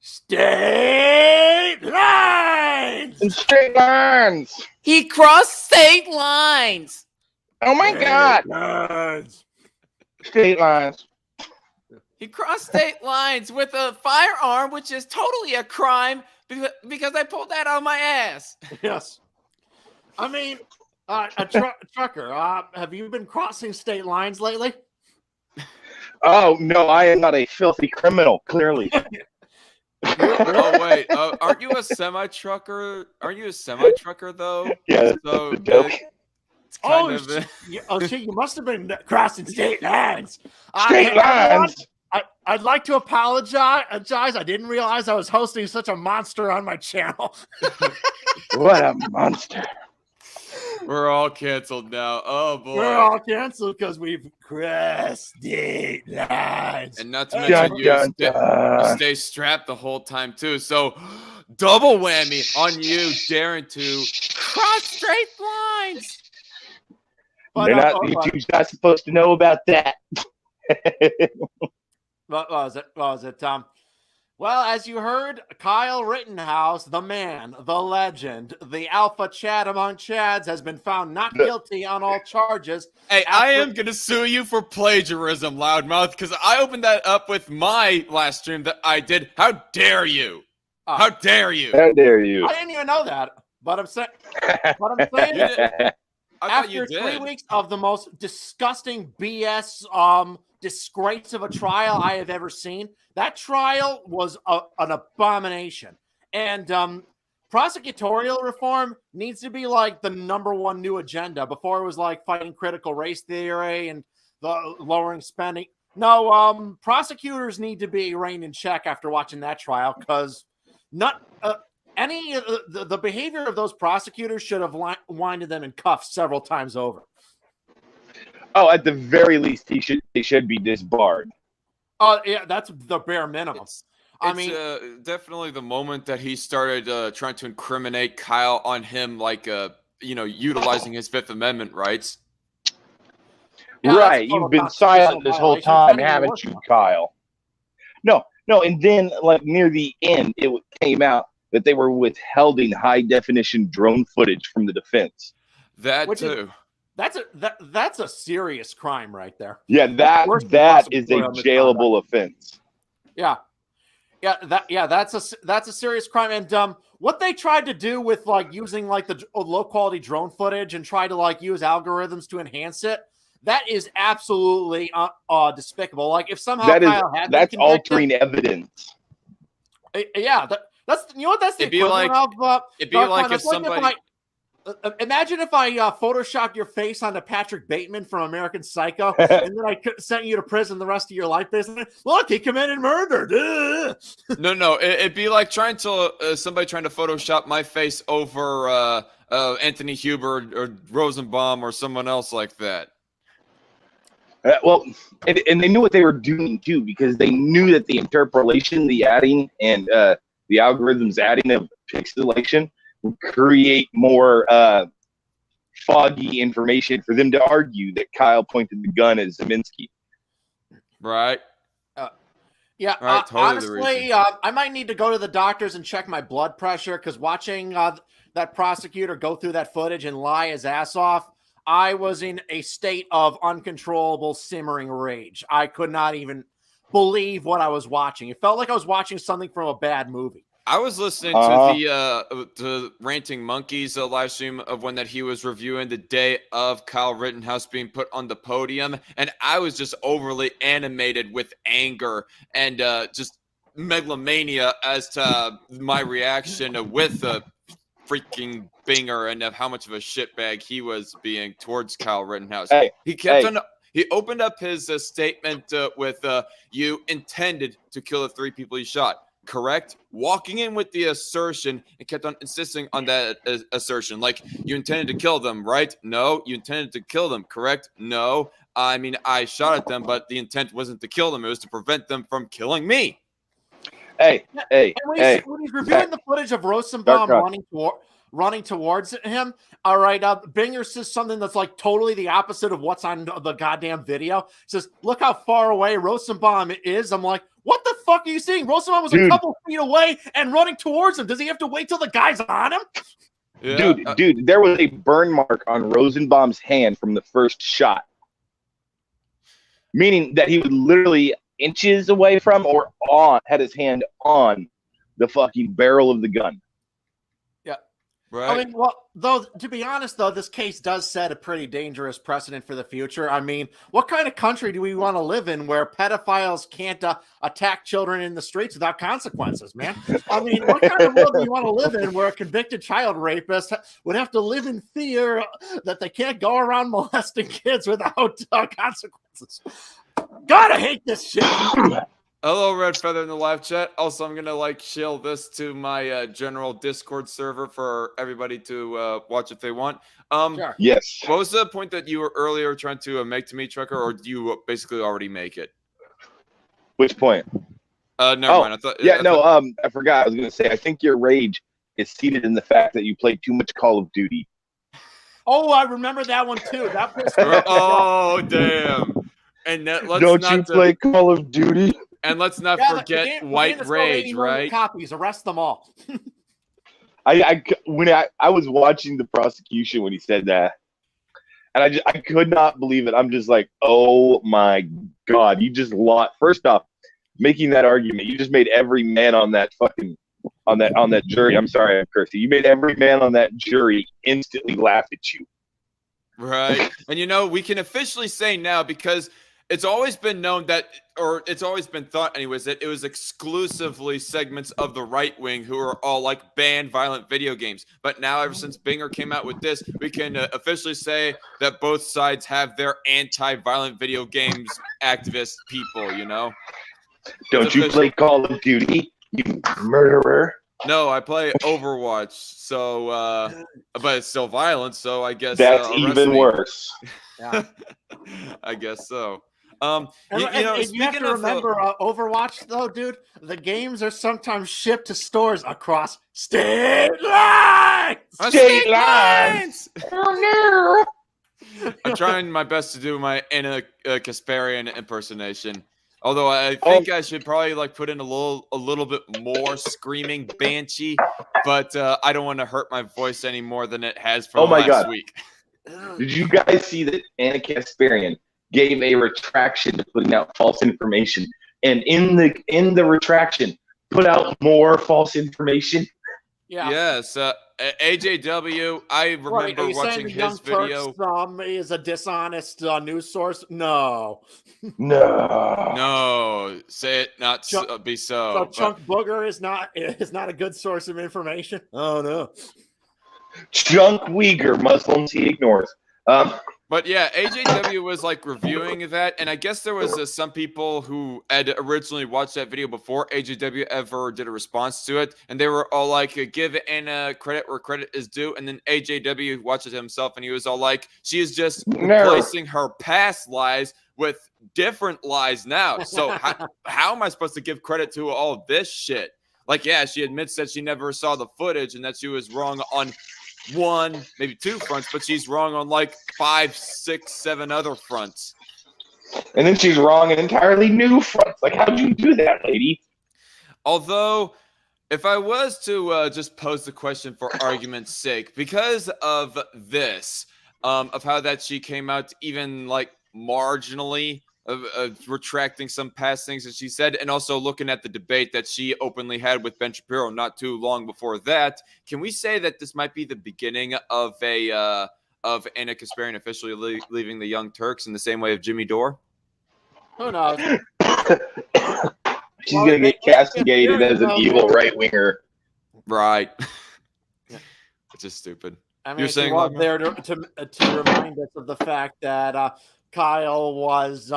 State lines! And straight lines. He crossed state lines. Oh my God. Lines. Straight lines. He crossed state lines with a firearm, which is totally a crime because I pulled that out of my ass. Yes. I mean, a trucker, have you been crossing state lines lately? Oh, no, I am not a filthy criminal, clearly. Oh, wait. Aren't you a semi-trucker? Aren't you a semi-trucker, though? Yeah, So that's a joke. it's kind Shit, you must have been crossing state lines. Straight lines. I'd like to apologize. I didn't realize I was hosting such a monster on my channel. What a monster. We're all canceled now. Oh, boy. We're all canceled because we've crossed state lines. And not to mention you stay strapped the whole time, too. So double whammy on you daring to cross straight lines. YouTube's not supposed to know about that. What was it, Tom? Well, as you heard, Kyle Rittenhouse, the man, the legend, the alpha Chad among Chads, has been found not guilty on all charges. Hey, I am going to sue you for plagiarism, Loudmouth, because I opened that up with my last stream that I did. How dare you? How dare you? How dare you? I didn't even know that, but I'm saying after 3 weeks of the most disgusting BS disgrace of a trial I have ever seen, that trial was an abomination. And prosecutorial reform needs to be like the #1 new agenda. Before it was like fighting critical race theory and the lowering spending. No, prosecutors need to be reined in check after watching that trial, because not any of the behavior of those prosecutors should have winded them in cuffs several times over. Oh, at the very least, they should be disbarred. Yeah, that's the bare minimum. I mean, definitely the moment that he started trying to incriminate Kyle on him, like, utilizing his Fifth Amendment rights. Yeah, right, you've been silent this whole time, haven't you, Kyle? No, and then, like, near the end, it came out that they were withholding high-definition drone footage from the defense. That, too. That's a serious crime right there. Yeah, that is a jailable offense. That's a serious crime. And what they tried to do with like using like the low quality drone footage and try to like use algorithms to enhance it, that is absolutely despicable. Like if somehow that's altering evidence. Yeah, that's that's the equivalent of. It'd be like if somebody. Imagine if I photoshopped your face onto Patrick Bateman from American Psycho, and then I sent you to prison the rest of your life. Basically, look, he committed murder. No, it'd be like somebody trying to Photoshop my face over Anthony Huber or Rosenbaum or someone else like that. Well, and they knew what they were doing too, because they knew that the interpolation, the adding, and the algorithms adding of pixelation would create more foggy information for them to argue that Kyle pointed the gun at Zeminski. Right. Yeah. Right, totally honestly, I might need to go to the doctors and check my blood pressure, because watching that prosecutor go through that footage and lie his ass off, I was in a state of uncontrollable simmering rage. I could not even believe what I was watching. It felt like I was watching something from a bad movie. I was listening to the Ranting Monkeys live stream of when that he was reviewing the day of Kyle Rittenhouse being put on the podium, and I was just overly animated with anger and just megalomania as to my reaction with the freaking Binger and of how much of a shitbag he was being towards Kyle Rittenhouse. He opened up his statement with "You intended to kill the 3 people you shot." Correct? Walking in with the assertion and kept on insisting on that assertion. Like, you intended to kill them, right? No. You intended to kill them, correct? No. I mean, I shot at them, but the intent wasn't to kill them. It was to prevent them from killing me. Hey. When he's reviewing the footage of Rosenbaum running towards him, all right, Binger says something that's like totally the opposite of what's on the goddamn video. He says, look how far away Rosenbaum is. I'm like, What the fuck are you seeing? Rosamond was a couple feet away and running towards him. Does he have to wait till the guy's on him? Yeah. Dude, there was a burn mark on Rosenbaum's hand from the first shot. Meaning that he was literally inches away from or had his hand on the fucking barrel of the gun. Yeah. Right. I mean, well, though, to be honest, though, this case does set a pretty dangerous precedent for the future. I mean, what kind of country do we want to live in where pedophiles can't attack children in the streets without consequences, man? I mean, what kind of world do you want to live in where a convicted child rapist would have to live in fear that they can't go around molesting kids without consequences? God, I hate this shit. Hello, Red Feather in the live chat. Also, I'm gonna shill this to my general Discord server for everybody to watch if they want. Sure. Yes. What was the point that you were earlier trying to make to me, Trucker, or do you basically already make it? Which point? Never mind. I forgot. I was gonna say. I think your rage is seated in the fact that you played too much Call of Duty. Oh, I remember that one too. That pissed me off. Oh, damn. And Don't you play Call of Duty? And let's not forget White Rage, right? Copies, arrest them all. When I was watching the prosecution when he said that, and I could not believe it. I'm just like, oh my God, you just lost. First off, making that argument, you just made every man on that jury. I'm sorry, I'm cursing. You made every man on that jury instantly laugh at you. Right. And we can officially say now, because it's always been known that, or it's always been thought anyways, that it was exclusively segments of the right wing who are all banned violent video games. But now, ever since Binger came out with this, we can officially say that both sides have their anti-violent video games activist people, Don't you play Call of Duty, you murderer? No, I play Overwatch, so but it's still violent, so I guess that's even worse. Yeah. I guess so. You have to remember, Overwatch, though, dude, the games are sometimes shipped to stores across state lines. State lines. Oh no! I'm trying my best to do my Anna Kasparian impersonation. Although I think I should probably put in a little bit more screaming banshee, but I don't want to hurt my voice any more than it has from last week. Did you guys see that Anna Kasparian gave a retraction to putting out false information, and in the retraction put out more false information? Yeah. Yes. AJW, I remember watching his video. Turks, is a dishonest news source. No. Say it not be so. So Chunk Booger is not a good source of information. Oh no. Chunk Uyghur Muslims he ignores. But yeah, AJW was reviewing that, and I guess there was some people who had originally watched that video before AJW ever did a response to it, and they were all give Anna credit where credit is due, and then AJW watched it himself, and he was all she is just replacing her past lies with different lies now. So how am I supposed to give credit to all this shit? She admits that she never saw the footage and that she was wrong on one, maybe two fronts, but she's wrong on 5, 6, 7 other fronts. And then she's wrong on entirely new fronts. How'd you do that, lady? Although, if I was to just pose the question for argument's sake, because of this, of how that she came out even marginally retracting some past things that she said, and also looking at the debate that she openly had with Ben Shapiro not too long before that, can we say that this might be the beginning of Anna Kasparian officially leaving the Young Turks in the same way of Jimmy Dore? Who knows? She's gonna get castigated as an evil right winger. Right. It's just stupid. I mean, you're saying there to remind us of the fact that Kyle was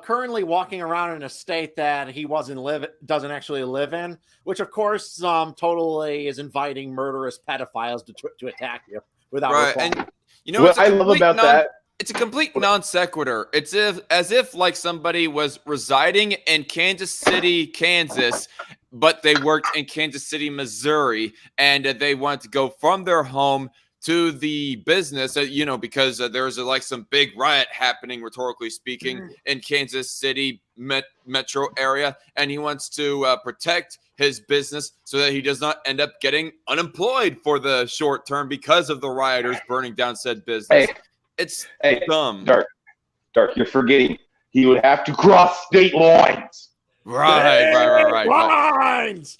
currently walking around in a state that he doesn't actually live in, which of course totally is inviting murderous pedophiles to attack you without right. reform. And what I love about that, it's a complete non sequitur. It's as if somebody was residing in Kansas City, Kansas, but they worked in Kansas City, Missouri, and they wanted to go from their home to the business, because there's like some big riot happening, rhetorically speaking, in Kansas City metro area, and he wants to protect his business so that he does not end up getting unemployed for the short term because of the rioters burning down said business. It's dumb. Dark, you're forgetting he would have to cross state lines. Right. Lines.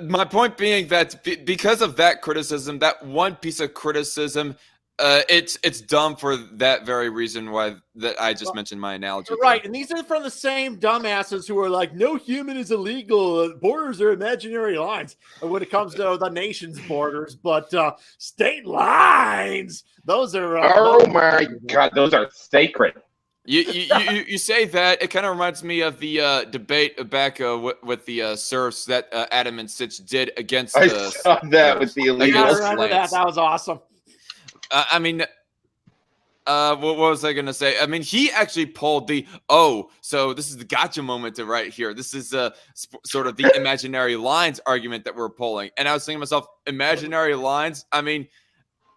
My point being that because of that criticism, that one piece of criticism, it's dumb for that very reason why that I just mentioned my analogy. Right, and these are from the same dumbasses who are like, no human is illegal, borders are imaginary lines when it comes to the nation's borders, but state lines, those are oh my God, those are sacred. You say that, it kind of reminds me of the debate back with the serfs that Adam and Sitch did against I the saw that with the illegal. I remember that was awesome. I mean, what was I going to say? I mean, he actually pulled so this is the gotcha moment right here. This is sort of the imaginary lines argument that we're pulling. And I was thinking to myself, imaginary lines? I mean,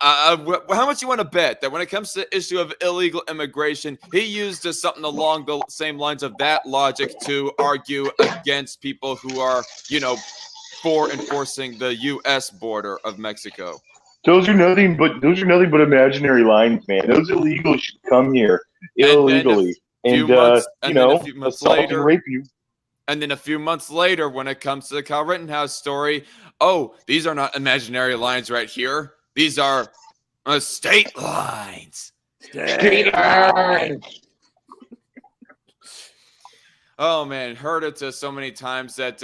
how much you want to bet that when it comes to the issue of illegal immigration, he used something along the same lines of that logic to argue against people who are, for enforcing the U.S. border of Mexico? Those are nothing but imaginary lines, man. Those illegals should come here illegally and assault and rape you. And then a few months later, when it comes to the Kyle Rittenhouse story, these are not imaginary lines right here. These are state lines. State lines. Oh man, heard it so many times that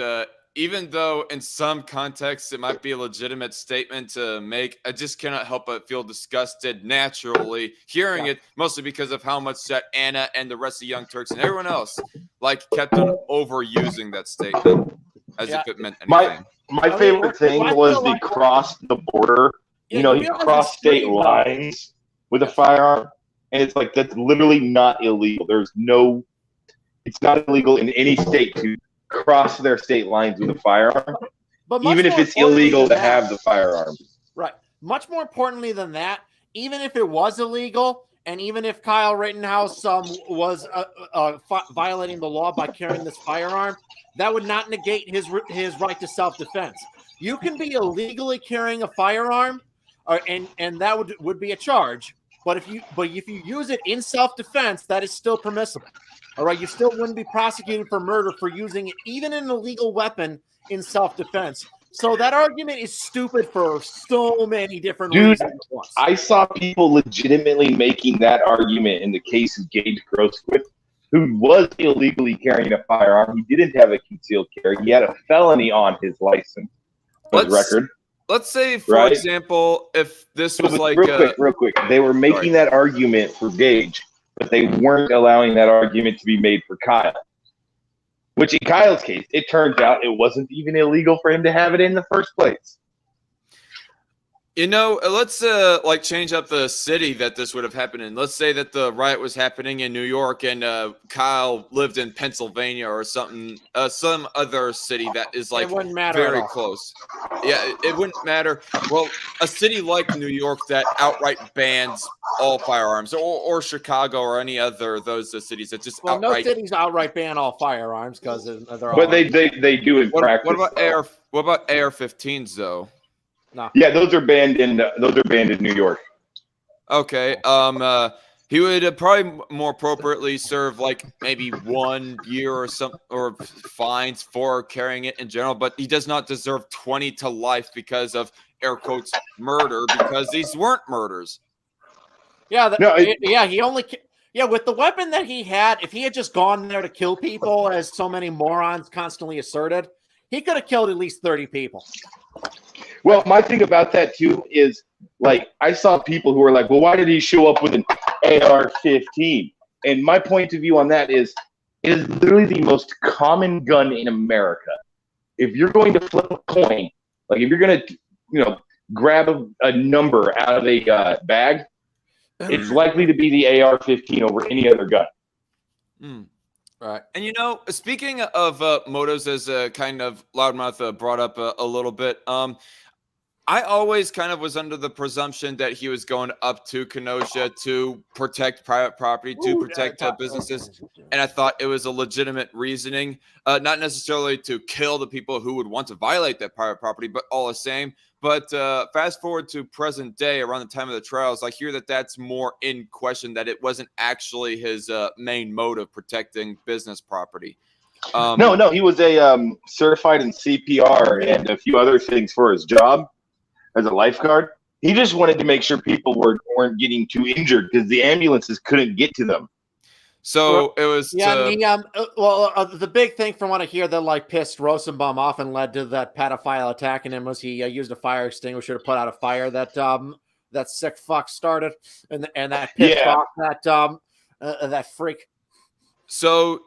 even though in some contexts it might be a legitimate statement to make, I just cannot help but feel disgusted naturally hearing it, mostly because of how much that Anna and the rest of Young Turks and everyone else kept on overusing that statement as if it meant anything. My favorite thing was they crossed the border. He crossed state lines with a firearm, and it's like that's literally not illegal. It's not illegal in any state to cross their state lines with a firearm, even if it's illegal to have the firearm. Right. Much more importantly than that, even if it was illegal, and even if Kyle Rittenhouse was violating the law by carrying this firearm, that would not negate his right to self-defense. You can be illegally carrying a firearm, and that would be a charge. But if you use it in self-defense, that is still permissible. All right, you still wouldn't be prosecuted for murder for using even an illegal weapon in self-defense. So that argument is stupid for so many different reasons. I saw people legitimately making that argument in the case of Gage Grosquith, who was illegally carrying a firearm. He didn't have a concealed carry. He had a felony on his license, record. Let's say, for example, if this was real quick, they were making that argument for Gage, but they weren't allowing that argument to be made for Kyle. Which in Kyle's case, it turns out it wasn't even illegal for him to have it in the first place. Let's change up the city that this would have happened in. Let's say that the riot was happening in New York and Kyle lived in Pennsylvania or something, some other city that is very close. Yeah, it wouldn't matter. Well, a city like New York that outright bans all firearms, or Chicago or any other of those cities that just no cities outright ban all firearms because they're all. But they do in practice. What about AR-15s though? No. Yeah, those are banned in New York. Okay. He would probably more appropriately serve maybe 1 year or fines for carrying it in general, but he does not deserve 20 to life because of air quotes murder, because these weren't murders. Yeah, with the weapon that he had, if he had just gone there to kill people, as so many morons constantly asserted, he could have killed at least 30 people. Well, my thing about that too is I saw people who were like, well, why did he show up with an AR-15? And my point of view on that is it is literally the most common gun in America. If you're going to flip a coin, if you're going to, grab a number out of a bag, it's likely to be the AR-15 over any other gun. Mm. Right. And speaking of motos, as kind of Loudmouth brought up a little bit, I always kind of was under the presumption that he was going up to Kenosha to protect private property, to protect businesses. And I thought it was a legitimate reasoning, not necessarily to kill the people who would want to violate that private property, but all the same. But fast forward to present day, around the time of the trials, I hear that that's more in question, that it wasn't actually his main motive, protecting business property. No, he was a certified in CPR and a few other things for his job as a lifeguard. He just wanted to make sure people weren't getting too injured because the ambulances couldn't get to them. So it was the big thing from what I hear that like pissed Rosenbaum off and led to that pedophile attacking him was he used a fire extinguisher to put out a fire that that sick fuck started, and that pissed off that freak. So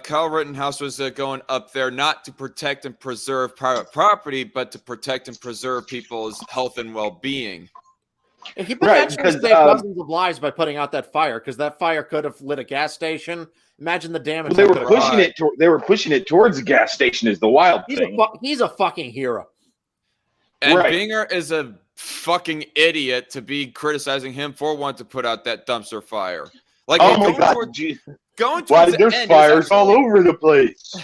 Kyle Rittenhouse was going up there not to protect and preserve private property, but to protect and preserve people's health and well-being. He potentially saved dozens of lives by putting out that fire, because that fire could have lit a gas station. Imagine the damage. Well, they were pushing it towards the gas station. Is the wild thing. He's a fucking hero. And Binger is a fucking idiot to be criticizing him for wanting to put out that dumpster fire. Like, oh my god, why there's fires all over the place?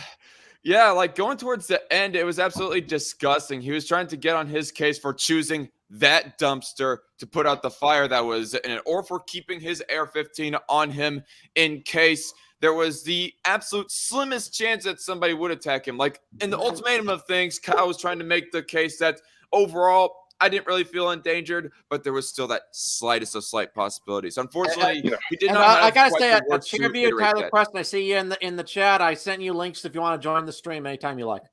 Yeah, like going towards the end, it was absolutely disgusting. He was trying to get on his case for choosing that dumpster to put out the fire that was in it, or for keeping his AR-15 on him in case there was the absolute slimmest chance that somebody would attack him. Like in the ultimatum of things, Kyle was trying to make the case that overall, I didn't really feel endangered, but there was still that slightest of slight possibilities. Unfortunately, he did not. I gotta say, a cheer to you, Tyler Preston. I see you in the chat. I sent you links if you want to join the stream anytime you like.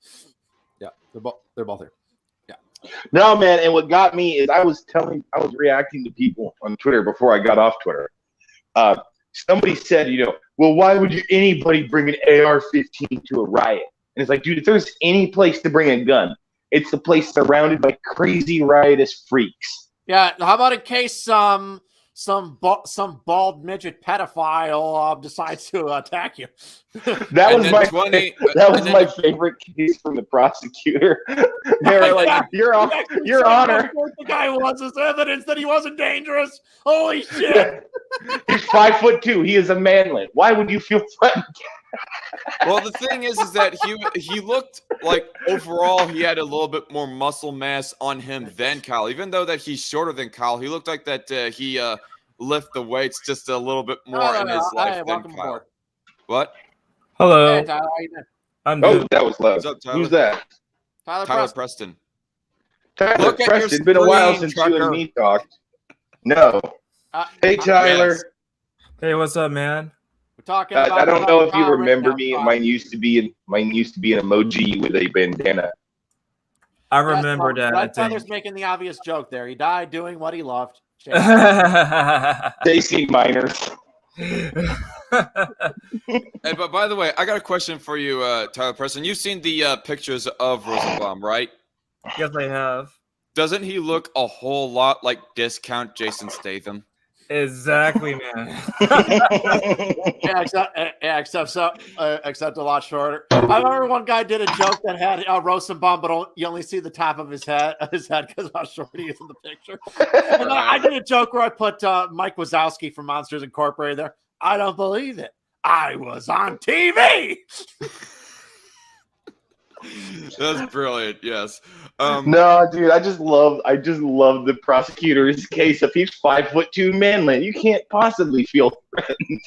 Yeah, they're both here. Yeah. No, man. And what got me is I was reacting to people on Twitter before I got off Twitter. Somebody said, well, why would anybody bring an AR-15 to a riot? And it's like, dude, if there's any place to bring a gun, it's the place surrounded by crazy riotous freaks. Yeah, how about in case some bald midget pedophile decides to attack you? That was my favorite case from the prosecutor. They were like, "Your Honor, the guy wants his evidence that he wasn't dangerous." Holy shit! He's 5'2". He is a manlet. Why would you feel threatened? Well, the thing is that he looked like overall he had a little bit more muscle mass on him than Kyle. Even though that he's shorter than Kyle, he looked like that he lift the weights just a little bit more in his life than Kyle. Aboard. What? Hello. Hey, Tyler, how you doing? I'm good. That was loud. What's up, Tyler? Who's that? Tyler Preston. Tyler Preston. It's been a while since you and me talked. No. Hey, Tyler. Yes. Hey, what's up, man? We're talking I don't know if you remember me. Mine used to be an emoji with a bandana. I remember that. Right, Tyler's making the obvious joke there. He died doing what he loved. Chasing minors. Hey, but by the way, I got a question for you, Tyler Preston. You've seen the pictures of Rosenbaum, right? Yes, I have. Doesn't he look a whole lot like discount Jason Statham? Exactly, man. Except a lot shorter. I remember one guy did a joke that had Rosenbaum, but you only see the top of his head because of how short he is in the picture. And I did a joke where I put Mike Wazowski from Monsters Incorporated there. I don't believe it. I was on TV. That's brilliant. Yes. No, dude, I just love the prosecutor's case. If he's 5'2" manlet, you can't possibly feel threatened.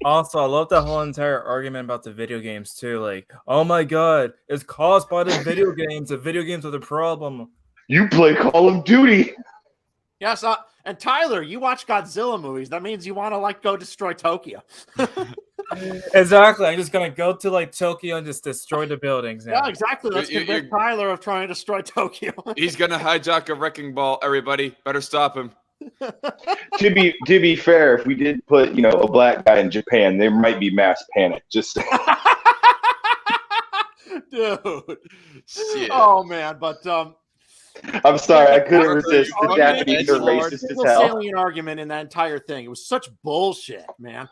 Also, I love the whole entire argument about the video games too. Like, oh my god, it's caused by the video games. The video games are the problem. You play Call of Duty. Yes, and Tyler, you watch Godzilla movies. That means you want to go destroy Tokyo. Exactly. I'm just gonna go to Tokyo and just destroy the buildings now. Yeah, exactly. Let's convict Tyler of trying to destroy Tokyo. He's gonna hijack a wrecking ball. Everybody, better stop him. To be fair, if we did put a black guy in Japan, there might be mass panic. Just dude. Shit. Oh man, but I'm sorry, I couldn't resist. The Japanese are racist as hell. Salient argument in that entire thing. It was such bullshit, man.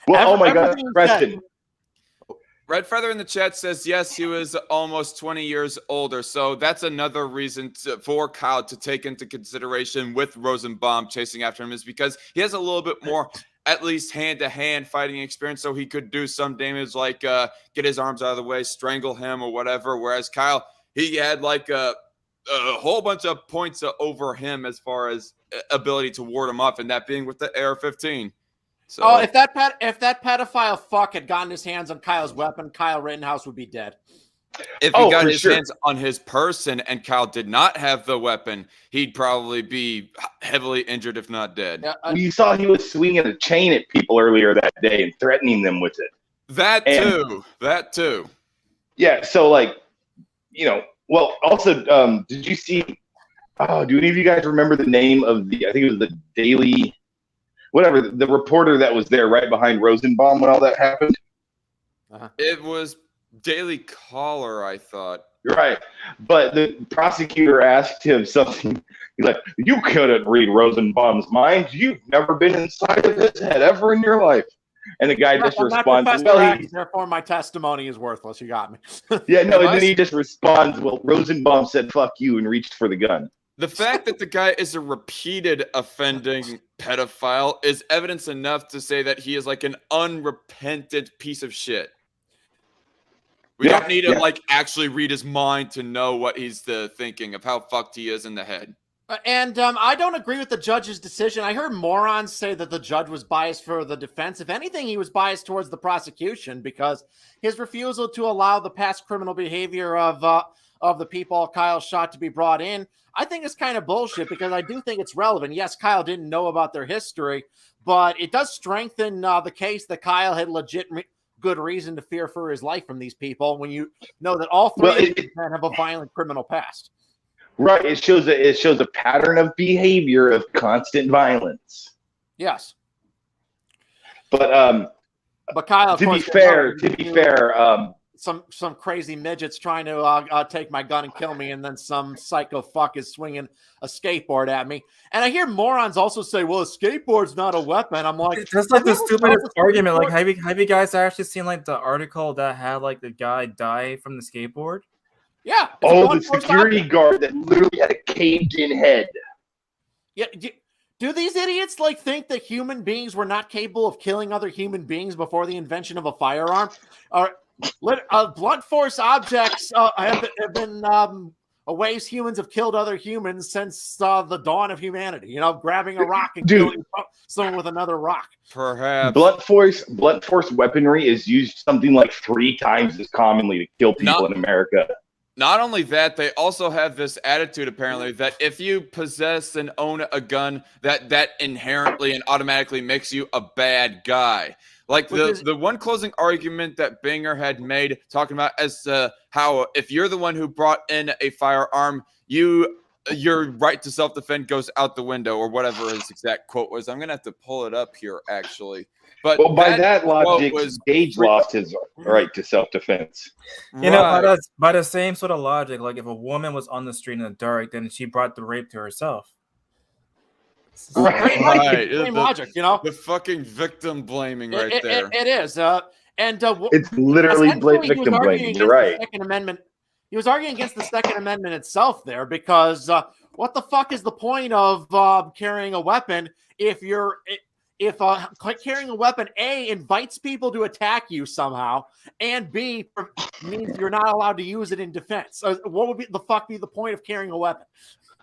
Well, oh my God, Preston. Red Feather in the chat says, yes, he was almost 20 years older. So that's another reason for Kyle to take into consideration with Rosenbaum chasing after him, is because he has a little bit more, at least hand-to-hand fighting experience, so he could do some damage, like get his arms out of the way, strangle him or whatever. Whereas Kyle, he had like a whole bunch of points over him as far as ability to ward him off, and that being with the AR-15. So, if that pedophile fuck had gotten his hands on Kyle's weapon, Kyle Rittenhouse would be dead. if he got his hands on his person and Kyle did not have the weapon, he'd probably be heavily injured, if not dead. Yeah, you saw he was swinging a chain at people earlier that day and threatening them with it. That too. Yeah, so like, well, also, did you see, do any of you guys remember the name of I think it was the Daily, whatever, the reporter that was there right behind Rosenbaum when all that happened? It was Daily Caller, I thought. You're right. But the prosecutor asked him something. He's like, you couldn't read Rosenbaum's mind. You've never been inside of his head ever in your life. And the guy just responds, therefore my testimony is worthless. You got me. Yeah, no, and then he just responds, well, Rosenbaum said, fuck you, and reached for the gun. The fact that the guy is a repeated offending pedophile is evidence enough to say that he is like an unrepentant piece of shit. We don't need to like actually read his mind to know what he's thinking of how fucked he is in the head. And I don't agree with the judge's decision. I heard morons say that the judge was biased for the defense. If anything, he was biased towards the prosecution because his refusal to allow the past criminal behavior of the people Kyle shot to be brought in, I think it's kind of bullshit because I do think it's relevant. Yes, Kyle didn't know about their history, but it does strengthen the case that Kyle had legit good reason to fear for his life from these people when you know that all three of these men have a violent criminal past. Right. It shows a pattern of behavior of constant violence. Yes. But Kyle, to be fair, some crazy midgets trying to take my gun and kill me, and then some psycho fuck is swinging a skateboard at me. And I hear morons also say, well, a skateboard's not a weapon. I'm like, that's like the stupidest argument. Like, have you guys actually seen like the article that had like the guy die from the skateboard? Yeah. The security guard that literally had a caved-in head. Yeah. Do these idiots like think that human beings were not capable of killing other human beings before the invention of a firearm? Or blunt force objects have been ways humans have killed other humans since the dawn of humanity. Grabbing a rock and killing someone with another rock. Perhaps blunt force weaponry is used something like 3 times as commonly to kill people in America. Not only that, they also have this attitude, apparently, that if you possess and own a gun, that inherently and automatically makes you a bad guy. Like the one closing argument that Binger had made, talking about as how if you're the one who brought in a firearm, your right to self-defend goes out the window, or whatever his exact quote was. I'm going to have to pull it up here, actually. But by that logic, Gage lost his right to self-defense. By the same sort of logic, like if a woman was on the street in the dark, then she brought the rape to herself. Right. Same logic, The fucking victim blaming right there. It is. It's literally victim blaming. You're right. He was arguing against the Second Amendment itself there because what the fuck is the point of carrying a weapon if carrying a weapon, A, invites people to attack you somehow, and B, means you're not allowed to use it in defense? What would be the point of carrying a weapon?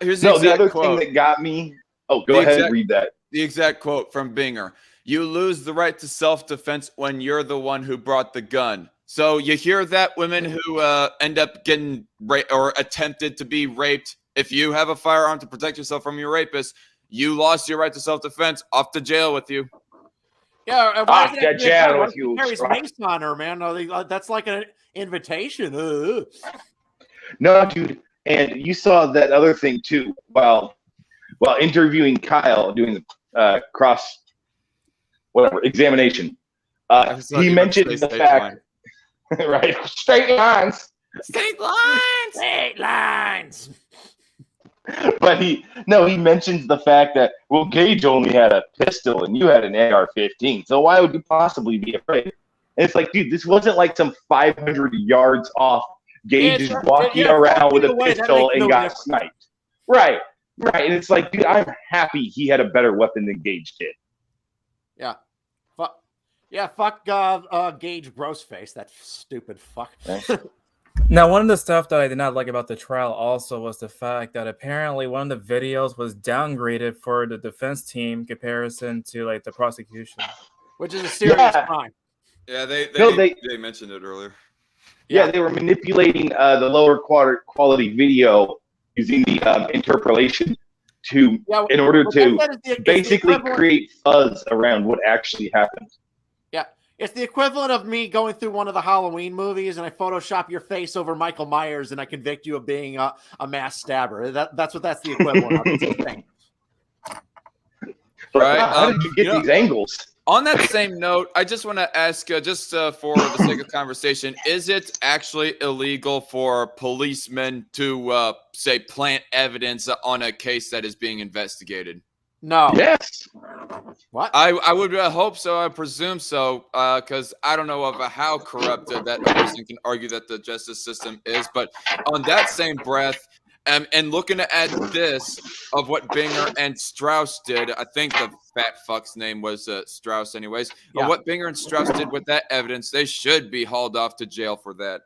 Here's the other thing that got me. Oh, go ahead and read that. The exact quote from Binger. You lose the right to self-defense when you're the one who brought the gun. So you hear that, women who end up getting raped or attempted to be raped. If you have a firearm to protect yourself from your rapist, you lost your right to self-defense. Off to jail with you. Yeah, why is it jail with you? Carries mace on her, man. That's like an invitation. No, dude. And you saw that other thing too. While interviewing Kyle, doing the examination, he mentioned the fact. Right, straight lines. But he mentions the fact that, Gage only had a pistol and you had an AR-15, so why would you possibly be afraid? And it's like, dude, this wasn't like some 500 yards off. Gage is walking around with a pistol and got sniped. Right. And it's like, dude, I'm happy he had a better weapon than Gage did. Yeah. Fuck Gage Grossface, that stupid fuck. Now, one of the stuff that I did not like about the trial also was the fact that apparently one of the videos was downgraded for the defense team comparison to like the prosecution, which is a serious crime. Yeah, they mentioned it earlier. Yeah, they were manipulating the lower quality video using the interpolation in order to basically create fuzz around what actually happened. Yeah, it's the equivalent of me going through one of the Halloween movies and I Photoshop your face over Michael Myers and I convict you of being a mass stabber. That's the equivalent of. It's the thing. Right? How did you get these angles? On that same note, I just want to ask, for the sake of conversation, is it actually illegal for policemen to, say, plant evidence on a case that is being investigated? No. Yes. What? I would hope so. I presume so, because I don't know of how corrupted that person can argue that the justice system is. But on that same breath, and looking at this of what Binger and Strauss did, I think the fat fuck's name was Strauss anyways. Yeah. What Binger and Strauss did with that evidence, they should be hauled off to jail for that.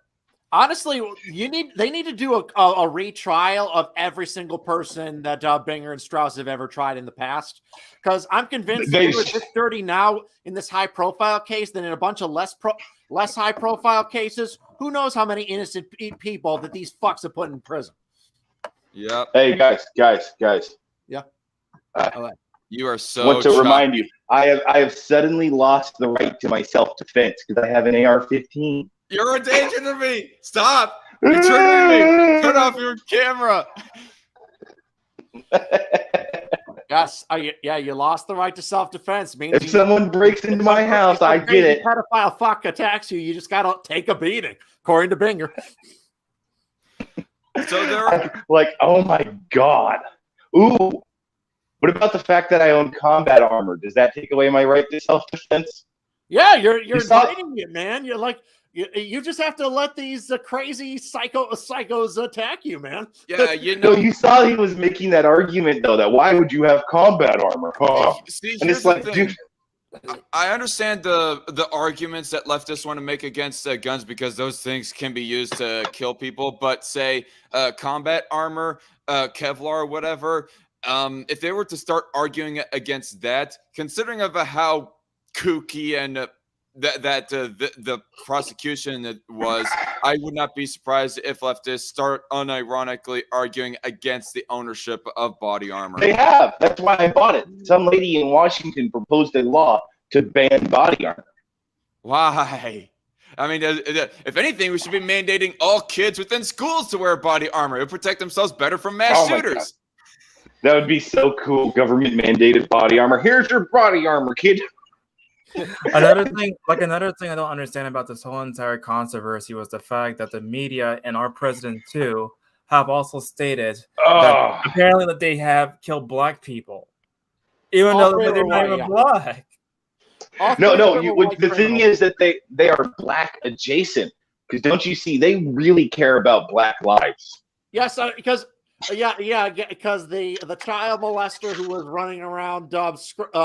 Honestly, they need to do a retrial of every single person that Binger and Strauss have ever tried in the past. Because I'm convinced they were this dirty now in this high-profile case than in a bunch of less high-profile cases. Who knows how many innocent people that these fucks have put in prison? Yeah. Hey guys. Yeah. You are so. Want to remind you, I have suddenly lost the right to my self-defense because I have an AR-15. You're a danger to me. Stop. You're triggering me. Turn off your camera. Yes. You lost the right to self-defense. Means if someone breaks into my house, I get it. Pedophile fuck attacks you. You just gotta take a beating, according to Binger. So they're like, oh my god. Ooh. What about the fact that I own combat armor? Does that take away my right to self-defense? Yeah, you're inviting it, man. You're like, you just have to let these crazy psychos attack you, man. Yeah, No, you saw he was making that argument though. That why would you have combat armor? Huh? See, and it's like, dude. I understand the arguments that leftists want to make against guns because those things can be used to kill people. But say combat armor, Kevlar, whatever. If they were to start arguing against that, considering of how kooky and the prosecution was, I would not be surprised if leftists start unironically arguing against the ownership of body armor. They have. That's why I bought it. Some lady in Washington proposed a law to ban body armor. Why? I mean, if anything, we should be mandating all kids within schools to wear body armor. It would protect themselves better from mass shooters. That would be so cool. Government mandated body armor. Here's your body armor, kid. Another thing I don't understand about this whole entire controversy was the fact that the media and our president too have also stated that apparently that they have killed black people, even though they're not even black. The thing is that they are black adjacent, because don't you see they really care about black lives? Yes, because. Because the child molester who was running around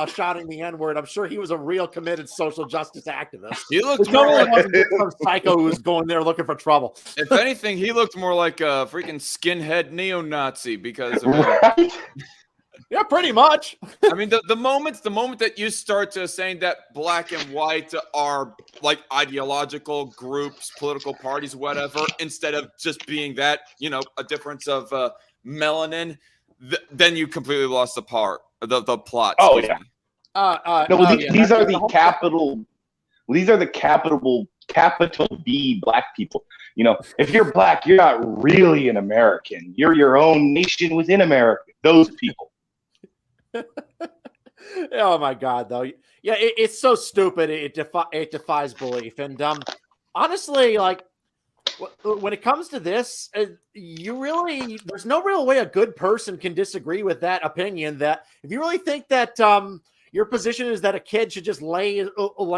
shouting the N-word, I'm sure he was a real committed social justice activist. He looked more like some psycho who was going there looking for trouble. If anything, he looked more like a freaking skinhead neo-Nazi because of right? Yeah, pretty much. I mean, the moment that you start to saying that black and white are like ideological groups, political parties, whatever, instead of just being that, a difference of melanin, then you completely lost the plot. Oh yeah. These are the capital. These are the capital B black people. If you're black, you're not really an American. You're your own nation within America. Those people. Oh my god, though. Yeah, it's so stupid. It defies belief. And honestly, like when it comes to this, there's no real way a good person can disagree with that opinion. That if you really think that your position is that a kid should just lay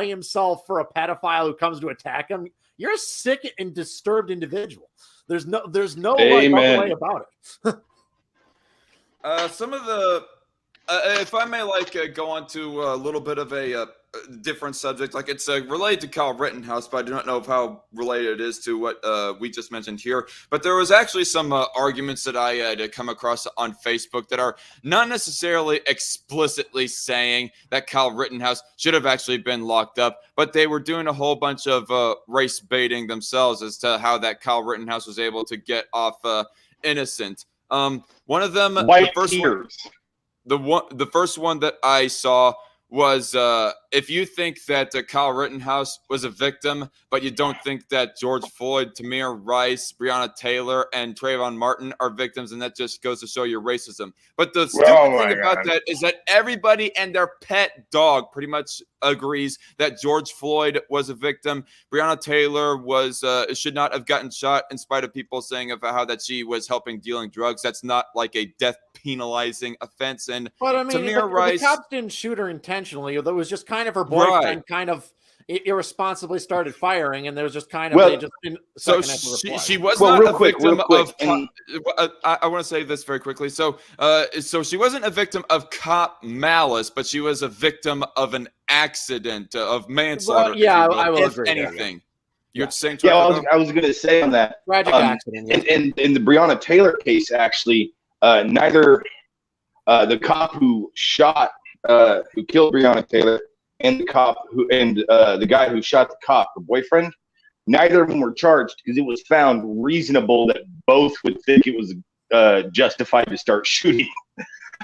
himself for a pedophile who comes to attack him. You're a sick and disturbed individual. There's no like, other way about it. Some of the, if I may, like go on to a little bit of a different subject, like it's related to Kyle Rittenhouse, but I do not know how related it is to what we just mentioned here. But there was actually some arguments that I had come across on Facebook that are not necessarily explicitly saying that Kyle Rittenhouse should have actually been locked up, but they were doing a whole bunch of race baiting themselves as to how that Kyle Rittenhouse was able to get off innocent. One of them, the first one that I saw was if you think that Kyle Rittenhouse was a victim, but you don't think that George Floyd, Tamir Rice, Breonna Taylor, and Trayvon Martin are victims, and that just goes to show your racism. But the stupid thing about that is that everybody and their pet dog pretty much agrees that George Floyd was a victim. Breonna Taylor was should not have gotten shot, in spite of people saying about how that she was helping dealing drugs. That's not like a death penalizing offense. And but I mean, the cops didn't shoot her intentionally. That was just kind of her boyfriend kind of irresponsibly started firing, and there was just kind of they just didn't. So she was not a victim of. I want to say this very quickly. So she wasn't a victim of cop malice, but she was a victim of an accident of manslaughter. Well, yeah, I will if agree. Anything. You're saying? Yeah, I was going to say on that. Tragic accident. Yeah. In the Breonna Taylor case, actually, neither the cop who killed Breonna Taylor and the guy who shot the cop, her boyfriend, neither of them were charged because it was found reasonable that both would think it was justified to start shooting.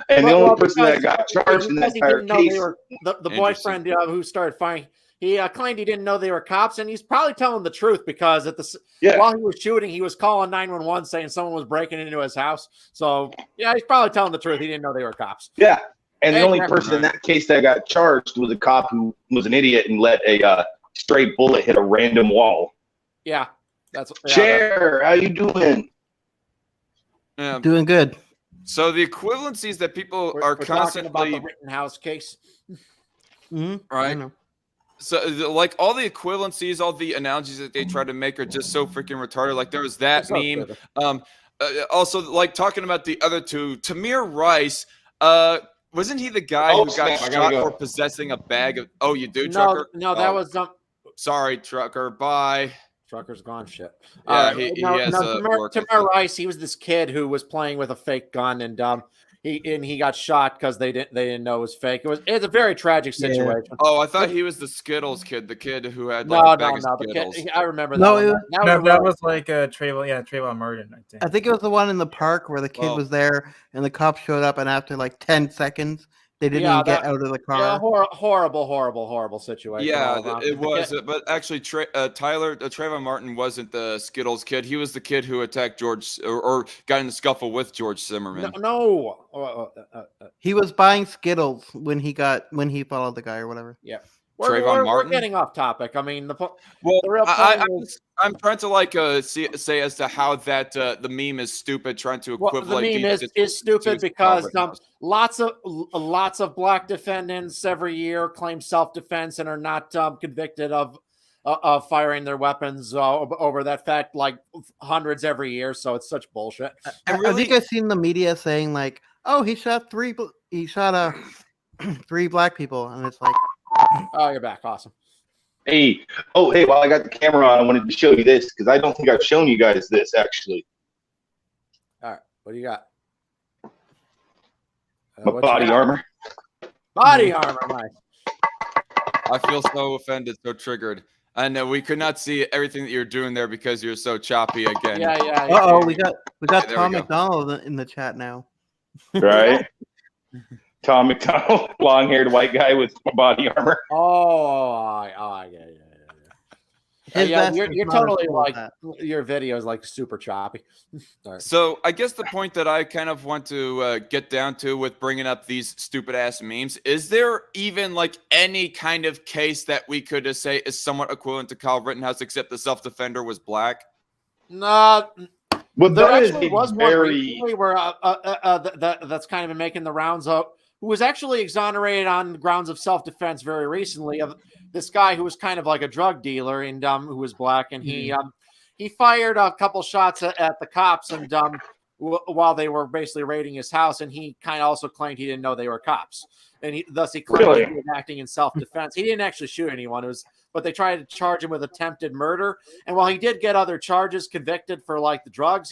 And the only person that got charged in that entire case, the boyfriend who started firing, he claimed he didn't know they were cops, and he's probably telling the truth because while he was shooting, he was calling 911 saying someone was breaking into his house. So yeah, he's probably telling the truth. He didn't know they were cops. Yeah, and the only person in that case that got charged was a cop who was an idiot and let a stray bullet hit a random wall. Yeah, Chair, how you doing? Yeah. Doing good. So the equivalencies that people are constantly talking about the Rittenhouse case, right? So, like, all the equivalencies, all the analogies that they try to make are just so freaking retarded. Like, there was that meme. Also, like, talking about the other two, Tamir Rice, wasn't he the guy who got shot for possessing a bag of? Oh, you do, Trucker? No, that was Sorry, Trucker. Bye. Trucker's gone. Shit. Yeah, he has Tamir Rice. He was this kid who was playing with a fake gun, and he got shot because they didn't know it was fake. It's a very tragic situation. Yeah. Oh, I thought he was the Skittles kid, the kid who had a bag of Skittles. I remember that. No, that was like Trayvon Martin, I think. I think it was the one in the park where the kid was there and the cops showed up, and after like 10 seconds, they didn't even get out of the car. Yeah, horrible situation. Yeah, it was. But actually, Trayvon Martin wasn't the Skittles kid. He was the kid who attacked George or got in a scuffle with George Zimmerman. No. He was buying Skittles when he followed the guy or whatever. Yeah. Trayvon Martin. We're getting off topic. I mean, the real I'm trying to say as to how that the meme is stupid. Trying to equivalent. The meme is stupid because lots of black defendants every year claim self-defense and are not convicted of firing their weapons over that fact, like hundreds every year. So it's such bullshit. Have you guys seen the media saying like, "Oh, he shot three black people," and it's like. Oh, you're back. Awesome. Hey, while I got the camera on, I wanted to show you this because I don't think I've shown you guys this actually. All right. What do you got? My body armor. Body armor, nice. I feel so offended, so triggered. I know we could not see everything that you're doing there because you're so choppy again. Yeah. Uh-oh, we got Tom McDonald in the chat now. Right? Tom McDonald, long-haired white guy with body armor. Yeah. You're totally like your video is like super choppy. So I guess the point that I kind of want to get down to with bringing up these stupid ass memes, is there even like any kind of case that we could say is somewhat equivalent to Kyle Rittenhouse, except the self-defender was black? No. Well, there actually was one recently where that's kind of been making the rounds up who was actually exonerated on grounds of self-defense very recently, of this guy who was kind of like a drug dealer and who was black, and he fired a couple shots at the cops and while they were basically raiding his house, and he kind of also claimed he didn't know they were cops, and thus he claimed he was acting in self-defense. He didn't actually shoot anyone. But they tried to charge him with attempted murder, and while he did get other charges, convicted for like the drug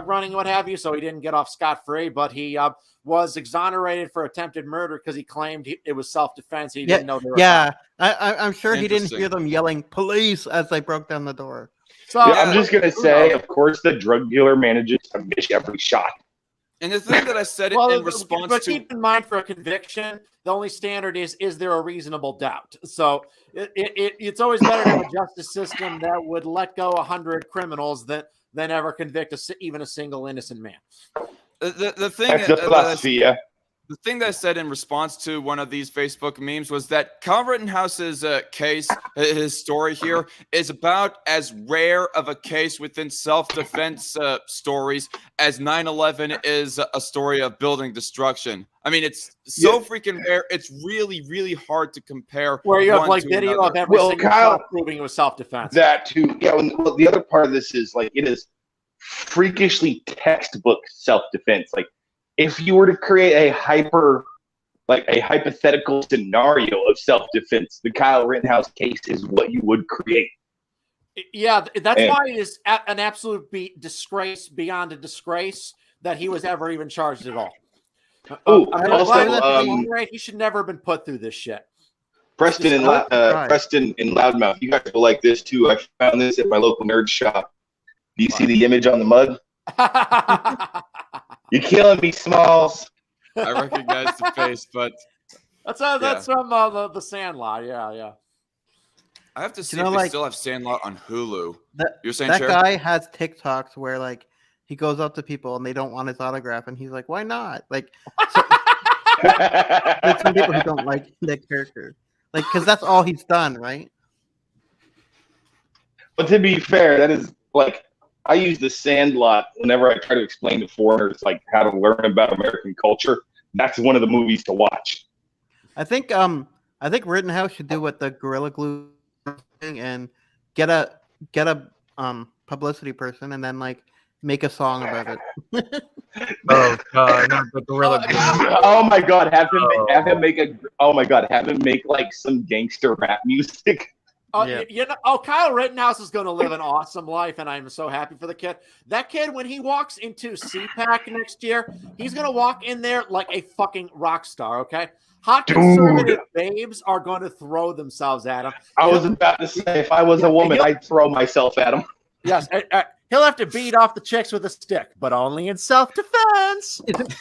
running, what have you, so he didn't get off scot-free, but he was exonerated for attempted murder because he claimed it was self-defense. He didn't know they were cops. I'm sure he didn't hear them yelling police as they broke down the door. So I'm just gonna say, of course, the drug dealer manages to miss every shot. And the thing that I said in response but to, keep in mind, for a conviction, the only standard is there a reasonable doubt? So it's always better to have a justice system that would let go 100 criminals than ever convict even a single innocent man. The thing That's the philosophy, yeah. The thing that I said in response to one of these Facebook memes was that Kyle Rittenhouse's case, his story here, is about as rare of a case within self-defense stories as 9/11 is a story of building destruction. I mean, it's so freaking rare. It's really, really hard to compare. Where you have like video of every single shot proving it was self-defense. That too. Yeah. Well, the other part of this is like it is freakishly textbook self-defense. Like, if you were to create a hypothetical scenario of self-defense, the Kyle Rittenhouse case is what you would create. Yeah, that's why it is an absolute disgrace beyond a disgrace that he was ever even charged at all. He should never have been put through this shit. Preston and Loudmouth, you guys will like this too. I found this at my local nerd shop. Do you see the image on the mug? You're killing me, Smalls. I recognize the face, but that's from the Sandlot. Yeah. I have to see if they still have Sandlot on Hulu. You're saying that guy has TikToks where like he goes up to people and they don't want his autograph, and he's like, "Why not?" Like, there's some people who don't like that character, like because that's all he's done, right? But to be fair, that is like. I use the Sandlot whenever I try to explain to foreigners like how to learn about American culture. That's one of the movies to watch. I think Rittenhouse should do what the Gorilla Glue thing and get a publicity person and then like make a song about it. Oh God, not the Gorilla Glue. Oh my God, have him make like some gangster rap music. Kyle Rittenhouse is going to live an awesome life, and I'm so happy for the kid. That kid, when he walks into CPAC next year, he's going to walk in there like a fucking rock star, okay? Hot conservative babes are going to throw themselves at him. I was about to say, if I was a woman, I'd throw myself at him. Yes, he'll have to beat off the chicks with a stick, but only in self-defense. Isn't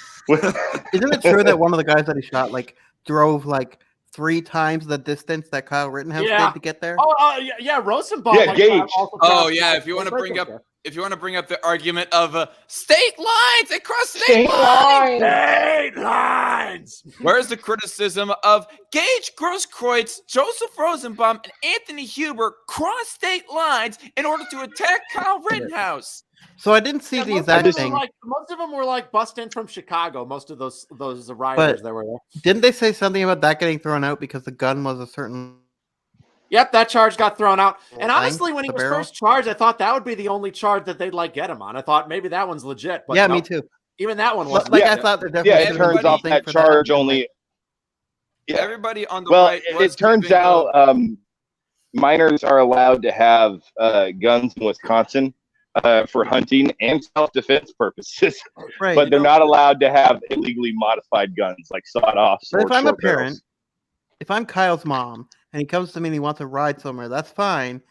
it true that one of the guys that he shot like drove like 3 times the distance that Kyle Rittenhouse did to get there? Rosenbaum. Yeah, Gage. If you want to bring up the argument of state lines, they cross state lines. State lines. Where's the criticism of Gage Grosskreutz, Joseph Rosenbaum, and Anthony Huber cross state lines in order to attack Kyle Rittenhouse? So I didn't see the exact thing. Most of them were like bust in from Chicago. Most of those rioters that were there. Didn't they say something about that getting thrown out because the gun was a certain? Yep, that charge got thrown out. And honestly, when he was first charged, I thought that would be the only charge that they'd like get him on. I thought maybe that one's legit. But me too. Even that one wasn't. I thought that definitely. It turns out that charge only. Yeah. Everybody on the right. It turns out minors are allowed to have guns in Wisconsin. For hunting and self-defense purposes, right, but they're not allowed to have illegally modified guns like sawed-off. But if I'm a parent, if I'm Kyle's mom and he comes to me and he wants to ride somewhere, that's fine.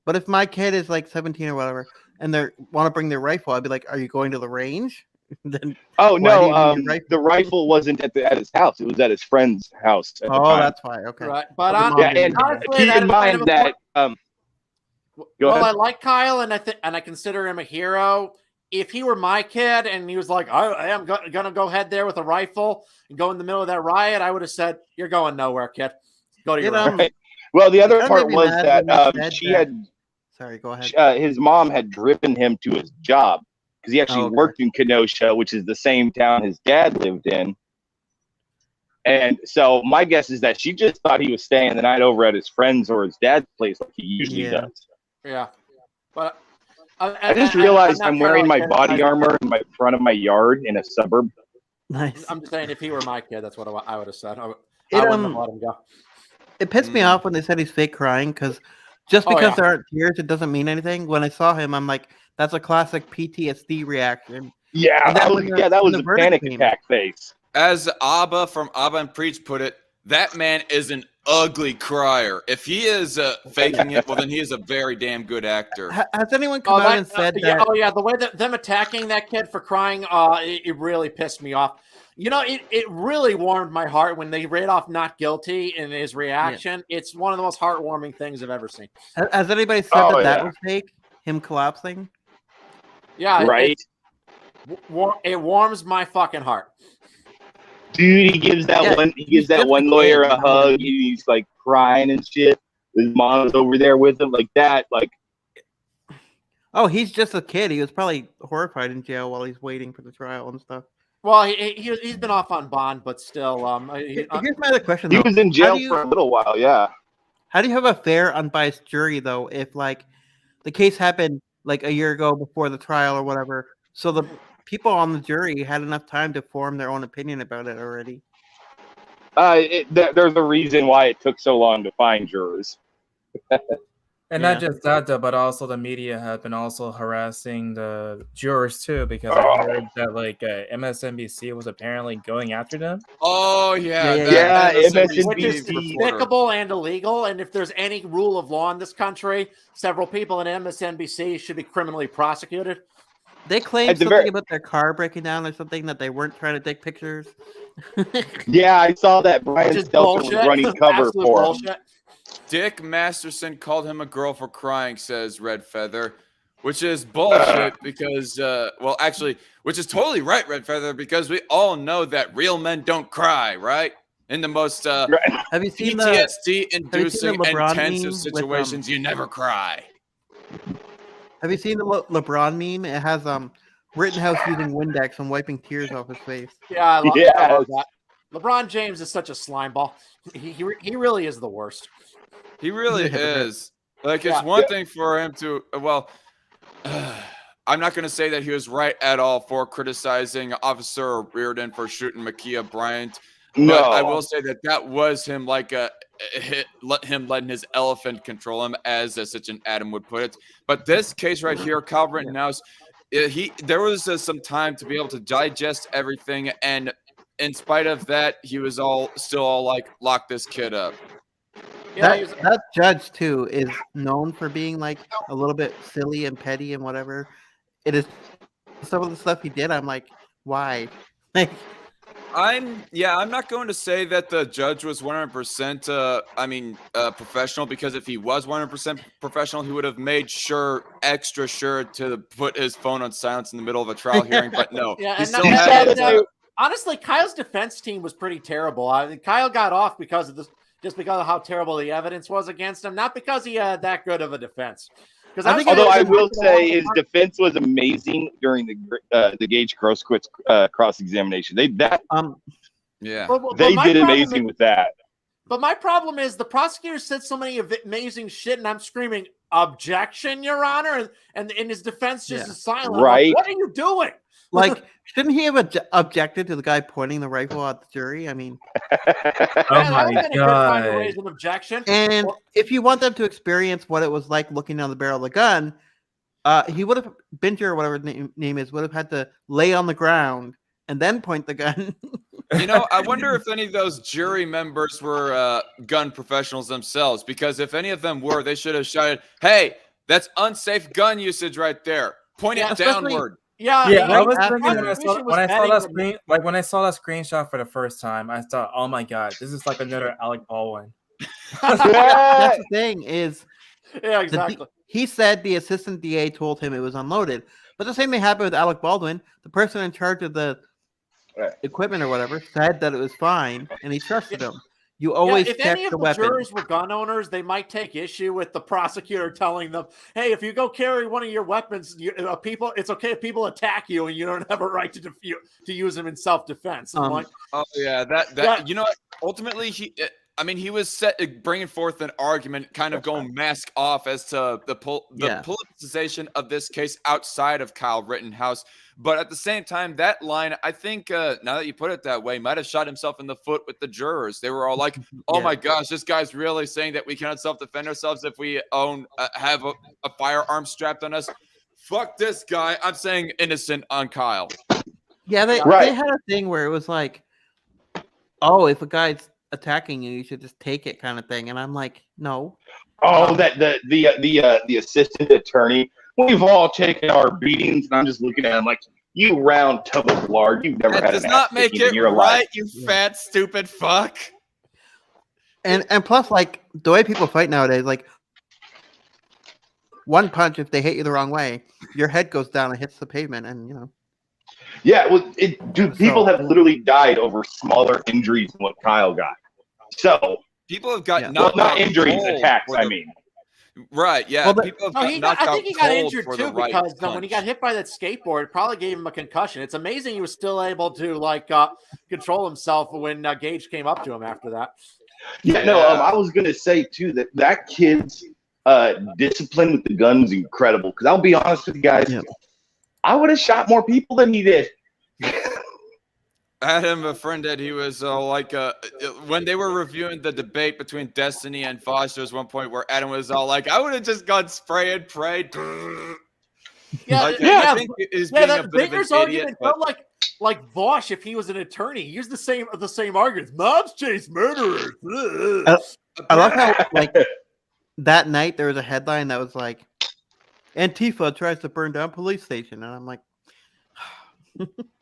But if my kid is like 17 or whatever and they want to bring their rifle, I'd be like, "Are you going to the range?" Then the rifle wasn't at his house; it was at his friend's house. That's why. Okay, right. But honestly, keep in mind that. I like Kyle, and I consider him a hero. If he were my kid and he was like, I am gonna go head there with a rifle and go in the middle of that riot, I would have said, "You're going nowhere, kid. Go to your room." Right. Well, the other part was that she had. Sorry, go ahead. His mom had driven him to his job because he actually worked in Kenosha, which is the same town his dad lived in. And so my guess is that she just thought he was staying the night over at his friend's or his dad's place like he usually does. Yeah. But I just realized I'm wearing my body I- armor in my front of my yard in a suburb. Nice. I'm just saying, if he were my kid, that's what I would have said. I It, wouldn't have let him go. It pissed me off when they said he's fake crying because just Oh, because yeah. there aren't tears, it doesn't mean anything. When I saw him, I'm like, that's a classic PTSD reaction. Yeah, And then that when was, the- that when was the a verdict panic came- attack face. As Abba from Abba and Preach put it, that man is an ugly crier. If he is faking it, well, then he is a very damn good actor. Has anyone come out and said yeah, that? oh yeah, the way that them attacking that kid for crying, it really pissed me off. You know, it really warmed my heart when they read off not guilty in his reaction. It's one of the most heartwarming things I've ever seen. Has anybody said Oh, that yeah. was fake? Him collapsing? Yeah, Right? it warms my fucking heart. Dude, he gives that Yeah, one. He gives he's that just one a lawyer kid. a hug. He's like crying and shit. His mom's over there with him, like that. Like, Oh, he's just a kid. He was probably horrified in jail while he's waiting for the trial and stuff. Well, he's been off on bond, but still, Here's my other question. he Though. was in How jail do you- for a little while. Yeah. How do you have a fair, unbiased jury though? If like the case happened like a year ago before the trial or whatever, so the people on the jury had enough time to form their own opinion about it already. There's a reason why it took so long to find jurors. And Yeah. not just that, though, but also the media have been also harassing the jurors too, because Oh. I heard that like MSNBC was apparently going after them. Oh yeah, Yeah, that yeah, MSNBC which is MSNBC reporter. despicable and illegal. And if there's any rule of law in this country, several people in MSNBC should be criminally prosecuted. They claimed At the something very- about their car breaking down or something that they weren't trying to take pictures. Yeah, I saw that Brian Which is Stelter was bullshit. running cover Absolute for him. bullshit. Dick Masterson called him a girl for crying, says Red Feather, which is bullshit because, well, actually, which is totally right, Red Feather, because we all know that real men don't cry, right? In the most Have you seen the PTSD-inducing, LeBron intensive meme with, situations, you never cry. Have you seen the LeBron meme? It has Rittenhouse using Windex and wiping tears off his face. Yeah, I love Yes. that. LeBron James is such a slime ball. He really is the worst. He really He's a hypocrite. is. Like, it's Yeah. one thing for him to, well, I'm not going to say that he was right at all for criticizing Officer Reardon for shooting Makia Bryant. No, But I will say that that was him, like letting his elephant control him, as such an Adam would put it. But this case right here, Kyle Rittenhouse, there was some time to be able to digest everything, and in spite of that, he was still all like, lock this kid up. Yeah, he was- That judge too is known for being like a little bit silly and petty and whatever. It is some of the stuff he did. I'm like, why? Like, I'm not going to say that the judge was 100% professional, because if he was 100% professional, he would have made extra sure to put his phone on silence in the middle of a trial hearing. But no, Yeah, he and still that- had that- it. honestly, Kyle's defense team was pretty terrible. Kyle got off because of this, just because of how terrible the evidence was against him, not because he had that good of a defense. Because I think although I was will say his defense was amazing during the Gage Grosskreutz cross-examination. They Yeah. did amazing with that. But my problem is the prosecutor said so many amazing shit, and I'm screaming objection, Your Honor, and his defense just is silent. I'm like, Right. what are you doing? like, shouldn't he have objected to the guy pointing the rifle at the jury? I mean, Oh That would've my been a good time to god! raise an objection. and Well- if you want them to experience what it was like looking down the barrel of the gun, he would have Binger or whatever his name is would have had to lay on the ground and then point the gun. You know, I wonder if any of those jury members were gun professionals themselves, because if any of them were, they should have shouted, "Hey, that's unsafe gun usage right there. Point Yeah, it especially- downward." Yeah, Yeah, I was after thinking the when I saw, prosecution when I was saw that betting screen, like when I saw that screenshot for the first time, I thought, "Oh my god, this is like another Alec Baldwin." That's the thing is, yeah, the exactly. he said the assistant DA told him it was unloaded, but the same thing happened with Alec Baldwin. The person in charge of the Right. equipment or whatever said that it was fine, and he trusted him. You always if check any of the the weapon. jurors were gun owners, they might take issue with the prosecutor telling them, "Hey, if you go carry one of your weapons, it's okay if people attack you, and you don't have a right to use them in self-defense." Um, Oh yeah, Yeah. you know what? Ultimately, he was bringing forth an argument, kind of going mask off as to the politicization of this case outside of Kyle Rittenhouse. But at the same time, that line, I think, now that you put it that way, might have shot himself in the foot with the jurors. They were all like, "Oh Yeah. my gosh, this guy's really saying that we cannot self-defend ourselves if we have a firearm strapped on us." Fuck this guy. I'm saying innocent on Kyle. Yeah, they Right. had a thing where it was like, oh, if a guy's attacking you, you should just take it, kind of thing. And I'm like, no. Oh, that the assistant attorney. We've all taken our beatings, and I'm just looking at him like, you round tub of lard. You've never That had does an not ass make kicking in it your right, life. you fat stupid fuck. And plus, like, the way people fight nowadays, like, one punch, if they hit you the wrong way, your head goes down and hits the pavement, and Yeah, well, dude, people have literally died over smaller injuries than what Kyle got. So, People have gotten well, knocked not out injuries, cold attacks. for I the- mean, Right, yeah. Well, but- People have No, gotten knocked I think he out got cold injured for the too right because when he got punch. hit by that skateboard, it probably gave him a concussion. It's amazing he was still able to control himself when Gage came up to him after that. yeah, no. I was gonna say too that kid's discipline with the gun was incredible. Because I'll be honest with you guys, I would have shot more people than he did. I had him a friend that he was when they were reviewing the debate between Destiny and Vosh, there was one point where Adam was all like, "I would have just gone spray and pray." Yeah, I think is being a bit of an Baker's idiot. argument felt like Vosh if he was an attorney. He used the same arguments. Mobs chase murderers. I love how, like, that night there was a headline that was like, Antifa tries to burn down police station. And I'm like,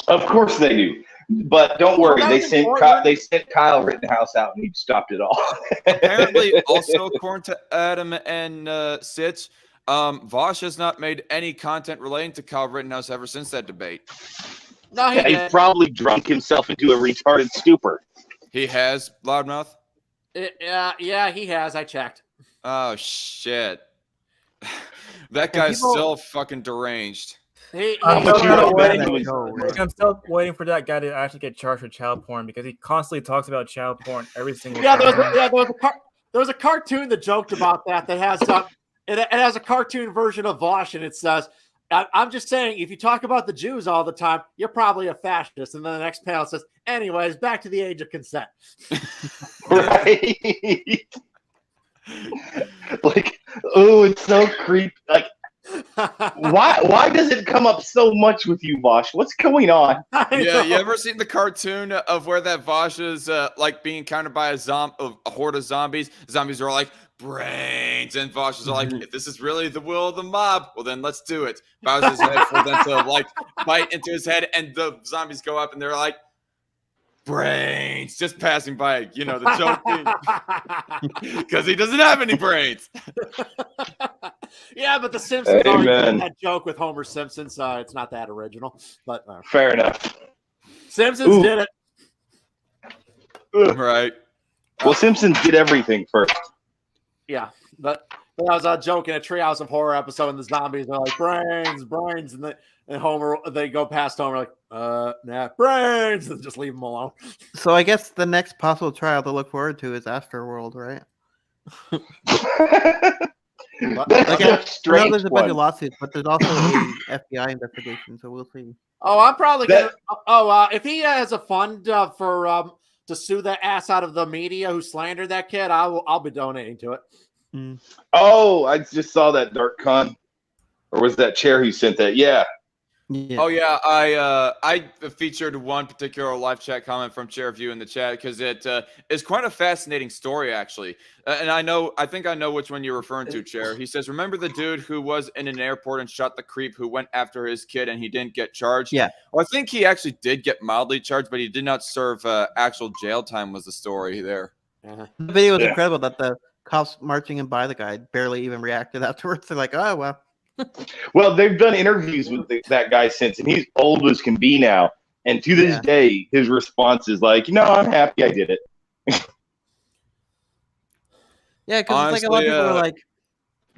Of course they do. But don't worry, they sent Kyle Rittenhouse out and he stopped it all. Apparently, also according to Adam and Sitch, Vosh has not made any content relating to Kyle Rittenhouse ever since that debate. No, He's probably drunk himself into a retarded stupor. He has, Loudmouth? Yeah, he has. I checked. Oh, shit. That guy's still fucking deranged. I'm still waiting for that guy to actually get charged with child porn because he constantly talks about child porn every single time. There was a cartoon that joked about that has it has a cartoon version of Vosh, and it says, "I'm just saying, if you talk about the Jews all the time, you're probably a fascist." And then the next panel says, "Anyways, back to the age of consent." Right? Like, oh, it's so creepy. Like, why does it come up so much with you, Vosh? What's going on? Yeah, you ever seen the cartoon of where that Vosh is like being countered by a horde of zombies? Zombies are like, brains, and Vosh is like, if this is really the will of the mob, well then let's do it. Bows his head for them to like bite into his head, and the zombies go up and they're like, brains, just passing by, the joke because he doesn't have any brains. Yeah, but the Simpsons already did that joke with Homer Simpson, so it's not that original. But fair enough. Simpsons did it. Right. Well, Simpsons did everything first. Yeah, but that was a joke in a Treehouse of Horror episode, and the zombies are like, brains, and Homer, they go past Homer like, nah, brains, and just leave them alone. So I guess the next possible trial to look forward to is Afterworld, right? That's a strange I know there's a bunch one. of lawsuits, but there's also a FBI investigation, so we'll see. Oh, I'm probably gonna. If he has a fund for to sue the ass out of the media who slandered that kid, I'll be donating to it. Oh, I just saw that Dark Con, or was that Chair who sent that? Yeah. Oh yeah, I featured one particular live chat comment from Chairview in the chat because it is quite a fascinating story actually, and I think I know which one you're referring to, Chair. He says, "Remember the dude who was in an airport and shot the creep who went after his kid and he didn't get charged?" Yeah. Well, I think he actually did get mildly charged, but he did not serve actual jail time. Was the story there? The video was incredible that the cops marching in by the guy barely even reacted afterwards. They're like, "Oh well." Well, they've done interviews with that guy since, and he's old as can be now. And to this day, his response is like, "No, I'm happy I did it." Yeah, because like a lot of people are like,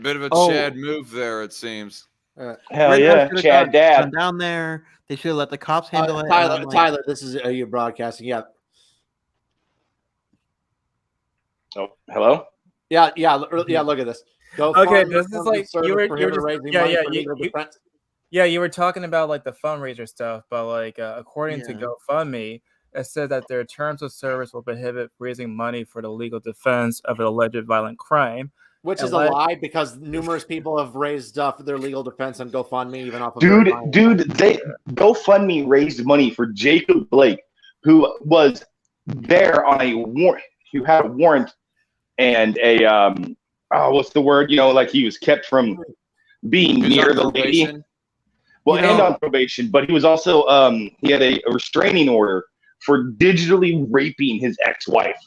bit of a Oh. Chad move there, it seems. Hell Rittenhouse yeah, should have Chad Dad. gone down there. They should have let the cops handle it. and Tyler, I'm like, Tyler, this is you broadcasting. Yeah, Oh, hello. yeah. Look at this. Go Okay, fund this is like you were just raising yeah money yeah for legal defense. you were talking about like the fundraiser stuff, but like according to Yeah. GoFundMe, it said that their terms of service will prohibit raising money for the legal defense of an alleged violent crime. Which is a lie because numerous people have raised for their legal defense on GoFundMe, even off of They GoFundMe raised money for Jacob Blake, who was there on a warrant, who had a warrant and a what's the word? You know, like he was kept from being near the lady. Well, and on probation, but he was also he had a restraining order for digitally raping his ex-wife.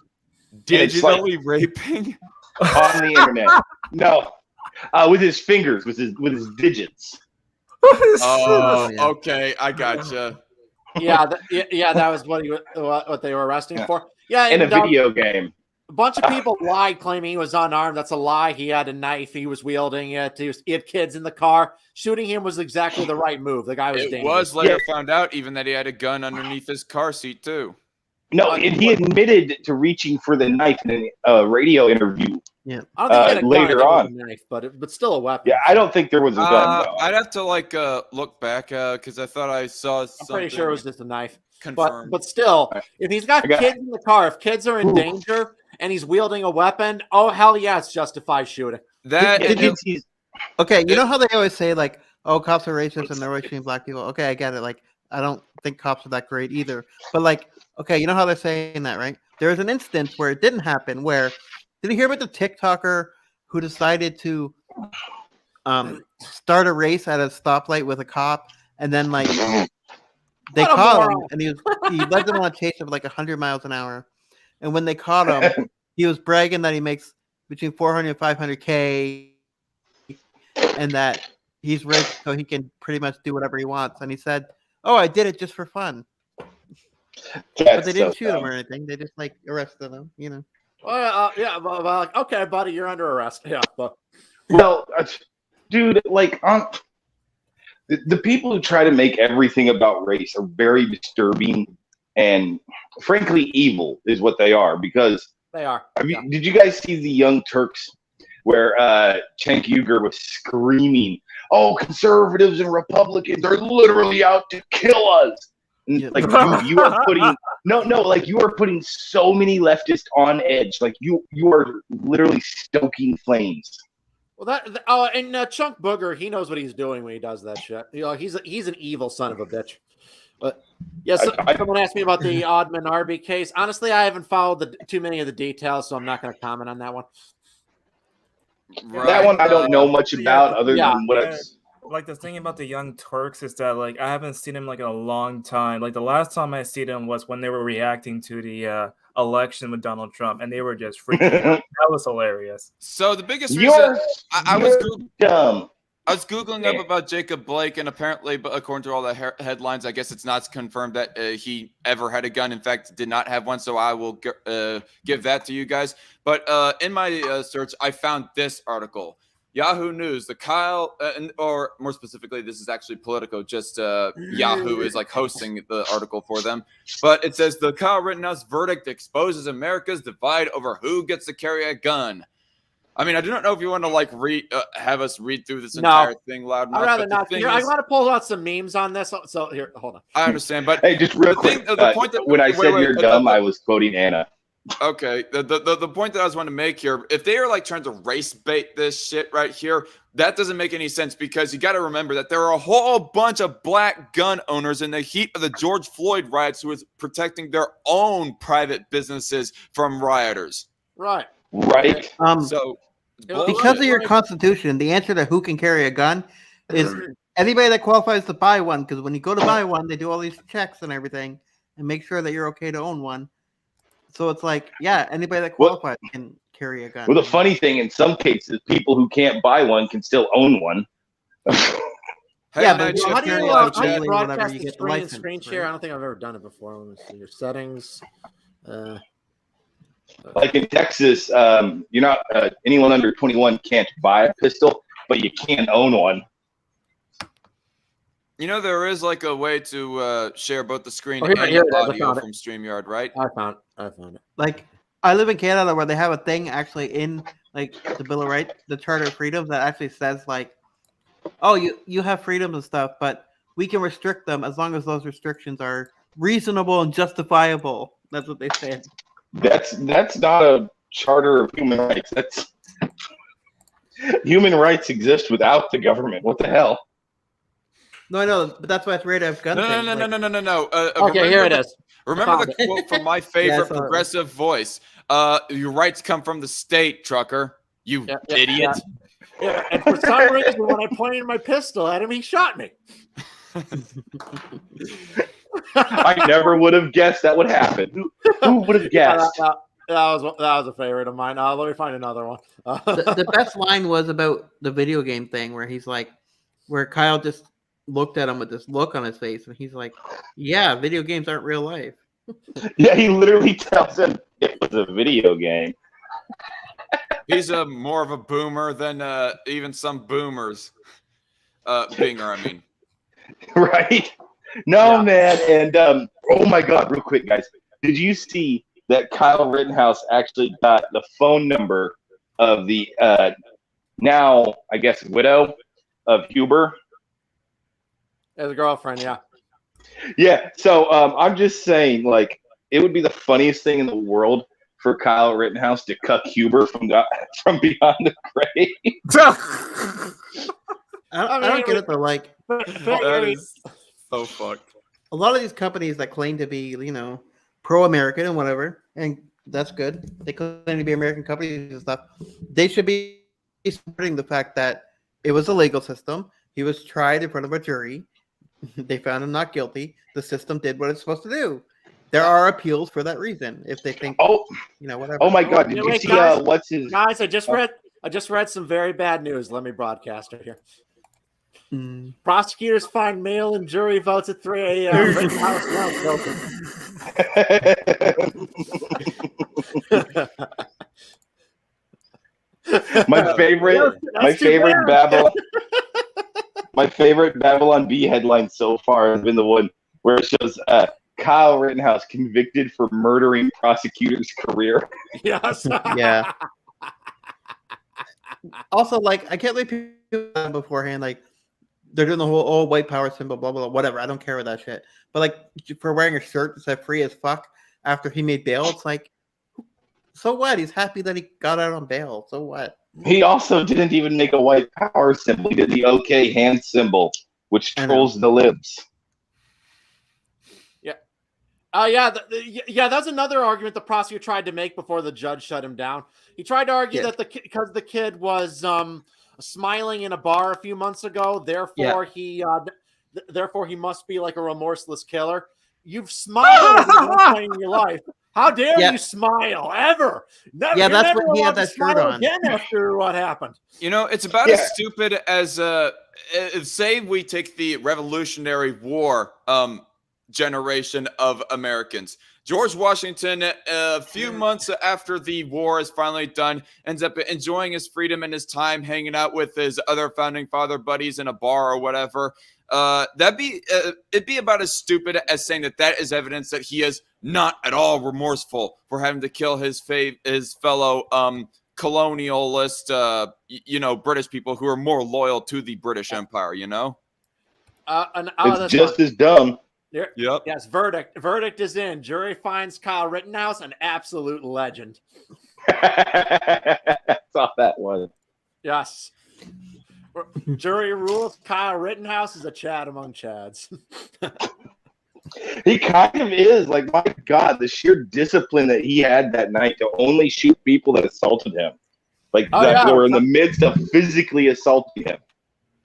Digitally raping? On the internet. No. With his fingers, with his digits. Oh, Yeah. okay, I gotcha. that was what they were arresting for. Yeah, In a video game. A bunch of people lied, claiming he was unarmed. That's a lie. He had a knife. He was wielding it. He had kids in the car. Shooting him was exactly the right move. The guy was dangerous. It was later found out even that he had a gun underneath his car seat too. No, and he admitted to reaching for the knife in a radio interview. Yeah, I don't think he had a later gun, on. a knife, but still a weapon. Yeah, I don't think there was a gun. No. I'd have to look back because I thought I saw something. I'm pretty sure it was just a knife. Confirmed. But still, if he's got kids in the car, if kids are in danger and he's wielding a weapon, oh hell yeah, it's justified shooting. Okay, you know how they always say like, "Oh, cops are racist and they're always shooting black people." Okay, I get it. Like, I don't think cops are that great either. But like, okay, you know how they're saying that, right? There was an instance where it didn't happen. Where did you hear about the TikToker who decided to start a race at a stoplight with a cop, and then like they caught him, and he led them on a chase of like 100 miles an hour, and when they caught him, he was bragging that he makes between 400 and 500K, and that he's rich, so he can pretty much do whatever he wants. And he said, "Oh, I did it just for fun." But they didn't shoot him or anything. They just like arrested him, you know. Well, okay, buddy, you're under arrest. Yeah, but well, dude, like the people who try to make everything about race are very disturbing and frankly evil is what they are, because they are. Did you guys see the Young Turks where Cenk Uygur was screaming, "Oh, conservatives and Republicans are literally out to kill us"? And, like you are putting you are putting so many leftists on edge. Like you are literally stoking flames. Well, and Chunk Booger, he knows what he's doing when he does that shit. You know, he's an evil son of a bitch. But yes, someone asked me about the Oddman Arby case. Honestly, I haven't followed too many of the details, so I'm not going to comment on that one. Right. That one I don't know much about, other than what I've. Like the thing about the Young Turks is that like I haven't seen him like in a long time. Like the last time I seen him was when they were reacting to the election with Donald Trump, and they were just freaking out. That was hilarious. So the biggest reason I was dumb. I was Googling up about Jacob Blake, and apparently, according to all the headlines, I guess it's not confirmed that he ever had a gun. In fact, did not have one, so I will give that to you guys. But in my search, I found this article. Yahoo News, the Kyle, or more specifically, this is actually Politico, just Yahoo is like hosting the article for them. But it says the Kyle Rittenhouse verdict exposes America's divide over who gets to carry a gun. I mean, I do not know if you want to like have us read through this entire thing loud enough. I'd rather not. I want to pull out some memes on this. So here, hold on. I understand, but hey, just real quick. The point that, when I said you're dumb, I was quoting Anna. Okay, the point that I was wanting to make here, if they are like trying to race bait this shit right here, that doesn't make any sense, because you got to remember that there are a whole bunch of black gun owners in the heat of the George Floyd riots who was protecting their own private businesses from rioters. Right. So because of your Constitution, the answer to who can carry a gun is anybody that qualifies to buy one. Because when you go to buy one, they do all these checks and everything and make sure that you're okay to own one. So it's like, yeah, anybody that qualifies can carry a gun. Well, the funny thing, in some cases, people who can't buy one can still own one. Yeah, but how do you broadcast the screen share? I don't think I've ever done it before. Let me see your settings. Like in Texas, you're not anyone under 21 can't buy a pistol, but you can own one. You know, there is like a way to share both the screen Oh, and here it is. I audio found it. from StreamYard, right? I found it. Like, I live in Canada where they have a thing actually in like the Bill of Rights, the Charter of Freedoms, that actually says like, oh, you have freedoms and stuff, but we can restrict them as long as those restrictions are reasonable and justifiable. That's what they say. That's not a charter of human rights. That's human rights exist without the government. What the hell? No, I know, but that's why it's rated as gun thing. No. Okay, here it is. Remember the quote from my favorite Yeah, progressive voice. Your rights come from the state, trucker. You idiot. Yeah, and for some reason, when I pointed my pistol at him, he shot me. I never would have guessed that would happen. Who would have guessed? That was a favorite of mine. Let me find another one. The best line was about the video game thing where he's like, where Kyle just looked at him with this look on his face, and he's like, "Yeah, video games aren't real life." Yeah, he literally tells him it was a video game. He's more of a boomer than even some boomers. Binger, I mean. Right? No, Yeah. man. And oh my God, real quick, guys. Did you see that Kyle Rittenhouse actually got the phone number of the now, I guess, widow of Huber? As a girlfriend, yeah. Yeah. So I'm just saying, like, it would be the funniest thing in the world for Kyle Rittenhouse to cuck Huber from beyond the grave. I don't get it though. Like, That is so fucked. a lot of these companies that claim to be, pro-American and whatever, and that's good. They claim to be American companies and stuff. They should be supporting the fact that it was a legal system. He was tried in front of a jury. They found him not guilty. The system did what it's supposed to do. There are appeals for that reason if they think, whatever. Oh my God! Did you Wait, see guys, what's his? Guys, I just read some very bad news. Let me broadcast it here. Prosecutors find mail-in jury votes at 3 a.m. Rittenhouse not guilty. My favorite Babylon Bee headline so far has been the one where it shows Kyle Rittenhouse convicted for murdering prosecutor's career. Yes. Yeah. Also, like, I can't believe people beforehand, like, they're doing the whole white power symbol, blah, blah, blah, whatever. I don't care with that shit. But, like, for wearing a shirt that said free as fuck after he made bail, it's like, so what? He's happy that he got out on bail. So what? He also didn't even make a white power symbol. He did the OK hand symbol, which trolls the libs. Yeah. That's another argument the prosecutor tried to make before the judge shut him down. He tried to argue that because the kid was smiling in a bar a few months ago, therefore he must be like a remorseless killer. You've smiled at one point in your life. How dare you smile ever? That's when he had that shirt on. Again after what happened. It's about as stupid as say we take the Revolutionary War generation of Americans. George Washington, a few months after the war is finally done, ends up enjoying his freedom and his time hanging out with his other founding father buddies in a bar or whatever. It'd be about as stupid as saying that is evidence that he is not at all remorseful for having to kill his fellow colonialist, British people who are more loyal to the British Empire. It's just as dumb. Yep. Yes, verdict is in. Jury finds Kyle Rittenhouse an absolute legend. I saw that one. Yes. Jury rules Kyle Rittenhouse is a Chad among Chads. He kind of is. Like, my God, the sheer discipline that he had that night to only shoot people that assaulted him. Like, that were in the midst of physically assaulting him.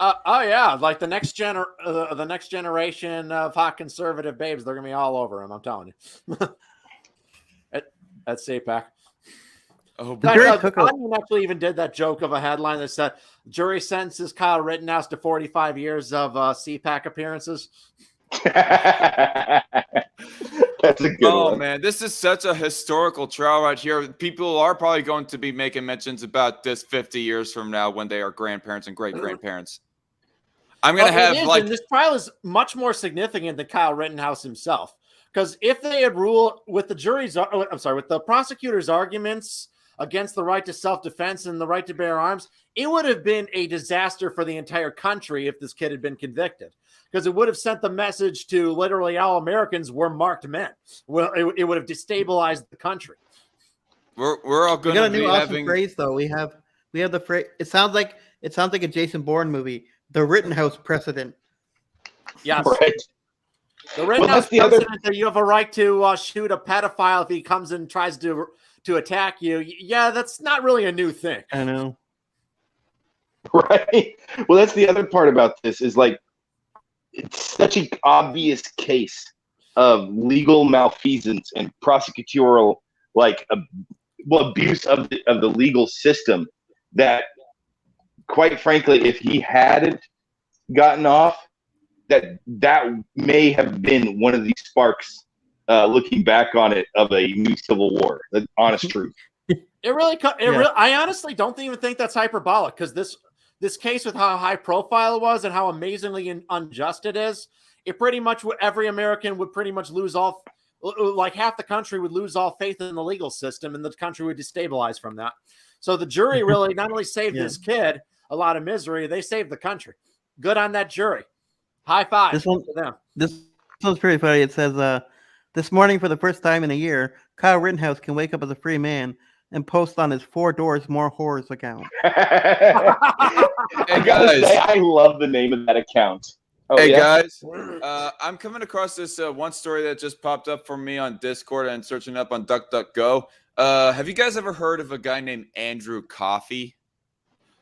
Like the next generation of hot conservative babes, they're gonna be all over him. I'm telling you. At CPAC. Onion actually even did that joke of a headline that said, "Jury sentences Kyle Rittenhouse to 45 years of CPAC appearances." That's a good Oh one. man, this is such a historical trial right here. People are probably going to be making mentions about this 50 years from now when they are grandparents and great grandparents. I'm gonna have and this trial is much more significant than Kyle Rittenhouse himself. Because if they had ruled with the with the prosecutor's arguments against the right to self-defense and the right to bear arms, it would have been a disaster for the entire country if this kid had been convicted. Because it would have sent the message to literally all Americans we're marked men. Well, it would have destabilized the country. We're all We going got to a new be awesome having. phrase though. We have the phrase. It sounds like a Jason Bourne movie. The Rittenhouse precedent. Yes. Right. The Rittenhouse that's the other- precedent that you have a right to shoot a pedophile if he comes and tries to attack you. Yeah, that's not really a new thing. I know. Right. Well, that's the other part about this is like it's such an obvious case of legal malfeasance and prosecutorial abuse of the legal system that, quite frankly, if he hadn't gotten off, that may have been one of the sparks, looking back on it, of a new civil war. The honest truth. I honestly don't even think that's hyperbolic, because this case, with how high profile it was and how amazingly unjust it is, every American would pretty much lose all, like half the country would lose all faith in the legal system, and the country would destabilize from that. So the jury really not only saved this kid a lot of misery, they saved the country. Good on that jury. High five to them. This one's pretty funny. It says, this morning, for the first time in a year, Kyle Rittenhouse can wake up as a free man and post on his 4 Doors More Horrors account. Hey guys, I love the name of that account. Oh, hey yeah? guys, I'm coming across this one story that just popped up for me on Discord and searching up on DuckDuckGo. Have you guys ever heard of a guy named Andrew Coffey?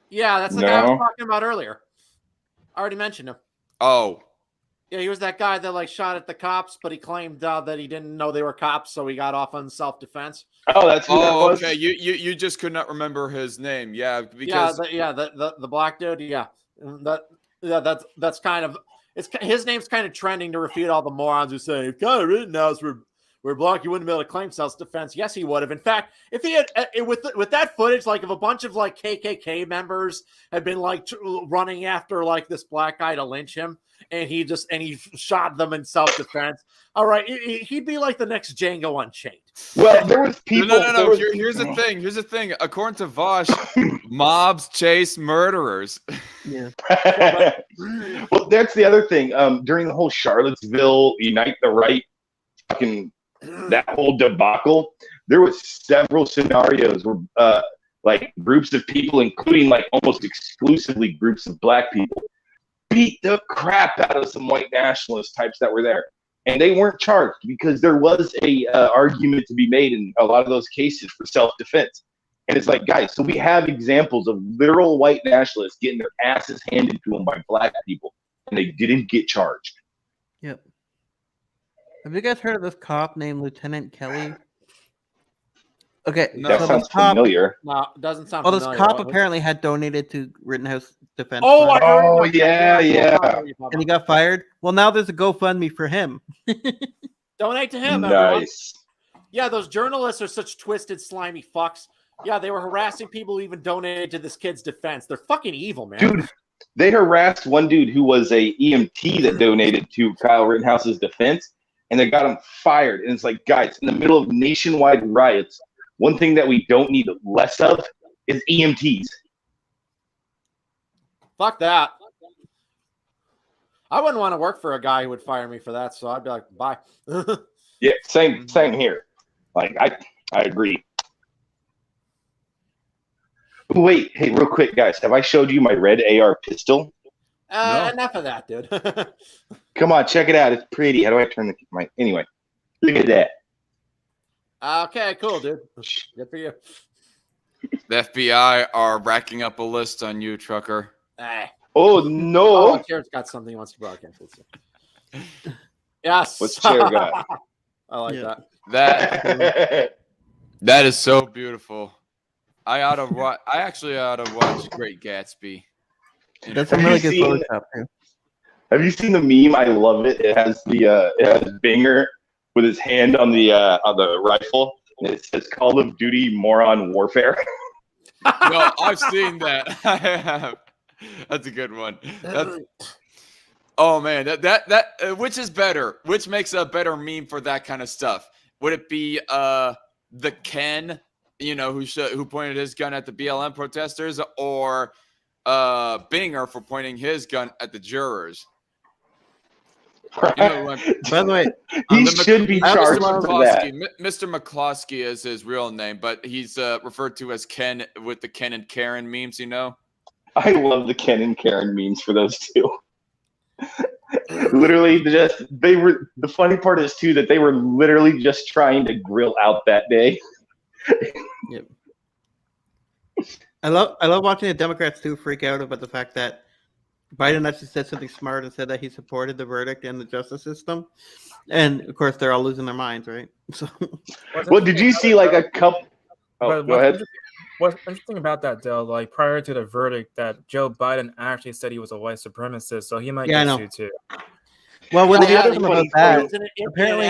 Yeah, that's the guy I was talking about earlier. I already mentioned him. Oh. Yeah, he was that guy that shot at the cops, but he claimed that he didn't know they were cops, so he got off on self-defense. Oh, that's who that was? Okay. You just could not remember his name. Yeah, because the black dude. Yeah, that's kind of his name's kind of trending to refute all the morons who say if Kyle Rittenhouse were black, you wouldn't be able to claim self-defense. Yes, he would have. In fact, if he had with that footage, if a bunch of KKK members had been running after this black guy to lynch him, and he shot them in self-defense. All right, he'd be like the next Django Unchained. Well, there was people. No. Here's the thing. According to Vosh, mobs chase murderers. Yeah. Well, that's the other thing. During the whole Charlottesville Unite the Right, fucking that whole debacle, there was several scenarios where groups of people, including almost exclusively groups of black people, beat the crap out of some white nationalist types that were there, and they weren't charged because there was a argument to be made in a lot of those cases for self-defense. And it's guys, so we have examples of literal white nationalists getting their asses handed to them by black people, and they didn't get charged. Yep. Have you guys heard of this cop named Lieutenant Kelly? Okay, That sounds familiar. No, it doesn't sound Well, familiar. this cop apparently had donated to Rittenhouse Defense. Oh, I heard Oh, about yeah, that. yeah. And he got fired. Well, now there's a GoFundMe for him. Donate to him, everyone. Nice. Yeah, those journalists are such twisted, slimy fucks. Yeah, they were harassing people who even donated to this kid's defense. They're fucking evil, man. Dude, they harassed one dude who was a EMT that donated to Kyle Rittenhouse's defense, and they got him fired. And it's guys, in the middle of nationwide riots, one thing that we don't need less of is EMTs. Fuck that. I wouldn't want to work for a guy who would fire me for that, so I'd be like, bye. Yeah, same here. I agree. Wait, hey, real quick, guys. Have I showed you my red AR pistol? No. Enough of that, dude. Come on, check it out. It's pretty. How do I turn the anyway? Look at that. Okay, cool, dude. Good for you. The FBI are racking up a list on you, trucker. Hey. Oh no! Oh, Jared's got something he wants to broadcast. Yes. What's Jared got? I like that. That is so beautiful. I actually ought to watch Great Gatsby. That's some really good Photoshop too. Have you seen the meme? I love it. It has it has Binger with his hand on the rifle, and it says "Call of Duty Moron Warfare." No, I've seen that. I have. That's a good one. Oh man, that which is better? Which makes a better meme for that kind of stuff? Would it be the Ken, who pointed his gun at the BLM protesters, or Binger for pointing his gun at the jurors? By the way, he should be charged for that. Mr. McCloskey is his real name, but he's referred to as Ken with the Ken and Karen memes. I love the Ken and Karen memes for those two. Literally, the funny part is too that they were literally just trying to grill out that day. Yep. I love watching the Democrats too freak out about the fact that Biden actually said something smart and said that he supported the verdict in the justice system, and of course they're all losing their minds, right? So, well, did you see like a couple? Oh, go ahead. What's interesting about that, though, like prior to the verdict, that Joe Bidden actually said he was a white supremacist, so he might get sued too. Well, when they asked him about that, apparently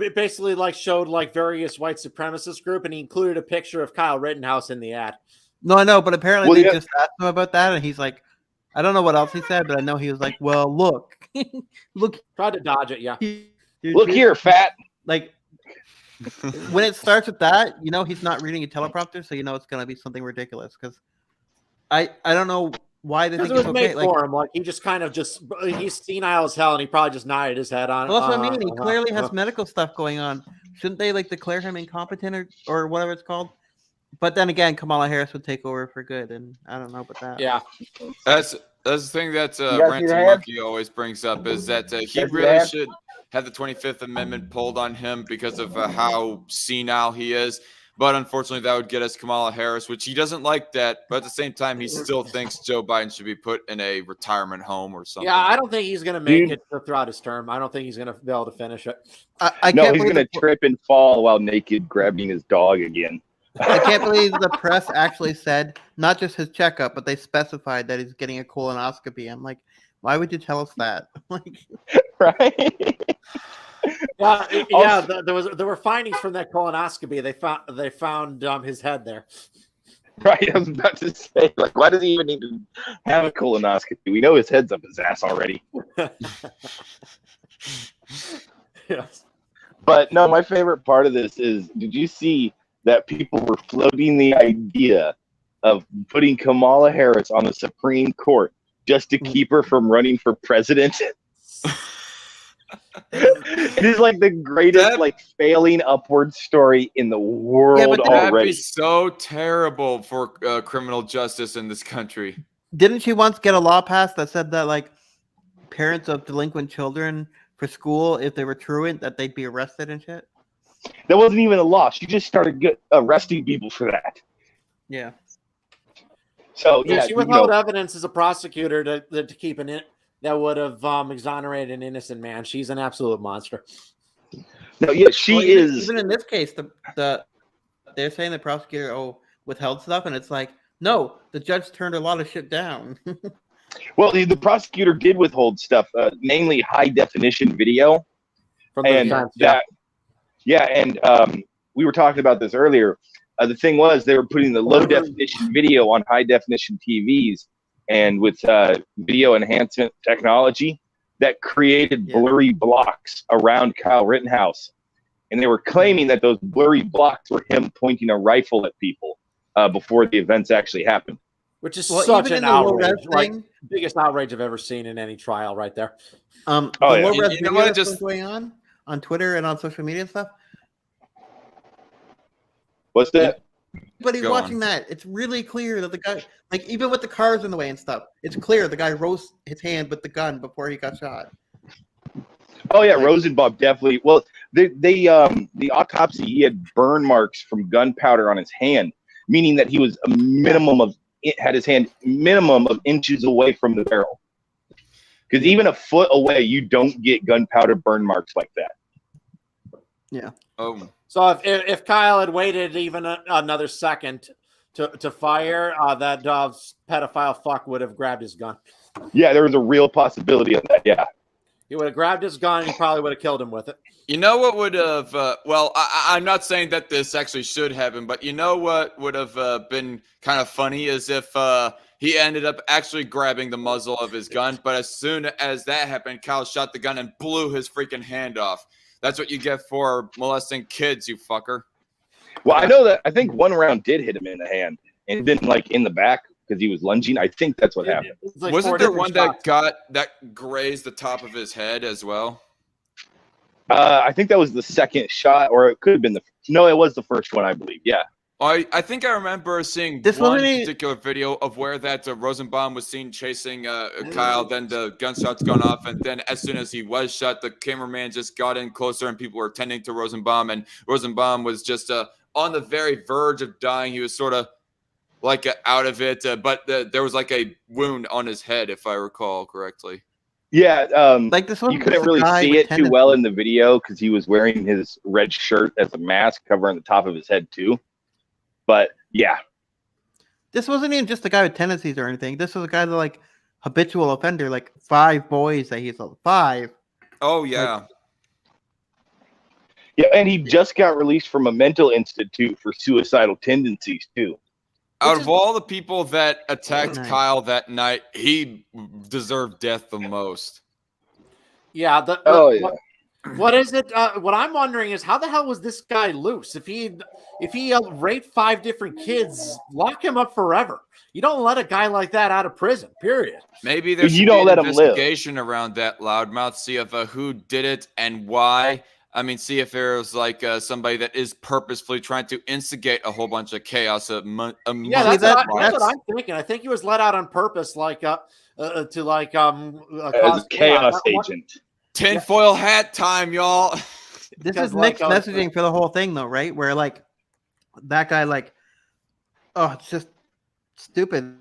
it basically like showed like various white supremacist group, and he included a picture of Kyle Rittenhouse in the ad. No, I know, but apparently they just asked him about that, and he's like, I don't know what else he said, but I know he was like, well, look, tried to dodge it, yeah. Look here, fat. Like, when it starts with that, he's not reading a teleprompter, so it's going to be something ridiculous. Because I don't know why they think it was it's okay. made for him. Like he just kind of he's senile as hell, and he probably just nodded his head on. Well, that's what I mean. He clearly has medical stuff going on. Shouldn't they declare him incompetent or whatever it's called? But then again, Kamala Harris would take over for good, and I don't know about that. Yeah, that's the thing that Ranting Monkey always brings up is that he really should have the 25th Amendment pulled on him because of how senile he is. But unfortunately, that would get us Kamala Harris, which he doesn't like that. But at the same time, he still thinks Joe Biden should be put in a retirement home or something. Yeah, I don't think he's going to make it throughout his term. I don't think he's going to be able to finish it. He's going to trip and fall while naked grabbing his dog again. I can't believe the press actually said not just his checkup, but they specified that he's getting a colonoscopy. I'm like, why would you tell us that? Right? Yeah. There were findings from that colonoscopy. They found his head there. Right. I was about to say, why does he even need to have a colonoscopy? We know his head's up his ass already. Yes. But no, my favorite part of this is, did you see that people were floating the idea of putting Kamala Harris on the Supreme Court just to keep her from running for president? It is like the greatest failing upward story in the world already. That'd be so terrible for criminal justice in this country. Didn't she once get a law passed that said that parents of delinquent children for school, if they were truant, that they'd be arrested and shit? That wasn't even a law. She just started arresting people for that. Yeah. So she withheld evidence as a prosecutor to keep that would have exonerated an innocent man. She's an absolute monster. No, yeah, she is. Even in this case, they're saying the prosecutor withheld stuff, and it's like, no, the judge turned a lot of shit down. Well, the prosecutor did withhold stuff, namely high definition video, from the defense, and we were talking about this earlier. The thing was, they were putting the low definition video on high definition TVs, and with video enhancement technology, that created blurry blocks around Kyle Rittenhouse. And they were claiming that those blurry blocks were him pointing a rifle at people before the events actually happened. Which is such an outrage. Biggest outrage I've ever seen in any trial right there. Low-res video that's going on Twitter and on social media and stuff. What's that? But he's watching that. It's really clear that the guy, even with the cars in the way and stuff, it's clear the guy rose his hand with the gun before he got shot. Oh yeah, Rosenbaum definitely. Well, the autopsy, he had burn marks from gunpowder on his hand, meaning that he was had his hand minimum of inches away from the barrel. Because even a foot away, you don't get gunpowder burn marks like that. Yeah. So if Kyle had waited even another second to fire, that pedophile fuck would have grabbed his gun. Yeah, there was a real possibility of that. Yeah. He would have grabbed his gun and he probably would have killed him with it. You know what would have, well, I'm not saying that this actually should happen, but you know what would have been kind of funny is if he ended up actually grabbing the muzzle of his gun, but as soon as that happened, Kyle shot the gun and blew his freaking hand off. That's what you get for molesting kids, you fucker. Well, I know that. I think one round did hit him in the hand and then like in the back because he was lunging. I think that's what happened. Like Wasn't 4 there different one shots. that grazed the top of his head as well? I think that was the second shot, or it could have been no, it was the first one, I believe. Yeah. I think I remember seeing This one wasn't any- particular video of where that Rosenbaum was seen chasing Kyle, then the gunshots gone off, and then as soon as he was shot, the cameraman just got in closer and people were tending to Rosenbaum, and Rosenbaum was just on the very verge of dying. He was sort of like out of it, but there was like a wound on his head, if I recall correctly. Yeah, Like this one, you couldn't really see it too well in the video because he was wearing his red shirt as a mask covering the top of his head too. But yeah, This wasn't even just a guy with tendencies or anything. This was a guy that like habitual offender, like 5 boys that he's 5. Oh yeah. yeah, and he just got released from a mental institute for suicidal tendencies too. Out of all the people that attacked Nice. Kyle that night, he deserved death the most. Yeah. What is it? What I'm wondering is how the hell was this guy loose? If he raped 5 different kids, lock him up forever. You don't let a guy like that out of prison. Period. Maybe there's You don't let him live. investigation around that loudmouth. See if who did it and why. I mean, see if there's like somebody that is purposefully trying to instigate a whole bunch of chaos. Yeah, See, that's that's- what I'm thinking. I think he was let out on purpose, like to like As a chaos agent. Tinfoil hat time, y'all. This Because is mixed like, messaging for the whole thing, though, right? Where like that guy, like, oh, it's just stupid.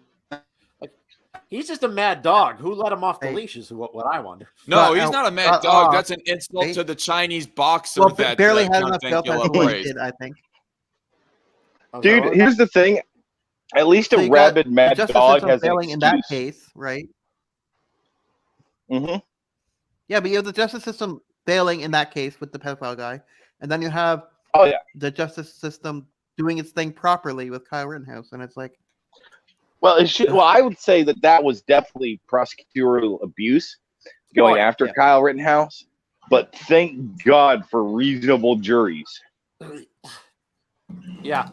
He's just a mad dog. Who let him off the Hey. leash is what I wonder. No, But, he's not a mad dog. That's an insult right? to the Chinese boxer Well, that barely had John enough Thankula self-esteem, he praised. did, I think. Dude, here's the thing. At least So a you got rabid the mad justice dog system has an failing in that excuse. case, right? Mm-hmm. Yeah, but you have the justice system failing in that case with the pedophile guy, and then you have Oh yeah. the justice system doing its thing properly with Kyle Rittenhouse, and it's like, Well, it should. Well, I would say that was definitely prosecutorial abuse going after yeah. Kyle Rittenhouse. But thank God for reasonable juries. Yeah.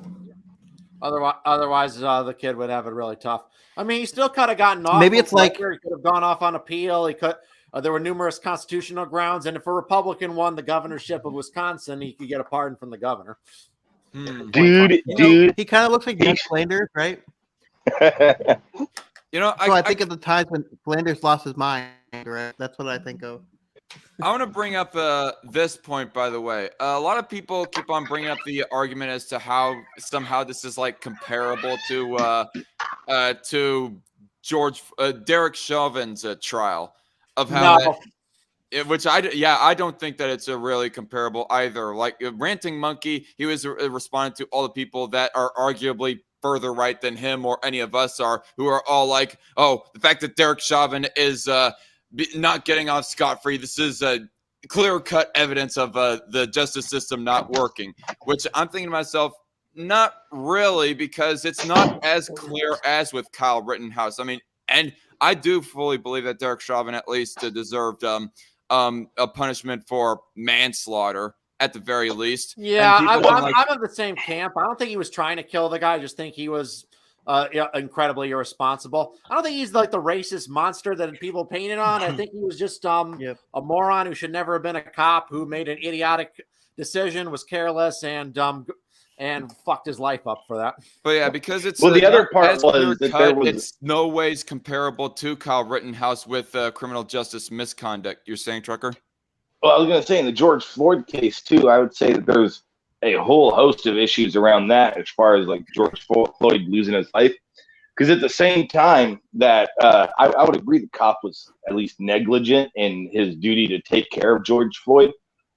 Otherwise, the kid would have it really tough. I mean, he still could have gotten off. Maybe it's like- he could have gone off on appeal. He could. There were numerous constitutional grounds, and if a Republican won the governorship of Wisconsin, he could get a pardon from the governor. Dude. he kind of looks like Ned Flanders, right? You know, So I think of the times when Flanders lost his mind, right? That's what I think of. I want to bring up this point, by the way. A lot of people keep on bringing up the argument as to how somehow this is like comparable to Derek Chauvin's trial of how No. I don't think that it's a really comparable either. Like Ranting Monkey, he was responding to all the people that are arguably further right than him or any of us are, who are all like, oh, the fact that Derek Chauvin is not getting off scot-free. This is clear-cut evidence of the justice system not working, which I'm thinking to myself, not really, because it's not as clear as with Kyle Rittenhouse. I mean, and I do fully believe that Derek Chauvin at least deserved a punishment for manslaughter at the very least. Yeah, And I'm people like- of the same camp. I don't think he was trying to kill the guy. I just think he was incredibly irresponsible. I don't think he's like the racist monster that people painted on. I think he was just Yep. a moron who should never have been a cop, who made an idiotic decision, was careless, and fucked his life up for that. But yeah, because it's Well, the other not part as was clear that cut, there was- it's no ways comparable to Kyle Rittenhouse with criminal justice misconduct. You're saying, Trucker? Well, I was going to say in the George Floyd case too, I would say that there's a whole host of issues around that as far as like George Floyd losing his life. Because at the same time that I would agree the cop was at least negligent in his duty to take care of George Floyd.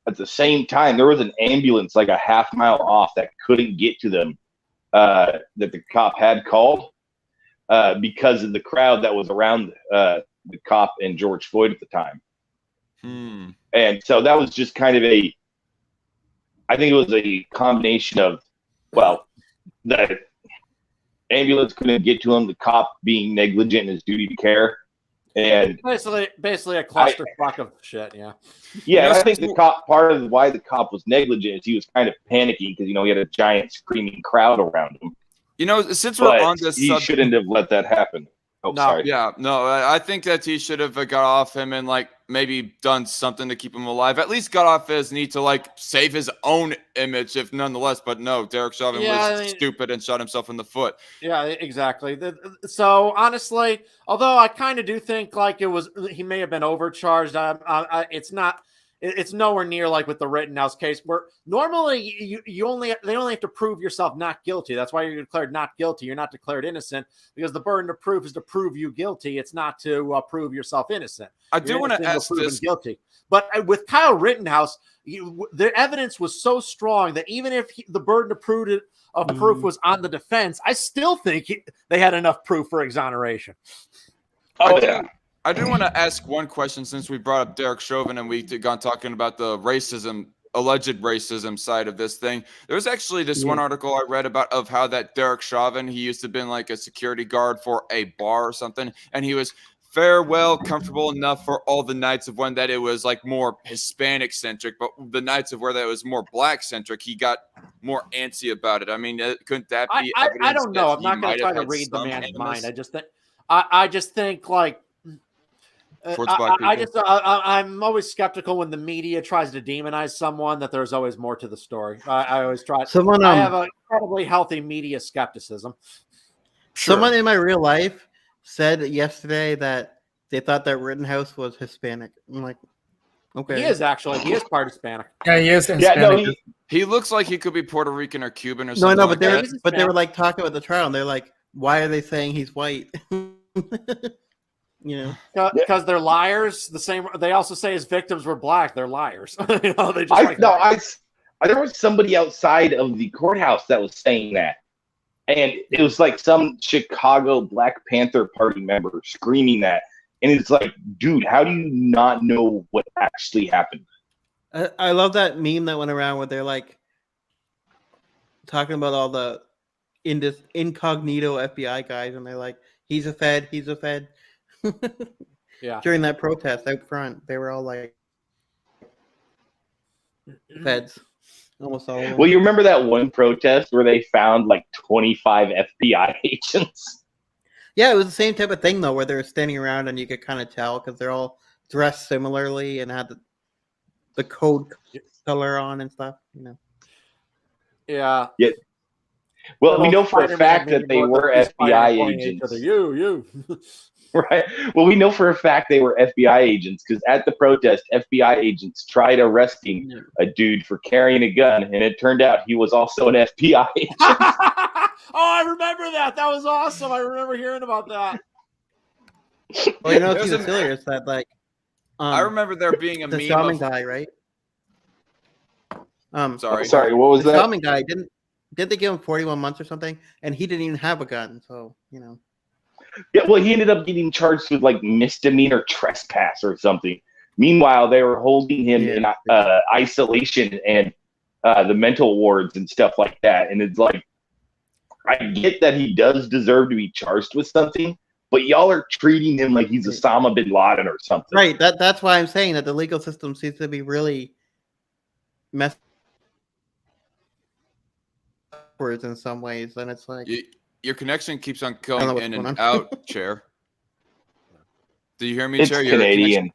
At the same time, there was an ambulance like a half mile off that couldn't get to them that the cop had called because of the crowd that was around the cop and George Floyd at the time. And so that was just kind of I think it was a combination of, well, the ambulance couldn't get to him, the cop being negligent in his duty to care, and basically a clusterfuck of shit. Yeah. Yeah, and I think part of why the cop was negligent is he was kind of panicky because he had a giant screaming crowd around him. Since we're on this, he shouldn't have let that happen. Oh, No. sorry. Yeah, no, I think that he should have got off him and maybe done something to keep him alive. At least got off his need to save his own image, if nonetheless. But no, Derek Chauvin was stupid and shot himself in the foot. Yeah, exactly. So honestly, although I kind of do think he may have been overcharged. It's nowhere near like with the Rittenhouse case, where normally they only have to prove yourself not guilty. That's why you're declared not guilty. You're not declared innocent because the burden of proof is to prove you guilty. It's not to prove yourself innocent. I do want to ask this. Guilty. But with Kyle Rittenhouse, the evidence was so strong that even if the burden of proof was on the defense, I still think they had enough proof for exoneration. Oh, yeah. I do want to ask one question since we brought up Derek Chauvin and we got talking about the alleged racism side of this thing. There was actually this one article I read about of how that Derek Chauvin, he used to have been like a security guard for a bar or something, and he was comfortable enough for all the nights of when that it was more Hispanic centric, but the nights of where that was more black centric, he got more antsy about it. I mean, couldn't that be? I don't know. I'm not going to try to read the man's mind. I just think I'm always skeptical when the media tries to demonize someone that there's always more to the story. I always try. I have a incredibly healthy media skepticism. Someone in my real life said yesterday that they thought that Rittenhouse was Hispanic. I'm like, okay. He is part Hispanic. Yeah, he is Hispanic. Yeah, no, he looks like he could be Puerto Rican or Cuban or No, something. no, but they were talking about the trial, and they're like, why are they saying he's white? Because they're liars. They also say his victims were black. They're liars. They just there was somebody outside of the courthouse that was saying that, and it was like some Chicago Black Panther Party member screaming that, and it's like, dude, how do you not know what actually happened? I love that meme that went around where they're talking about all the incognito FBI guys, and they're like, he's a Fed. Yeah. During that protest out front, they were all like Feds. Almost all of them. Well, you remember that one protest where they found 25 FBI agents? Yeah, it was the same type of thing though, where they were standing around and you could kind of tell because they're all dressed similarly and had the code color on and stuff. Yeah. Yeah. Well, we know for a fact that they were FBI agents. You. Right. Well, we know for a fact they were FBI agents because at the protest, FBI agents tried arresting a dude for carrying a gun, and it turned out he was also an FBI agent. Oh, I remember that. That was awesome. I remember hearing about that. Well, it's even sillier. It's that I remember there being a the meme shaman guy, right? Sorry. What was the that? shaman guy didn't they give him 41 months or something? And he didn't even have a gun, so Yeah, well, he ended up getting charged with misdemeanor trespass or something. Meanwhile, they were holding him in isolation and the mental wards and stuff like that. And it's I get that he does deserve to be charged with something, but y'all are treating him like he's Osama bin Laden or something. Right. That's why I'm saying that the legal system seems to be really messed backwards in some ways. And it's your connection keeps on going in and out, Chair. Do you hear me, It's Chair? Canadian.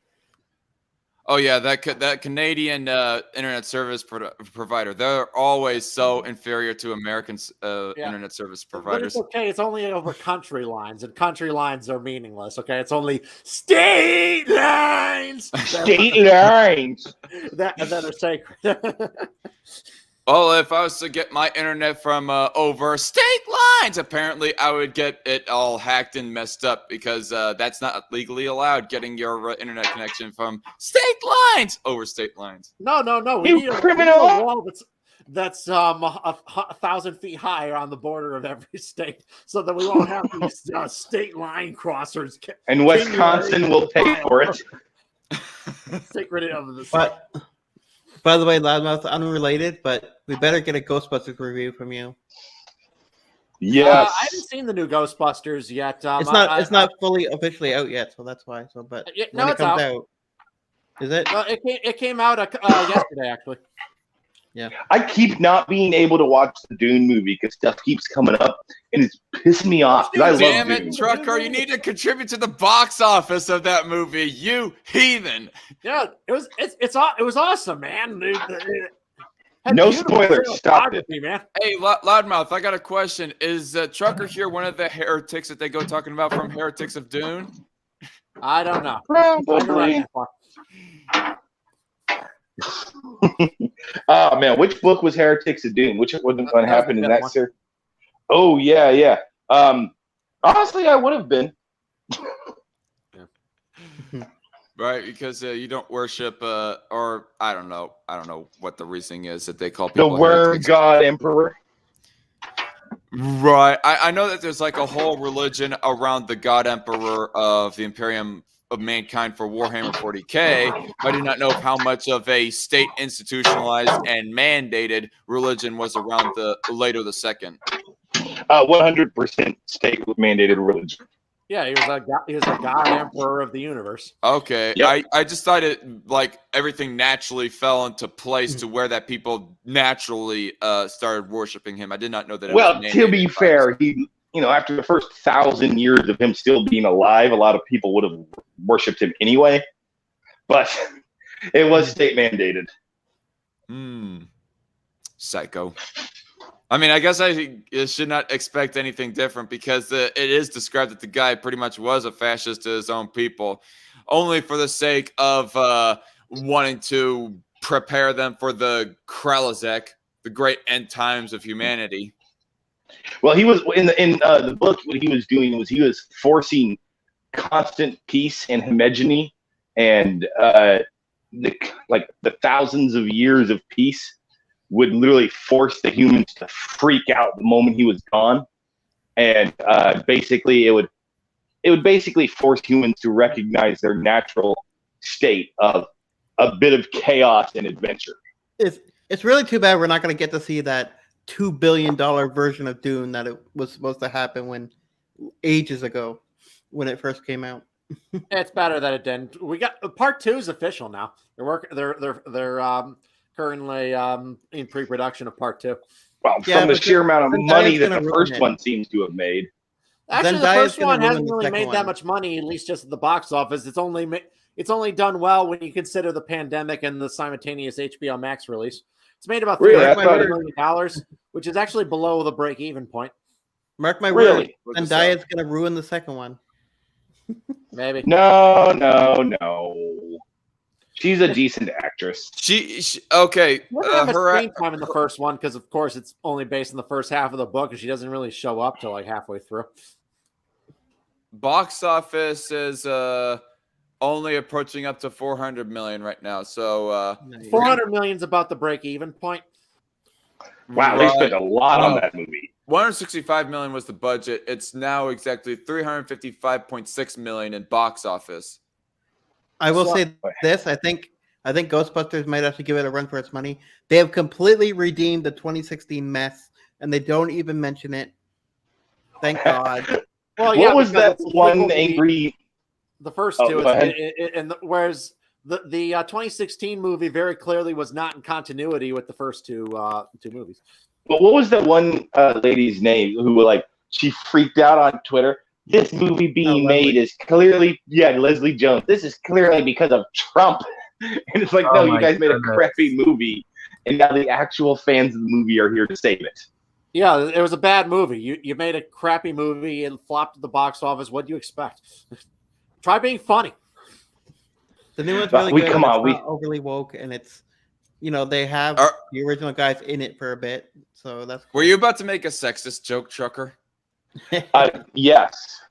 Oh, yeah, that Canadian internet service provider. They're always so inferior to American internet service providers. But it's okay. It's only over country lines, and country lines are meaningless, okay? It's only state lines! State lines! that are sacred. Well, if I was to get my internet from over state lines, apparently I would get it all hacked and messed up because that's not legally allowed, getting your internet connection from state lines over state lines. No. We You need a wall that's 1,000 feet high on the border of every state so that we won't have these state line crossers. And Wisconsin will pay for it. Secret of the. But by the way, Loudmouth, unrelated, but we better get a Ghostbusters review from you. Yes. I haven't seen the new Ghostbusters yet. It's not fully officially out yet, so that's why. So, but when it comes out, is it? It came out yesterday, actually. Yeah. I keep not being able to watch the Dune movie because stuff keeps coming up and it's pissing me off. I love Damn Dune. it, Trucker! You need to contribute to the box office of that movie, you heathen. Yeah, it was awesome, man. No spoilers. Stop it, man. Hey, Loudmouth, I got a question. Is Trucker here one of the heretics that they go talking about from Heretics of Dune? I don't know. Probably. Oh man, which book was Heretics of Dune? Which one happened in that series? Oh yeah. Honestly, I would have been. Right, because you don't worship, or I don't know what the reasoning is that they call people The Worm heretics. God Emperor. Right, I know that there's like a whole religion around the God Emperor of the Imperium of Mankind for Warhammer 40K. I do not know how much of a state institutionalized and mandated religion was around the Leto the Second. 100% state mandated religion. Yeah, he was a god emperor of the universe. Okay, Yep. I just thought it like everything naturally fell into place to where that people naturally started worshiping him. I did not know that. Well, to be fair, he, after the first 1,000 years of him still being alive, a lot of people would have worshipped him anyway. But it was state mandated. Psycho. I mean, I guess I should not expect anything different because it is described that the guy pretty much was a fascist to his own people, only for the sake of wanting to prepare them for the Kralazek, the great end times of humanity. Well, he was in the book. What he was doing was he was forcing constant peace and homogeneity, and the thousands of years of peace would literally force the humans to freak out the moment he was gone, and basically it would basically force humans to recognize their natural state of a bit of chaos and adventure. It's really too bad we're not going to get to see that $2 billion version of Dune that it was supposed to happen ages ago when it first came out. It's better that it didn't. We got part 2 is official now. They're currently in pre-production of part 2. Well, from the sheer amount of money that the first one seems to have made. Actually, the first one hasn't really made that much money, at least just at the box office. It's only done well when you consider the pandemic and the simultaneous HBO Max release. It's made about $300 million, which is actually below the break-even point. Mark my word, Zendaya's going to ruin the second one. Maybe. No. She's a decent actress. She okay. Her screen time in the first one because, of course, it's only based on the first half of the book, and she doesn't really show up till like halfway through. Box office is only approaching up to 400 million right now. So 400 million is about the break-even point. Wow, they spent a lot on that movie. 165 million was the budget. It's now exactly 355.6 million in box office. I will say this: I think Ghostbusters might actually give it a run for its money. They have completely redeemed the 2016 mess, and they don't even mention it. Thank God. Well, yeah, what was that one angry? The first two, whereas the 2016 movie very clearly was not in continuity with the first two movies. But what was that one lady's name who she freaked out on Twitter? This movie being made is clearly, Leslie Jones. This is clearly because of Trump. And it's like, no, you guys made a crappy movie, and now the actual fans of the movie are here to save it. Yeah, it was a bad movie. You made a crappy movie and flopped at the box office. What do you expect? Try being funny. The new one's really good. It's not overly woke, and it's, they have the original guys in it for a bit. So that's cool. Were you about to make a sexist joke, Trucker? Yes.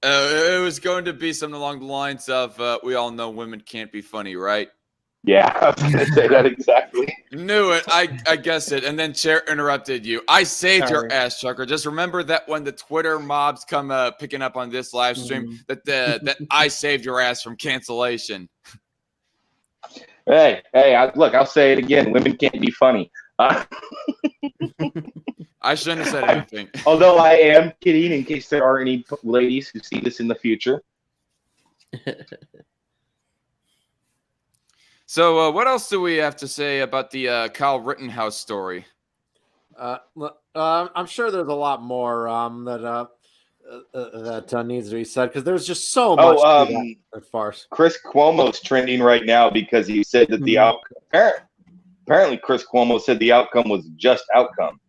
It was going to be something along the lines of we all know women can't be funny, right? Yeah, I was going to say that exactly. Knew it. I guessed it. And then Chair interrupted you. I saved your Sorry. ass, Chucker. Just remember that when the Twitter mobs come picking up on this live stream, that I saved your ass from cancellation. Hey, look, I'll say it again. Women can't be funny. I shouldn't have said anything. Although I am kidding in case there are any ladies who see this in the future. So what else do we have to say about the Kyle Rittenhouse story? I'm sure there's a lot more that needs to be said because there's just so much to that farce. Chris Cuomo's trending right now because he said that the outcome. Apparently, Chris Cuomo said the outcome was just outcome.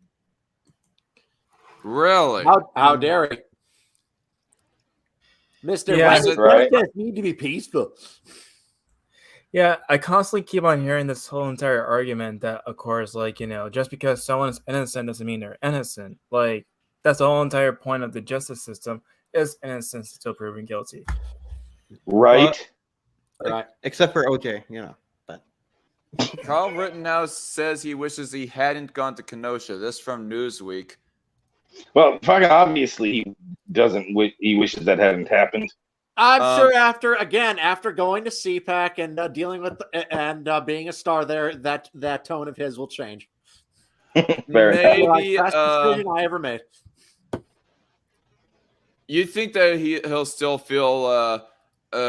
Really? How dare he? Mr. Yeah, West, right. protests need to be peaceful. Yeah, I constantly keep on hearing this whole entire argument that, of course, like, just because someone is innocent doesn't mean they're innocent. Like, that's the whole entire point of the justice system is innocence until proven guilty. Right. Right. Except for OJ, But Kyle Rittenhouse says he wishes he hadn't gone to Kenosha. This from Newsweek. Well, fucking obviously he doesn't. He wishes that hadn't happened. I'm sure after going to CPAC and dealing with and being a star there, that tone of his will change. Maybe Best decision I ever made. You think that he'll still feel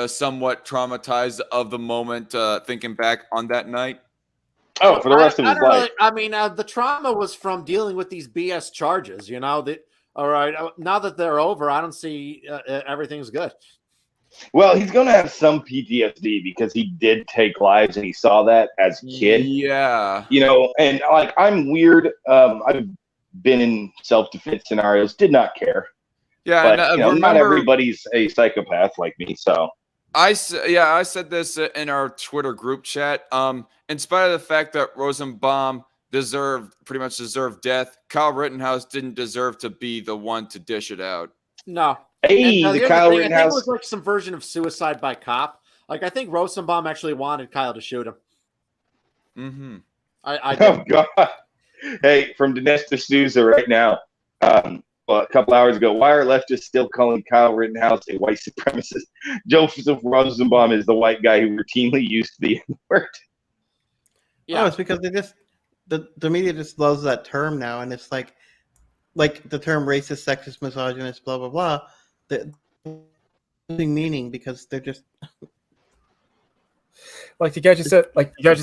somewhat traumatized of the moment, thinking back on that night? Oh, for the rest of his life. The trauma was from dealing with these BS charges. All right. Now that they're over, I don't see everything's good. Well, he's going to have some PTSD because he did take lives and he saw that as a kid. Yeah. And like I'm weird. I've been in self-defense scenarios, did not care. Yeah. But, not everybody's a psychopath like me. So I said this in our Twitter group chat. In spite of the fact that Rosenbaum pretty much deserved death, Kyle Rittenhouse didn't deserve to be the one to dish it out. No. Hey, the Kyle Rittenhouse. I think it was like some version of suicide by cop. Like I think Rosenbaum actually wanted Kyle to shoot him. Mm-hmm. Oh God! Hey, from Dinesh D'Souza right now. A couple hours ago, why are leftists still calling Kyle Rittenhouse a white supremacist? Joseph Rosenbaum is the white guy who routinely used the N-word. Yeah, it's because they just the media just loves that term now, and it's like the term racist, sexist, misogynist, blah blah blah. They're losing meaning because they're just like you guys just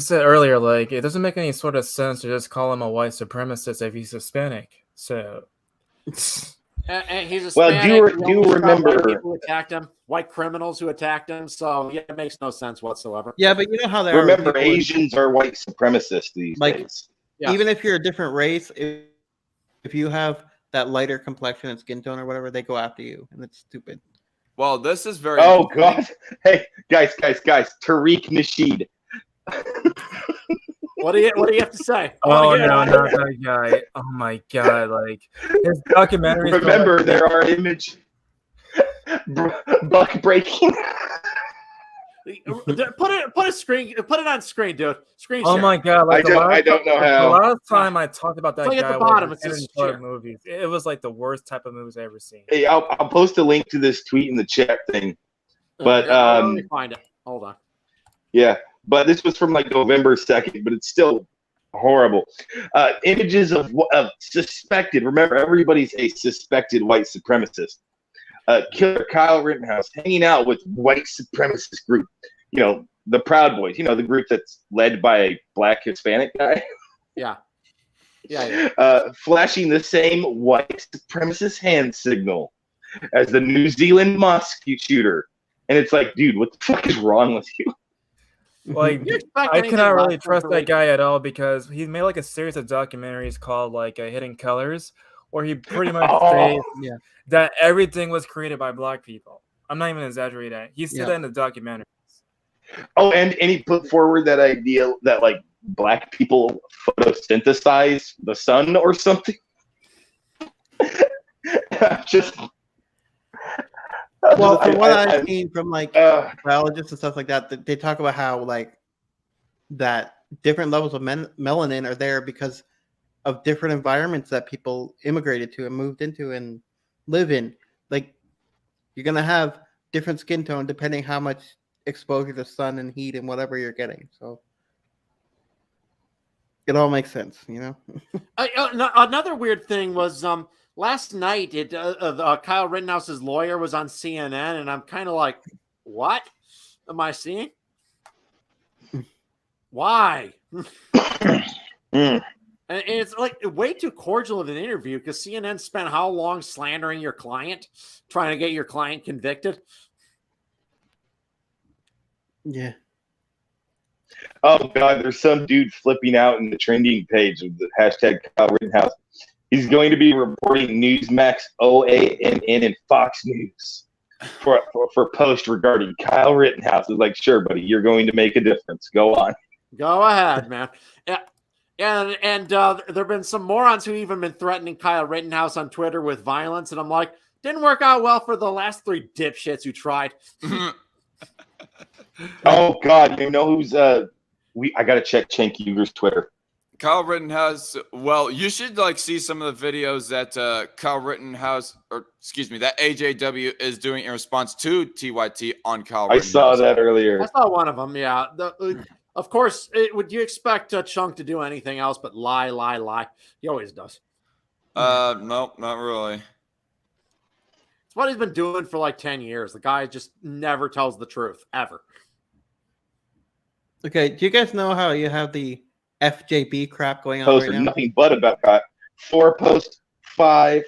said earlier. Like it doesn't make any sort of sense to just call him a white supremacist if he's Hispanic. So. And he's Hispanic. Do you remember white people who attacked him, white criminals who attacked him? So it makes no sense whatsoever. Yeah, but you know how they remember Asians are white supremacists these days. Yeah. Even if you're a different race, if you have that lighter complexion and skin tone or whatever, they go after you, and it's stupid. Well, this is very. Oh God! Hey, guys! Tariq Nasheed. What do you have to say? Oh no, not that guy! Oh my God! Like his documentary. Remember, there are image buck breaking. Put it on screen, dude. Screen share. Oh my God! Like I don't know how. The last time I talked about that like guy at the bottom, was it's in movies. It was like the worst type of movies I ever seen. Hey, I'll post a link to this tweet in the chat thing. But let me find it. Hold on. Yeah, but this was from like November 2nd, but it's still horrible. Images of suspected. Remember, everybody's a suspected white supremacist. Killer Kyle Rittenhouse hanging out with white supremacist group. The Proud Boys. The group that's led by a black Hispanic guy. Yeah. Flashing the same white supremacist hand signal as the New Zealand mosque shooter. And it's like, dude, what the fuck is wrong with you? Like, I cannot really trust that guy at all because he made like a series of documentaries called like Hidden Colors, where he pretty much said that everything was created by black people. I'm not even exaggerating that. He said that in the documentaries. Oh, and he put forward that idea that like black people photosynthesize the sun or something. Well, from what I've seen from like biologists and stuff like that, they talk about how like that different levels of melanin are there because of different environments that people immigrated to and moved into and live in. Like, you're going to have different skin tone depending how much exposure to sun and heat and whatever you're getting. So it all makes sense, you know? Another weird thing was last night, Kyle Rittenhouse's lawyer was on CNN, and I'm kind of like, what am I seeing? Why? And it's like way too cordial of an interview because CNN spent how long slandering your client, trying to get your client convicted? Yeah. Oh God, there's some dude flipping out in the trending page of the hashtag Kyle Rittenhouse. He's going to be reporting Newsmax, OANN, and Fox News for post regarding Kyle Rittenhouse. It's like, sure, buddy, you're going to make a difference. Go on. Go ahead, man. Yeah, and there have been some morons who even been threatening Kyle Rittenhouse on Twitter with violence, and I'm like, didn't work out well for the last 3 dipshits who tried. Oh God, you know who's I gotta check Cenk Uger's Twitter. Kyle Rittenhouse. Well, you should see some of the videos that Kyle Rittenhouse, or excuse me, that AJW is doing in response to TYT on Kyle Rittenhouse. I saw that earlier. I saw one of them. Yeah. Of course, would you expect Chunk to do anything else but lie? He always does. No, not really. It's what he's been doing for like 10 years. The guy just never tells the truth, ever. Okay, do you guys know how you have the FJB crap going on Posts right are now? nothing but about Kyle. 4 posts, 5.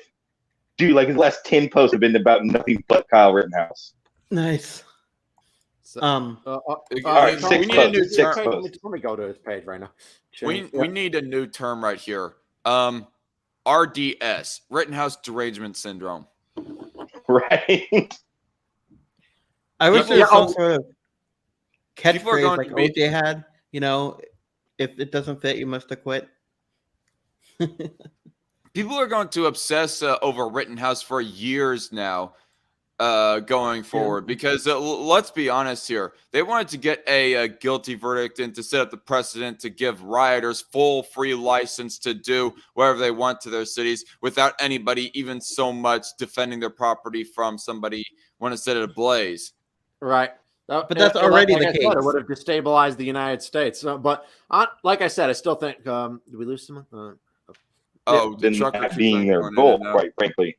Dude, like his last 10 posts have been about nothing but Kyle Rittenhouse. Nice. So, All right, we 6 need a new posts. 6 term. posts. Let me go to his page right now. We need a new term right here. RDS, Rittenhouse Derangement Syndrome. Right. I wish there was some sort of People are catchphrase going like to be- OJ had. You know, if it doesn't fit, you must have quit. People are going to obsess over Rittenhouse for years now, going forward. Because let's be honest here, they wanted to get a guilty verdict and to set up the precedent to give rioters full free license to do whatever they want to their cities without anybody even so much defending their property from somebody when it set it ablaze. Right. But that's already the case. It would have destabilized the United States. But like I said, I still think. Did we lose someone? The Than trucker that keeps being on their going in goal, and out. quite frankly.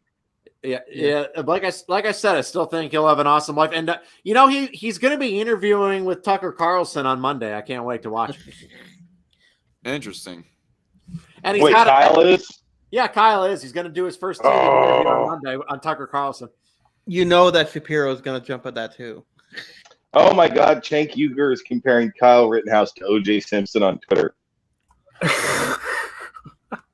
Yeah. Like I said, I still think he'll have an awesome life. And he's going to be interviewing with Tucker Carlson on Monday. I can't wait to watch. Interesting. And he's Wait, Kyle is? Yeah, Kyle is. He's going to do his first TV interview on Monday on Tucker Carlson. You know that Shapiro is going to jump at that too. Oh my God, Cenk Uger is comparing Kyle Rittenhouse to O.J. Simpson on Twitter.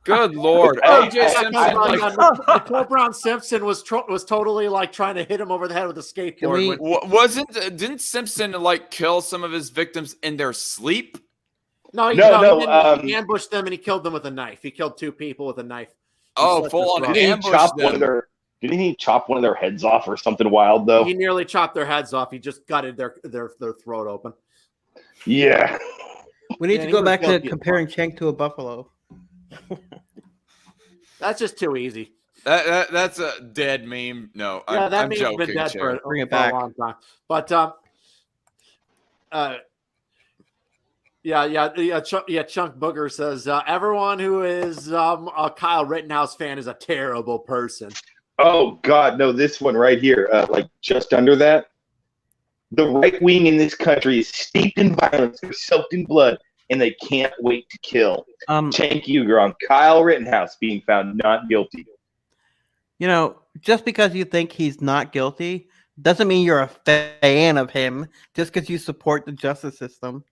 Good Lord. OJ Simpson. Nicole Brown Simpson was totally like trying to hit him over the head with a skateboard. Didn't Simpson kill some of his victims in their sleep? No, he didn't. He ambushed them and he killed them with a knife. He killed 2 people with a knife. Full on ambush them. Didn't he chop one of their heads off or something wild though? He nearly chopped their heads off. He just gutted their throat open. Yeah. We need to go back to comparing Cenk to a buffalo. That's just too easy. That's a dead meme. No, yeah, that I'm meme's joking. been dead for a long time. But Chunk Booger says everyone who is a Kyle Rittenhouse fan is a terrible person. Oh God, no! This one right here, just under that. The right wing in this country is steeped in violence. They're soaked in blood, and they can't wait to kill. Cenk Uger on Kyle Rittenhouse being found not guilty. You know, just because you think he's not guilty doesn't mean you're a fan of him. Just because you support the justice system.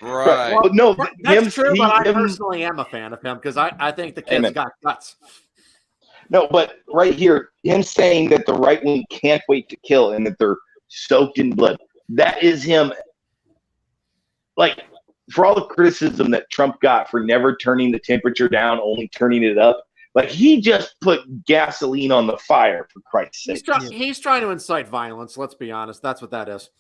Right. Well, no, that's true, but I personally am a fan of him because I think the kid's got guts. No, but right here, him saying that the right wing can't wait to kill and that they're soaked in blood. That is him. For all the criticism that Trump got for never turning the temperature down, only turning it up, he just put gasoline on the fire, for Christ's sake. He's trying to incite violence. Let's be honest. That's what that is.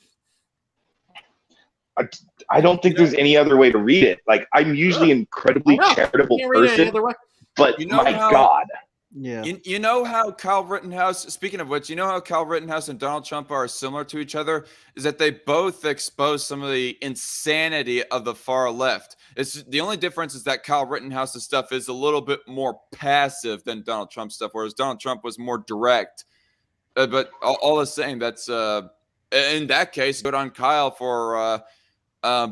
I don't think there's any other way to read it. Like, I'm usually an incredibly charitable Can't read it any person, other way. but You know my how- God. Yeah. You know how Kyle Rittenhouse, speaking of which, you know how Kyle Rittenhouse and Donald Trump are similar to each other? Is that they both expose some of the insanity of the far left. It's the only difference is that Kyle Rittenhouse's stuff is a little bit more passive than Donald Trump's stuff, whereas Donald Trump was more direct. But all the same, that's in that case, good on Kyle for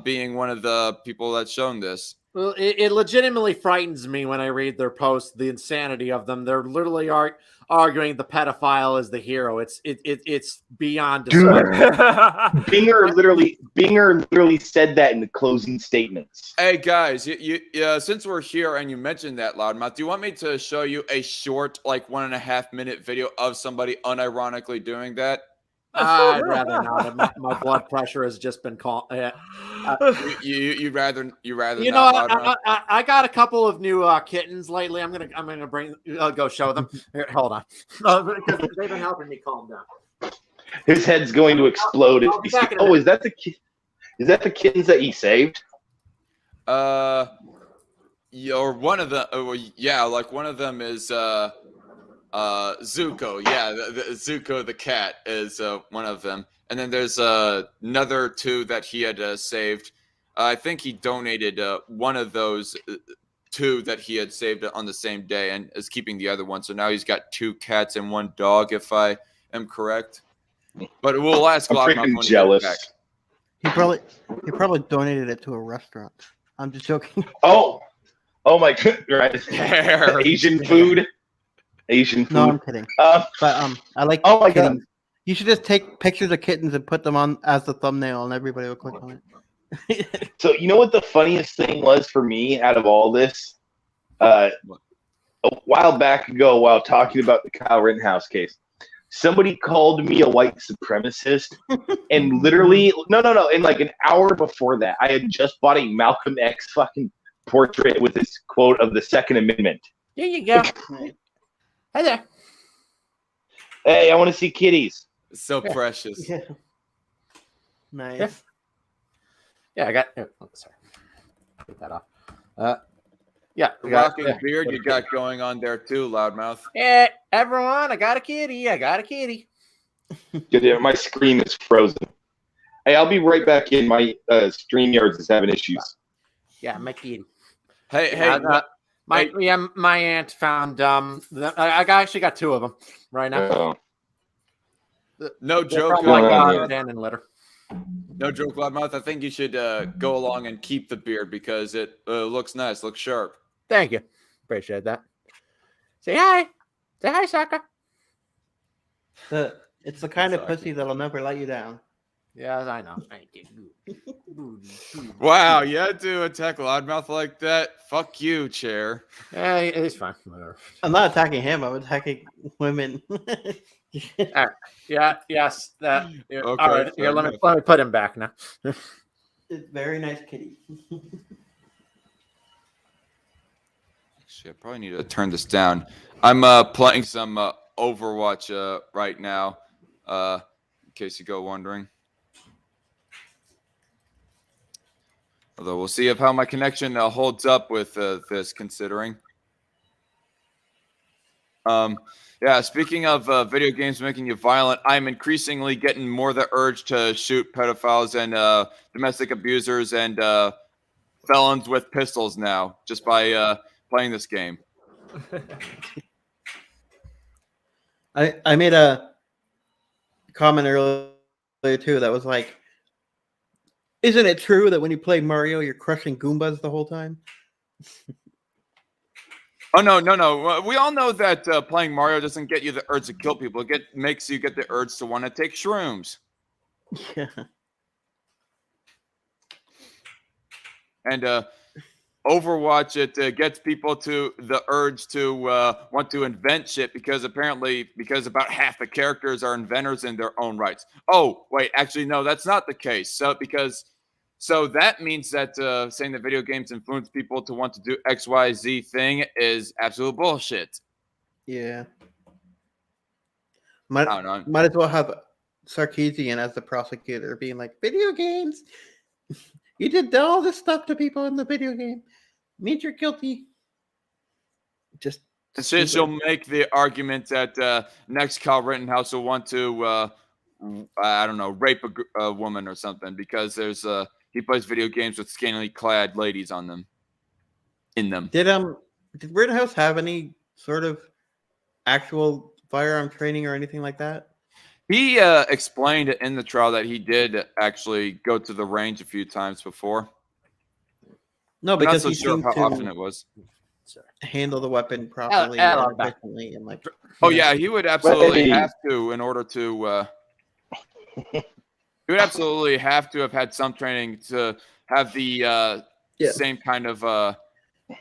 being one of the people that's shown this. Well, it legitimately frightens me when I read their posts, the insanity of them. They're literally arguing the pedophile is the hero. It's beyond disgusting. Binger literally said that in the closing statements. Hey guys, you since we're here and you mentioned that, Loudmouth, do you want me to show you a short, like 1.5 minute video of somebody unironically doing that? I'd rather not. My blood pressure has just been calm. You'd rather You not, know, Loudmouth? I got a couple of new kittens lately. I'm gonna bring. Go show them. Here, hold on, because they've been helping me calm down. His head's going to explode. I'll be back in a minute. Is that the kittens that he saved? Yeah, or one of them. Yeah, like one of them is Zuko. Yeah, the Zuko the cat is one of them, and then there's another two that he had saved. I think he donated one of those two that he had saved on the same day, and is keeping the other one. So now he's got 2 cats and 1 dog, if I am correct. But we'll ask. I'm Loudmouth freaking when he gets jealous. back. He probably donated it to a restaurant. I'm just joking. Oh my God! Right, Asian food. No, I'm kidding. But I like. Oh my kittens. God! You should just take pictures of kittens and put them on as the thumbnail, and everybody will click on it. So you know what the funniest thing was for me out of all this? A while back ago, while talking about the Kyle Rittenhouse case, somebody called me a white supremacist, and literally, no, and like an hour before that, I had just bought a Malcolm X fucking portrait with this quote of the Second Amendment. Here you go. Hi there. Hey, I want to see kitties. So precious. Yeah. Nice. Yeah, I got. Oh, sorry. Get that off. Yeah. The rocking beard you got going on there too, Loudmouth. Hey, everyone! I got a kitty. I got a kitty. Yeah, my screen is frozen. Hey, I'll be right back in. My StreamYards is having issues. Yeah, my kitty. Hey, my aunt found I actually got 2 of them right now. No They're joke. from, like Yeah. abandoned litter. No joke, Loudmouth. I think you should go along and keep the beard because it looks nice, looks sharp. Thank you. Appreciate that. Say hi. Say hi, Saka. It's the kind of Sorry. pussy that'll never let you down. Yeah, I know. Thank you. Wow, you had to attack Loudmouth like that? Fuck you, chair. Hey, it's fine. Whatever. I'm not attacking him. I'm attacking women. Yeah. Yes. That. Yeah. Okay, All right. fair Here, let me enough. put him back now. It's very nice kitty. Actually, I probably need to turn this down. I'm playing some Overwatch right now, in case you go wondering. Although we'll see if how my connection holds up with this, considering. Yeah, speaking of video games making you violent, I'm increasingly getting more the urge to shoot pedophiles and domestic abusers and felons with pistols now, just by playing this game. I made a comment earlier too that was like, isn't it true that when you play Mario, you're crushing Goombas the whole time? Oh no! We all know that playing Mario doesn't get you the urge to kill people. It makes you get the urge to want to take shrooms. Yeah. And Overwatch, it gets people to the urge to want to invent shit because about half the characters are inventors in their own rights. Oh wait, actually no, that's not the case. So that means that saying that video games influence people to want to do XYZ thing is absolute bullshit. Yeah. I don't know. Might as well have Sarkeesian as the prosecutor being like, video games. You did all this stuff to people in the video game. Means you're guilty. Just And since you'll make the argument that next Kyle Rittenhouse will want to, I don't know, rape a woman or something because there's he plays video games with scantily clad ladies on them. In them. Did Rittenhouse have any sort of actual firearm training or anything like that? He explained in the trial that he did actually go to the range a few times before. No, I'm because not so he sure seemed how to often it was. handle the weapon properly At and our back. efficiently, and like. Oh you know. yeah, he would absolutely Hey. have to in order to. He would absolutely have to have had some training to have the Yeah. same kind of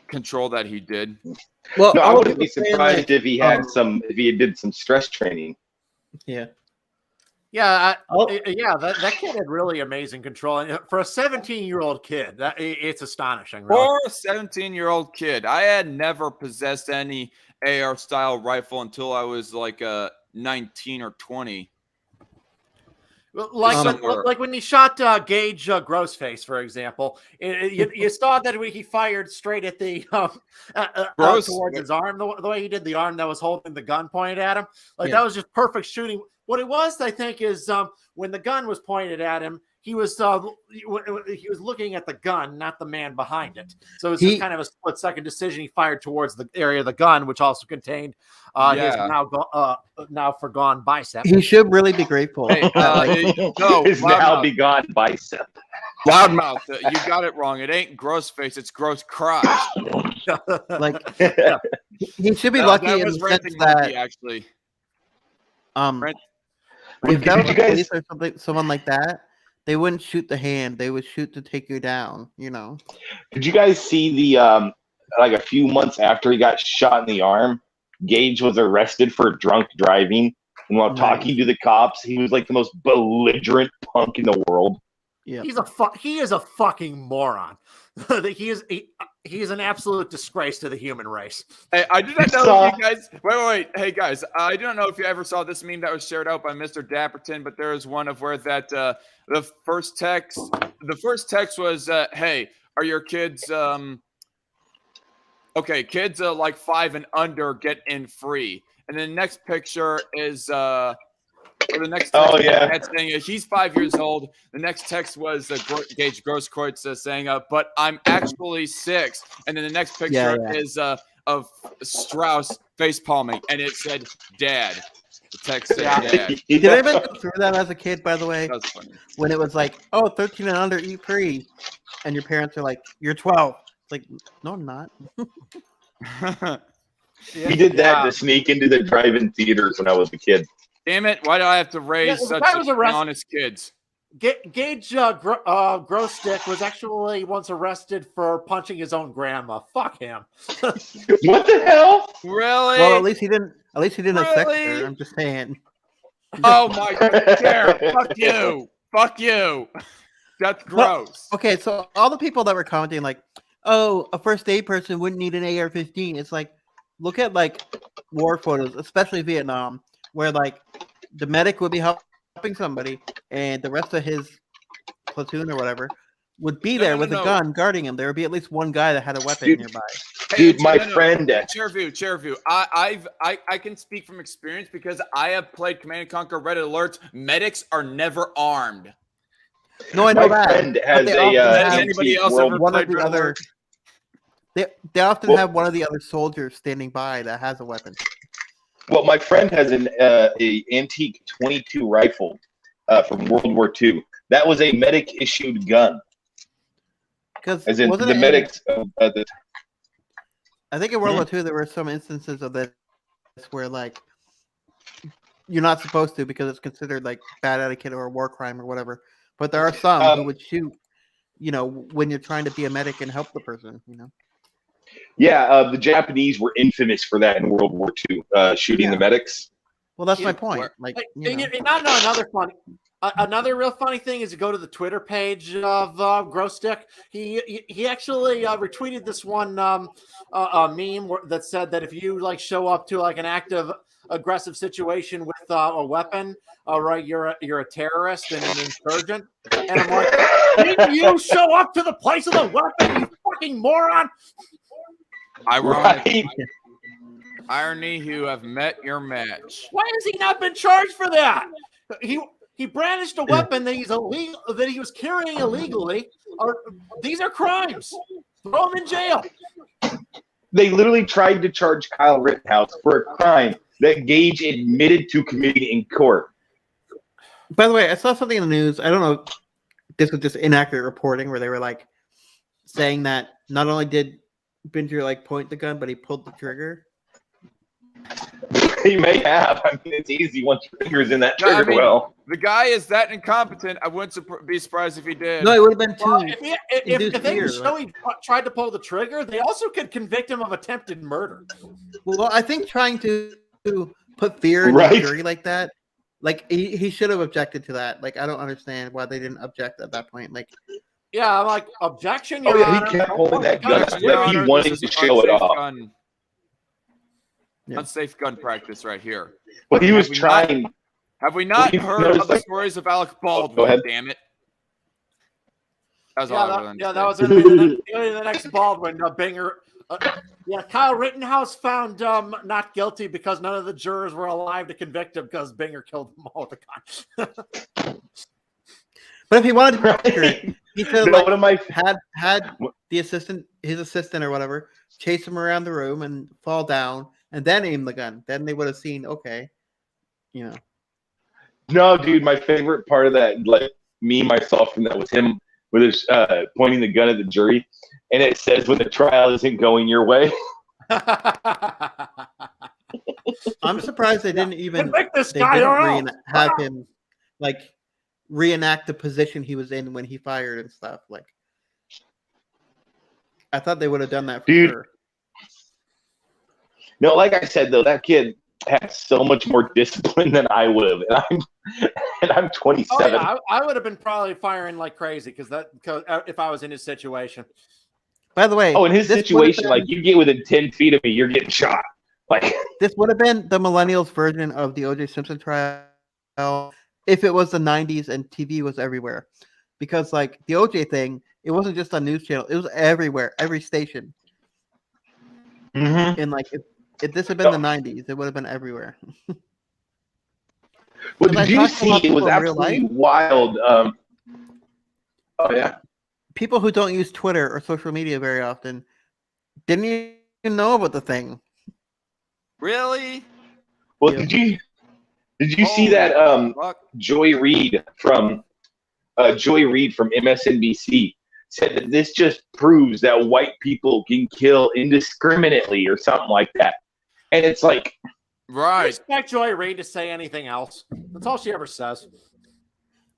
control that he did. Well, No, I all wouldn't be people saying, surprised like, if he had if he did some stress training. Yeah. Yeah, Oh. that kid had really amazing control. And for a 17-year-old kid, it's astonishing. Really. For a 17-year-old kid, I had never possessed any AR-style rifle until I was like 19 or 20. Like when he shot Gage Grossface, for example, you saw that he fired straight at the towards his arm. The way he did the arm that was holding the gun pointed at him, that was just perfect shooting. What it was, I think, is when the gun was pointed at him, he was looking at the gun, not the man behind it. So it's just kind of a split-second decision. He fired towards the area of the gun, which also contained his now forgone bicep. He should really be grateful. Hey, His now begone bicep. Loudmouth, you got it wrong. It ain't gross face, it's gross crotch. He should be lucky in the sense that actually. If that was police or someone like that, they wouldn't shoot the hand. They would shoot to take you down. You know. Did you guys see the like a few months after he got shot in the arm, Gage was arrested for drunk driving, and while talking to the cops, he was like the most belligerent punk in the world. Yeah, he is a fucking moron. He is an absolute disgrace to the human race. Hey, I do not know if you guys. Wait. Hey guys, I don't know if you ever saw this meme that was shared out by Mr. Dapperton, but there is one of where that the first text was, "Hey, are your kids okay? Kids like 5 and under get in free." And then the next picture is or the next text saying he's 5 years old. The next text was Gage Grosskreutz saying, "But I'm actually 6." And then the next picture is of Strauss face palming, and it said "Dad." The text said "Dad." Did anybody go through that as a kid? By the way, That's funny. When it was like, 13 and under eat free, and your parents are like, "You're 12." It's like, no, I'm not. We did that to sneak into the drive-in theaters when I was a kid. Damn it! Why do I have to raise such honest kids? Gage Grossstick was actually once arrested for punching his own grandma. Fuck him. What the hell? Really? Well, at least he didn't affect her. I'm just saying. Oh my God! Fuck you! Fuck you! That's gross. Well, okay, so all the people that were commenting like, "Oh, a first aid person wouldn't need an AR-15." It's like, look at like war photos, especially Vietnam, where like the medic would be helping somebody, and the rest of his platoon or whatever would be there with a gun guarding him. There would be at least one guy that had a weapon nearby. Dude, my friend. Chair view. I can speak from experience because I have played Command and Conquer Red Alert. Medics are never armed. No, I know my that. friend has anybody else ever one played of the Red other. Alert? They often have one of the other soldiers standing by that has a weapon. Well, my friend has an antique 22 rifle from World War II. That was a medic issued gun. Because as in the medics. I think in World War II there were some instances of this where like you're not supposed to because it's considered like bad etiquette or a war crime or whatever. But there are some who would shoot, when you're trying to be a medic and help the person, Yeah, the Japanese were infamous for that in World War II, shooting the medics. Well, that's my point. Another real funny thing is to go to the Twitter page of Grossstick. He actually retweeted this one meme that said that if you like show up to like an active aggressive situation with a weapon, right? You're a terrorist and an insurgent, and I'm like, didn't you show up to the place of the weapon, you fucking moron? Ironic. Right? Irony, you have met your match. Why has he not been charged for that? He brandished a weapon that he's illegal, that he was carrying illegally. These are crimes. Throw him in jail. They literally tried to charge Kyle Rittenhouse for a crime that Gage admitted to committing in court. By the way, I saw something in the news. I don't know. This was just inaccurate reporting where they were like saying that not only did Binger like point the gun, but he pulled the trigger. He may have. I mean, it's easy once your finger's in that trigger. Well, the guy is that incompetent. I wouldn't be surprised if he did. No, it would have been too. Well, if they can show he tried to pull the trigger, they also could convict him of attempted murder. Well, I think trying to put fear in the jury like that, like he should have objected to that. Like, I don't understand why they didn't object at that point. Like, yeah, I'm like, objection. Your Honor. He kept holding that gun. Like he wanted to show it off. Yeah. Unsafe gun practice right here. Well, he was trying. Have we not heard of the stories of Alec Baldwin? Damn it! That was all. That was the next Baldwin. Binger. Kyle Rittenhouse found not guilty because none of the jurors were alive to convict him because Binger killed them all with a gun. But if he wanted to trigger it, he could have had his assistant or whatever, chase him around the room and fall down, and then aim the gun. Then they would have seen, okay, you know. No, dude, my favorite part of that, like me, myself, and that was him with his pointing the gun at the jury, and it says when the trial isn't going your way. I'm surprised they didn't even have him like reenact the position he was in when he fired and stuff. Like, I thought they would have done that for sure. No, like I said though, that kid had so much more discipline than I would have, and I'm 27. Oh, yeah, I would have been probably firing like crazy because if I was in his situation. By the way, in his situation, like you get within 10 feet of me, you're getting shot. Like this would have been the millennials version of the O.J. Simpson trial if it was the 90s and TV was everywhere, because like the O.J. thing, it wasn't just on news channel; it was everywhere, every station. Mm-hmm. And like if this had been the 90s, it would have been everywhere. Well, did you see? It was absolutely wild. Oh yeah. People who don't use Twitter or social media very often didn't even know about the thing. Really? Well, did you see that Joy Reid from MSNBC said that this just proves that white people can kill indiscriminately or something like that. And it's like, right. I expect Joy Reid to say anything else. That's all she ever says.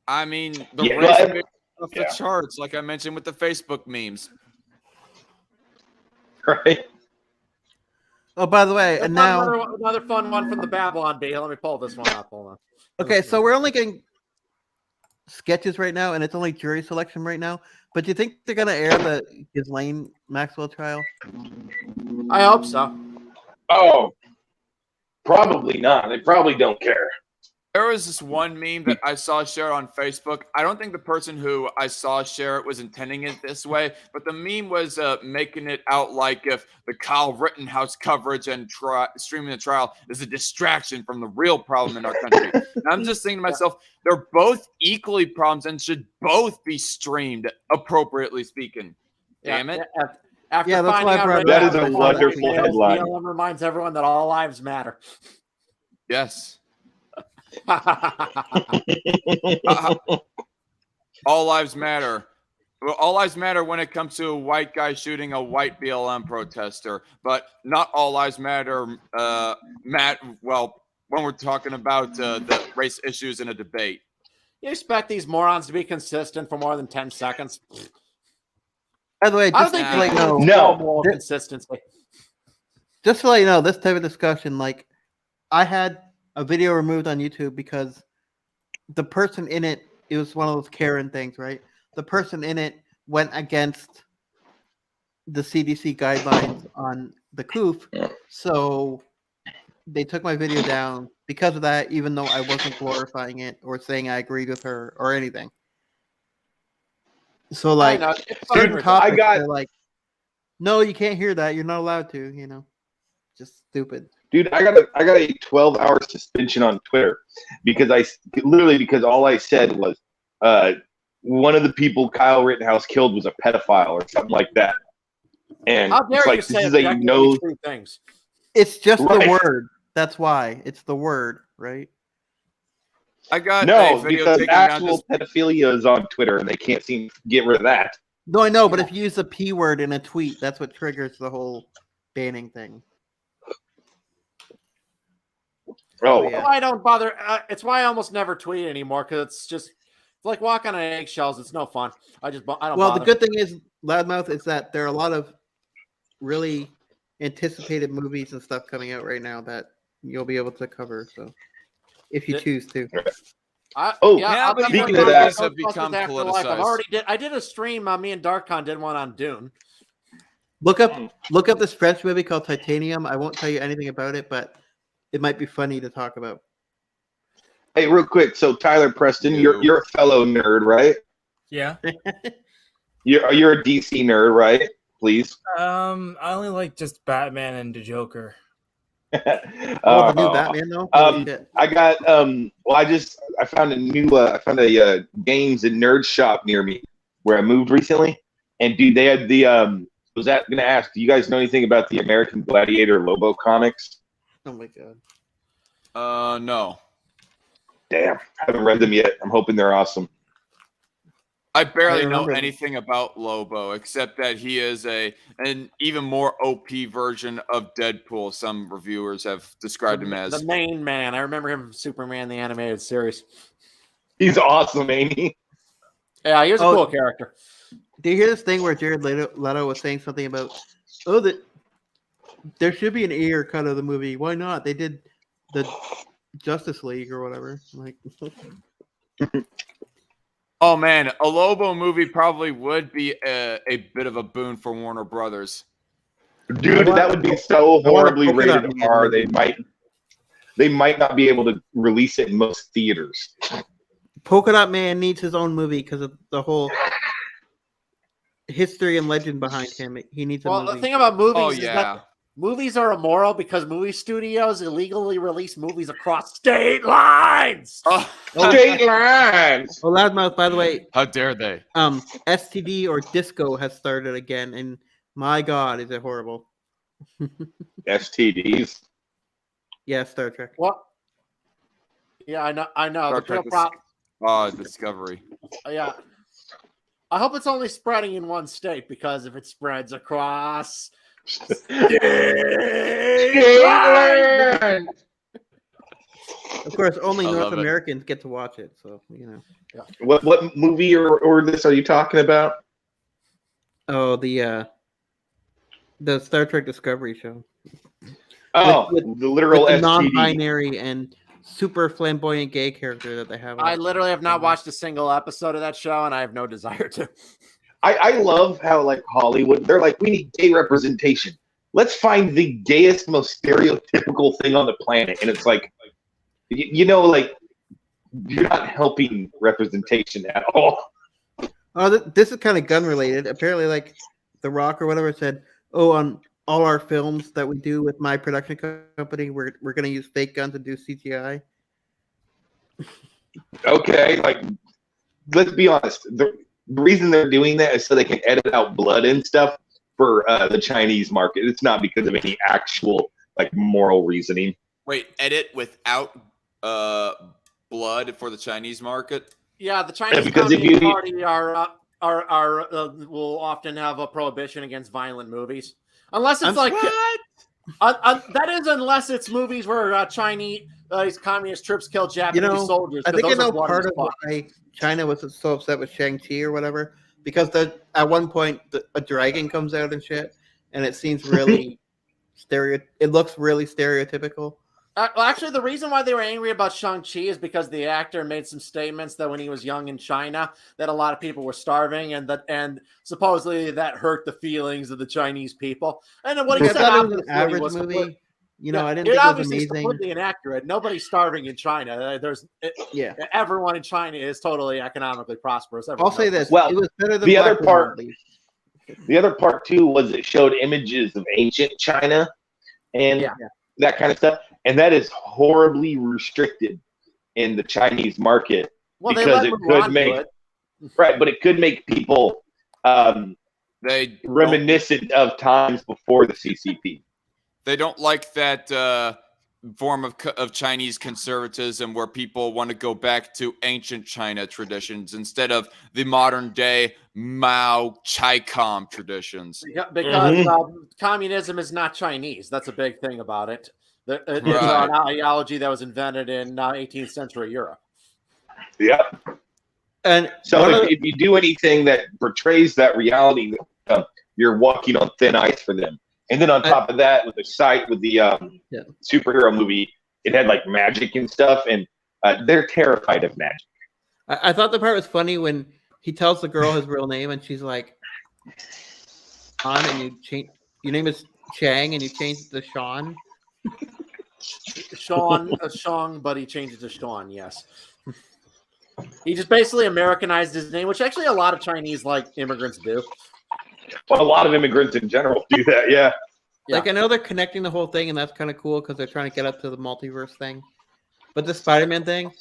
I mean, race off the charts, like I mentioned with the Facebook memes. Right. Oh, by the way, and now another fun one from the Babylon Bee. Let me pull this one up. Hold on. Okay, so we're only getting sketches right now, and it's only jury selection right now. But do you think they're gonna air the Ghislaine Maxwell trial? I hope so. Oh, probably not. They probably don't care. There was this one meme that I saw shared on Facebook. I don't think the person who I saw share it was intending it this way, but the meme was making it out like if the Kyle Rittenhouse coverage and streaming the trial is a distraction from the real problem in our country. And I'm just thinking to myself, they're both equally problems and should both be streamed, appropriately speaking. Damn it. After that's why I brought that is a wonderful headline. BLM reminds everyone that all lives matter. Yes. All lives matter. Well, all lives matter when it comes to a white guy shooting a white BLM protester, but not all lives matter, well, when we're talking about the race issues in a debate. You expect these morons to be consistent for more than 10 seconds? By the way, I don't think like no consistency. Just to let you know, this type of discussion, like I had a video removed on YouTube because the person in it was one of those Karen things, right? The person in it went against the CDC guidelines on the coof, so they took my video down because of that, even though I wasn't glorifying it or saying I agreed with her or anything. So like know, it's certain fucking topics, I got- they're like, no, you can't hear that. You're not allowed to. You know, just stupid. Dude, I got a 12-hour suspension on Twitter because all I said was one of the people Kyle Rittenhouse killed was a pedophile or something like that. And How dare it's you like say this is a objectively true things? It's just Right. the word. That's why it's the word, right? I got a no, video because taken down actual just pedophilia is on Twitter and they can't seem to get rid of that. No, I know, but if you use the P word in a tweet, that's what triggers the whole banning thing. Oh, yeah. That's why I don't bother. It's why I almost never tweet anymore because it's like walking on eggshells. It's no fun. I don't. Well, bother. the good thing is, Loudmouth, is that there are a lot of really anticipated movies and stuff coming out right now that you'll be able to cover. So, if you choose to. Yeah, I'll but definitely speaking of talk that- about have become Ghostbusters Afterlife. politicized. I did a stream. Me and Darkon did one on Dune. Look up this French movie called Titanium. I won't tell you anything about it, but it might be funny to talk about. Hey, real quick. So Tyler Preston, Ew. you're a fellow nerd, right? Yeah. You're a DC nerd, right? Please. I only like just Batman and the Joker. The new Batman though. Holy shit. I got I found a games and nerd shop near me where I moved recently, and dude, they had the was that gonna ask, do you guys know anything about the American Gladiator Lobo comics? Oh my god. No. Damn, haven't read them yet. I'm hoping they're awesome. I barely I know remember. anything about Lobo except that he is an even more OP version of Deadpool. Some reviewers have described him as the main man. I remember him from Superman the animated series. He's awesome, ain't he? Yeah, he was a Oh. cool character. Do you hear this thing where Jared Leto was saying something about, that there should be an ear cut of the movie? Why not? They did the Justice League or whatever. Like, Oh man, a Lobo movie probably would be a bit of a boon for Warner Brothers. Dude, that would be so I wanna horribly poke it up, rated man. R. They might not be able to release it in most theaters. Polka Dot Man needs his own movie because of the whole history and legend behind him. He needs a Well, movie. the thing about movies Oh is yeah. that movies are immoral because movie studios illegally release movies across state lines. Oh, State lines. Oh, Loudmouth, by the way, how dare they? STD or Disco has started again, and my God, is it horrible? STDs. Yeah, Star Trek. What? Yeah, I know. Star The Trek real Discovery. yeah. I hope it's only spreading in one state because if it spreads across Of course, only I North love it. Americans get to watch it, so you know. What movie or this are you talking about? Oh, the Star Trek Discovery show. Oh, With- the literal With the STD. non-binary and super flamboyant gay character that they have. I literally have not watched a single episode of that show, and I have no desire to. I love how like Hollywood, they're like, we need gay representation. Let's find the gayest, most stereotypical thing on the planet, and it's like, like you're not helping representation at all. Oh, this is kind of gun related. Apparently, like The Rock or whatever said, "Oh, on all our films that we do with my production company, we're going to use fake guns and do CGI." Okay, like let's be honest. The reason they're doing that is so they can edit out blood and stuff for the Chinese market. It's not because of any actual like moral reasoning. Wait, edit without blood for the Chinese market? Yeah, the Chinese because if Communist you- Party will often have a prohibition against violent movies, unless it's like What? that is unless it's movies where Chinese these communist troops kill Japanese soldiers. I think I 'cause those know are bloody part as of fuck. why China was so upset with Shang-Chi or whatever, because at one point a dragon comes out and shit, and it seems really it looks really stereotypical. Well, actually, the reason why they were angry about Shang-Chi is because the actor made some statements that when he was young in China, that a lot of people were starving, and supposedly that hurt the feelings of the Chinese people. And then what he I said thought it was an obviously average was movie. You know, I didn't it think it was obviously is amazing. completely inaccurate. Nobody's starving in China. Yeah. Everyone in China is totally economically prosperous. I'll Everyone say knows this: Well, it was better than the other Black Widow, part- at least. The other part too was it showed images of ancient China and Yeah. that kind of stuff, and that is horribly restricted in the Chinese market Well, they because let it Mulan could do make it. right, but it could make people They reminiscent of times before the CCP. They don't like that form of Chinese conservatism where people want to go back to ancient China traditions instead of the modern day Mao Chai-com traditions. Because communism is not Chinese. That's a big thing about it. It's Right. an ideology that was invented in 18th century Europe. Yep. And So if you do anything that portrays that reality, you're walking on thin ice for them. And then on top of that, with the superhero movie, it had like magic and stuff, and they're terrified of magic. I thought the part was funny when he tells the girl his real name, and she's like, "On," and you change. Your name is Chang, and you change it to Sean. Sean, but he changed it to Sean. Yes. He just basically Americanized his name, which actually a lot of Chinese immigrants do. Well, a lot of immigrants in general do that. Yeah. Like, I know they're connecting the whole thing, and that's kind of cool because they're trying to get up to the multiverse thing. But the Spider-Man thing,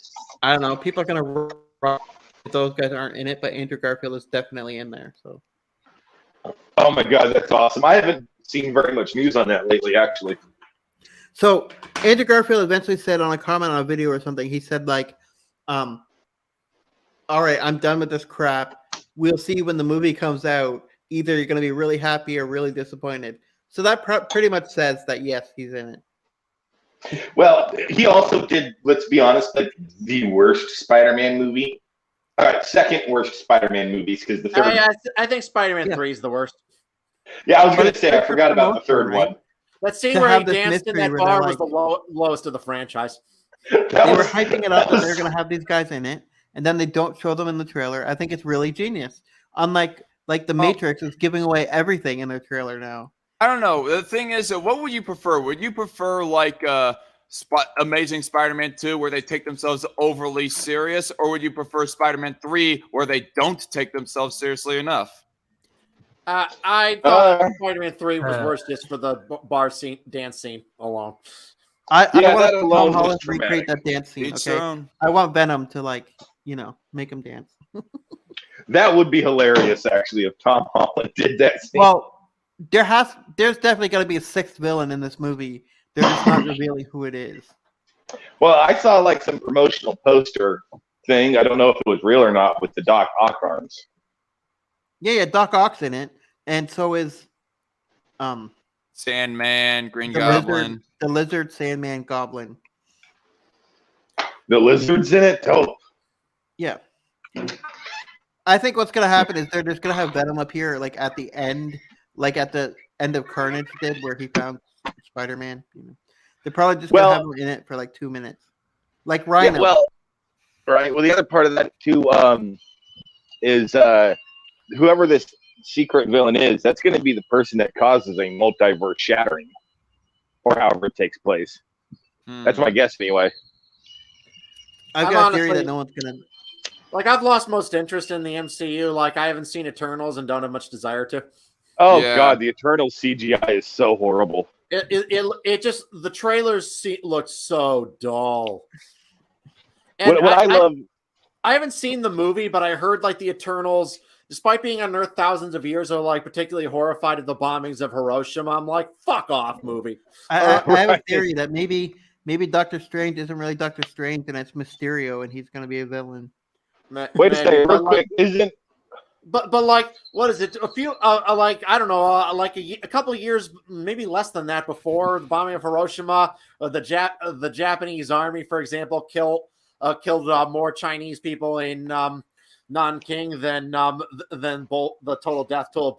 I don't know. People are gonna rock if those guys aren't in it, but Andrew Garfield is definitely in there. So. Oh my God, that's awesome! I haven't seen very much news on that lately, actually. So Andrew Garfield eventually said on a comment on a video or something, he said all right, I'm done with this crap. We'll see when the movie comes out. Either you're going to be really happy or really disappointed. So that pretty much says that, yes, he's in it. Well, he also did, let's be honest, like the worst Spider-Man movie. All right, second worst Spider-Man movies because the third. I think Spider-Man 3 is the worst. Yeah, I was going to say, I forgot about the third one. That scene where he danced in that bar was the lowest of the franchise. They were hyping it up that they're going to have these guys in it, and then they don't show them in the trailer. I think it's really genius. Unlike the Matrix is giving away everything in their trailer now. I don't know. The thing is, what would you prefer? Would you prefer Amazing Spider-Man 2 where they take themselves overly serious, or would you prefer Spider-Man 3 where they don't take themselves seriously enough? I thought Spider-Man 3 was worse just for the bar scene, dance scene alone. I want that Tom Holland to recreate that dance scene. Each Okay, own. I want Venom to make him dance. That would be hilarious, actually, if Tom Holland did that scene. Well, there's definitely got to be a sixth villain in this movie. They're just not revealing who it is. Well, I saw some promotional poster thing. I don't know if it was real or not with the Doc Ock arms. Yeah, Doc Ock's in it, and so is Sandman, Green the Goblin. Lizard, Sandman, Goblin. The lizard's in it? Oh. Yeah. I think what's going to happen is they're just going to have Venom appear at the end, at the end of Carnage did, where he found Spider-Man. They're probably just going to have him in it for 2 minutes. Like Rhino. Yeah, right. Well, the other part of that, too, is whoever this secret villain is, that's going to be the person that causes a multiverse shattering, or however it takes place. That's my guess, anyway. I've got a theory that no one's going to... I've lost most interest in the MCU. I haven't seen Eternals and don't have much desire to. Oh, yeah. God, the Eternal CGI is so horrible. It just, the trailers look so dull. And what I love... I haven't seen the movie, but I heard the Eternals, despite being on Earth thousands of years, are particularly horrified at the bombings of Hiroshima. I'm like, fuck off, movie. I have a theory that maybe Doctor Strange isn't really Doctor Strange and it's Mysterio and he's going to be a villain. Wait a second, real quick. Isn't... But what is it? A few, I don't know, a couple of years, maybe less than that, before the bombing of Hiroshima, the Japanese army, for example, killed more Chinese people in Nanking than the total death toll.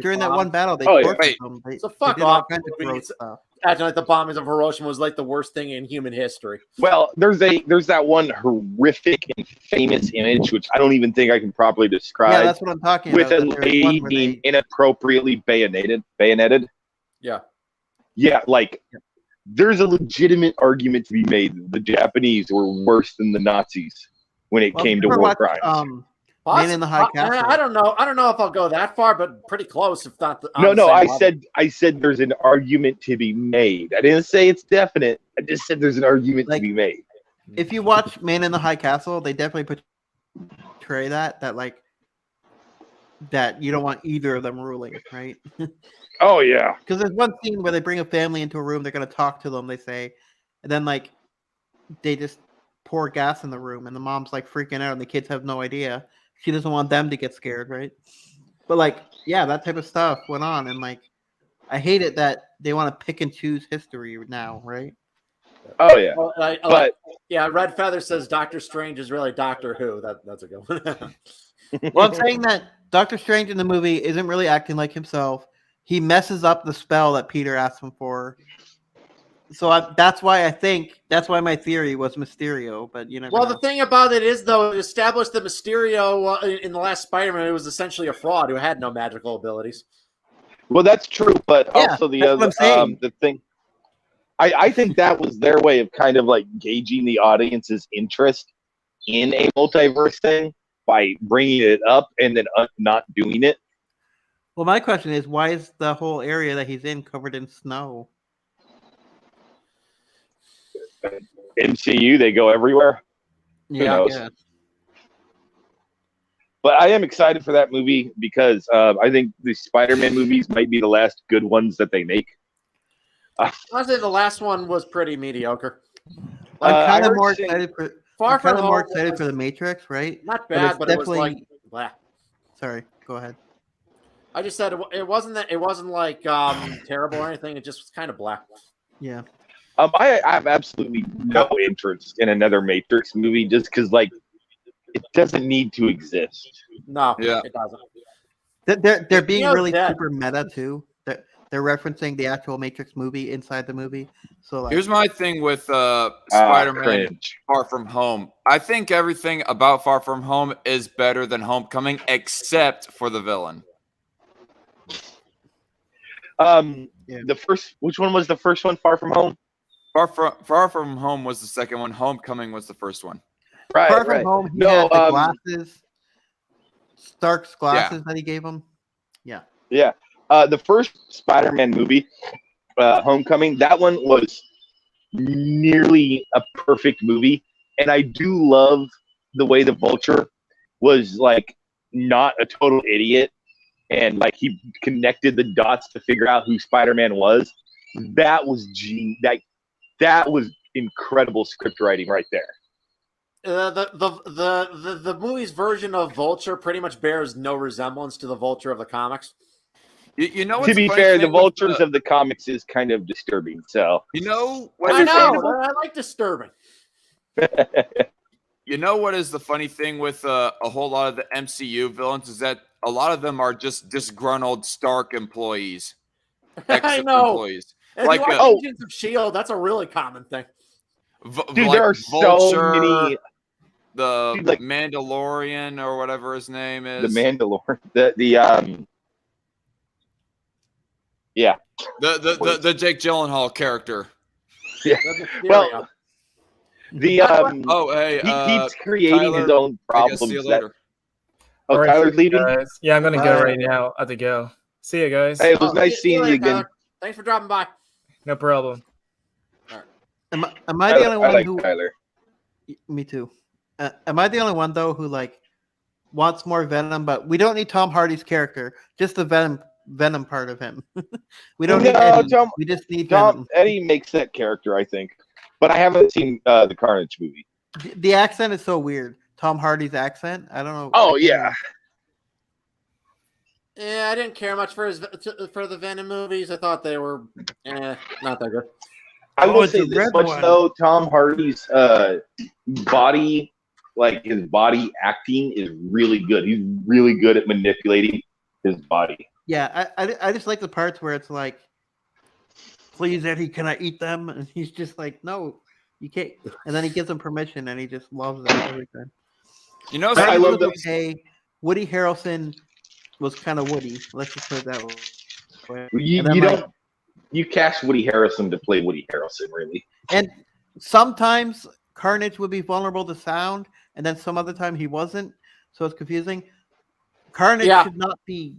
During that one battle, they tortured them. So fuck off. Acting like the bombings of Hiroshima was the worst thing in human history. Well, there's that one horrific and famous image, which I don't even think I can properly describe. Yeah, that's what I'm talking about. With a lady being inappropriately bayoneted. Yeah. Yeah, there's a legitimate argument to be made that the Japanese were worse than the Nazis when it came to war crimes. Man in the High Castle. I don't know. I don't know if I'll go that far, but pretty close, if not. No. I said there's an argument to be made. I didn't say it's definite. I just said there's an argument to be made. If you watch Man in the High Castle, they definitely portray that you don't want either of them ruling, right? Oh yeah. Because there's one scene where they bring a family into a room. They're going to talk to them. They say, and then they just pour gas in the room, and the mom's freaking out, and the kids have no idea. She doesn't want them to get scared, right? But that type of stuff went on, and I hate it that they want to pick and choose history now, right? Oh yeah. Well, Red Feather says Doctor Strange is really Doctor Who. That's a good one. Well, I'm saying that Doctor Strange in the movie isn't really acting like himself. He messes up the spell that Peter asked him for. So that's why my theory was Mysterio, but you know. Well, the thing about it is, though, it established that Mysterio in the last Spider-Man, it was essentially a fraud who had no magical abilities. Well, that's true, but also the thing. I think that was their way of kind of gauging the audience's interest in a multiverse thing by bringing it up and then not doing it. Well, my question is, why is the whole area that he's in covered in snow? MCU, they go everywhere. Yeah, I guess. But I am excited for that movie because I think the Spider-Man movies might be the last good ones that they make. Honestly, the last one was pretty mediocre. I'm kind of more excited for the Matrix, right? Not bad, but it was blah. Sorry, go ahead. I just said it wasn't terrible or anything. It just was kind of blah. Yeah. I have absolutely no interest in another Matrix movie just because, it doesn't need to exist. No, it doesn't. They're being really super meta too. They're referencing the actual Matrix movie inside the movie. So here's my thing with Spider-Man Far From Home. I think everything about Far From Home is better than Homecoming, except for the villain. Which one was the first one? Far From Home. Far From Home was the second one. Homecoming was the first one. Right. Far From Home. He had the glasses. Stark's glasses that he gave him. Yeah. Yeah. The first Spider-Man movie, Homecoming, that one was nearly a perfect movie. And I do love the way the Vulture was not a total idiot. And he connected the dots to figure out who Spider-Man was. That was that was incredible script writing right there. The movie's version of Vulture pretty much bears no resemblance to the Vulture of the comics. You know, to be fair, the Vultures of the comics is kind of disturbing. So I like disturbing. You know what is the funny thing with a whole lot of the MCU villains is that a lot of them are just disgruntled Stark employees. I know. Employees. If you watch Agents of S.H.I.E.L.D., that's a really common thing. Dude, there are so many. The Mandalorian or whatever his name is. The Mandalorian. Yeah. The Jake Gyllenhaal character. Yeah. Well, he keeps creating his own problems. See you later. Tyler's leaving? Guys. Yeah, I'm gonna go right now. I have to go. See you guys. Hey, it was nice seeing you again. Tyler. Thanks for dropping by. No problem. All right. Am I the only one who? Tyler. Me too. Am I the only one though who wants more Venom? But we don't need Tom Hardy's character. Just the Venom part of him. We don't need Eddie. We just need Venom. Eddie makes that character, I think. But I haven't seen the Carnage movie. The accent is so weird. Tom Hardy's accent. I don't know. Oh yeah. Yeah, I didn't care much for the Venom movies. I thought they were not that good. I will say this much though: Tom Hardy's body, his body acting, is really good. He's really good at manipulating his body. Yeah, I just like the parts where it's please, Eddie, can I eat them? And he's just no, you can't. And then he gives him permission, and he just loves it every time. You know, I love the way Woody Harrelson was kind of Woody. Let's just put it that way. you cast Woody Harrelson to play Woody Harrelson, really. And sometimes Carnage would be vulnerable to sound, and then some other time he wasn't. So it's confusing. Carnage should not be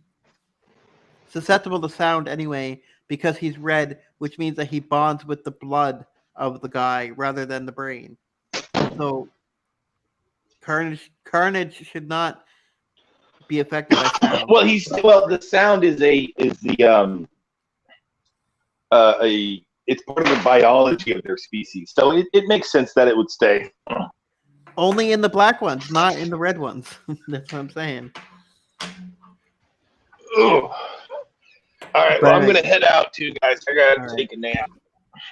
susceptible to sound anyway because he's red, which means that he bonds with the blood of the guy rather than the brain. So Carnage should not be affected by sound. Well, the sound is it's part of the biology of their species, so it makes sense that it would stay. Only in the black ones, not in the red ones. That's what I'm saying. Ugh. All right, well, I'm gonna head out too, guys. I gotta take a nap.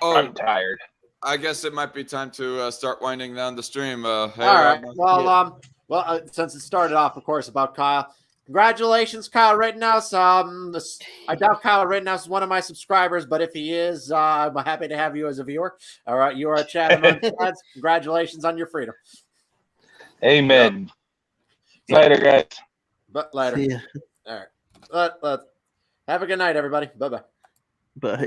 I'm tired. I guess it might be time to start winding down the stream. Hey, all right. Well, since it started off, of course, about Kyle. Congratulations, Kyle Rittenhouse. I doubt Kyle Rittenhouse is one of my subscribers, but if he is, I'm happy to have you as a viewer. All right, you are a chat among friends. Congratulations on your freedom. Amen. Yep. Later, guys. But later. See ya. All right. Have a good night, everybody. Bye-bye. Bye.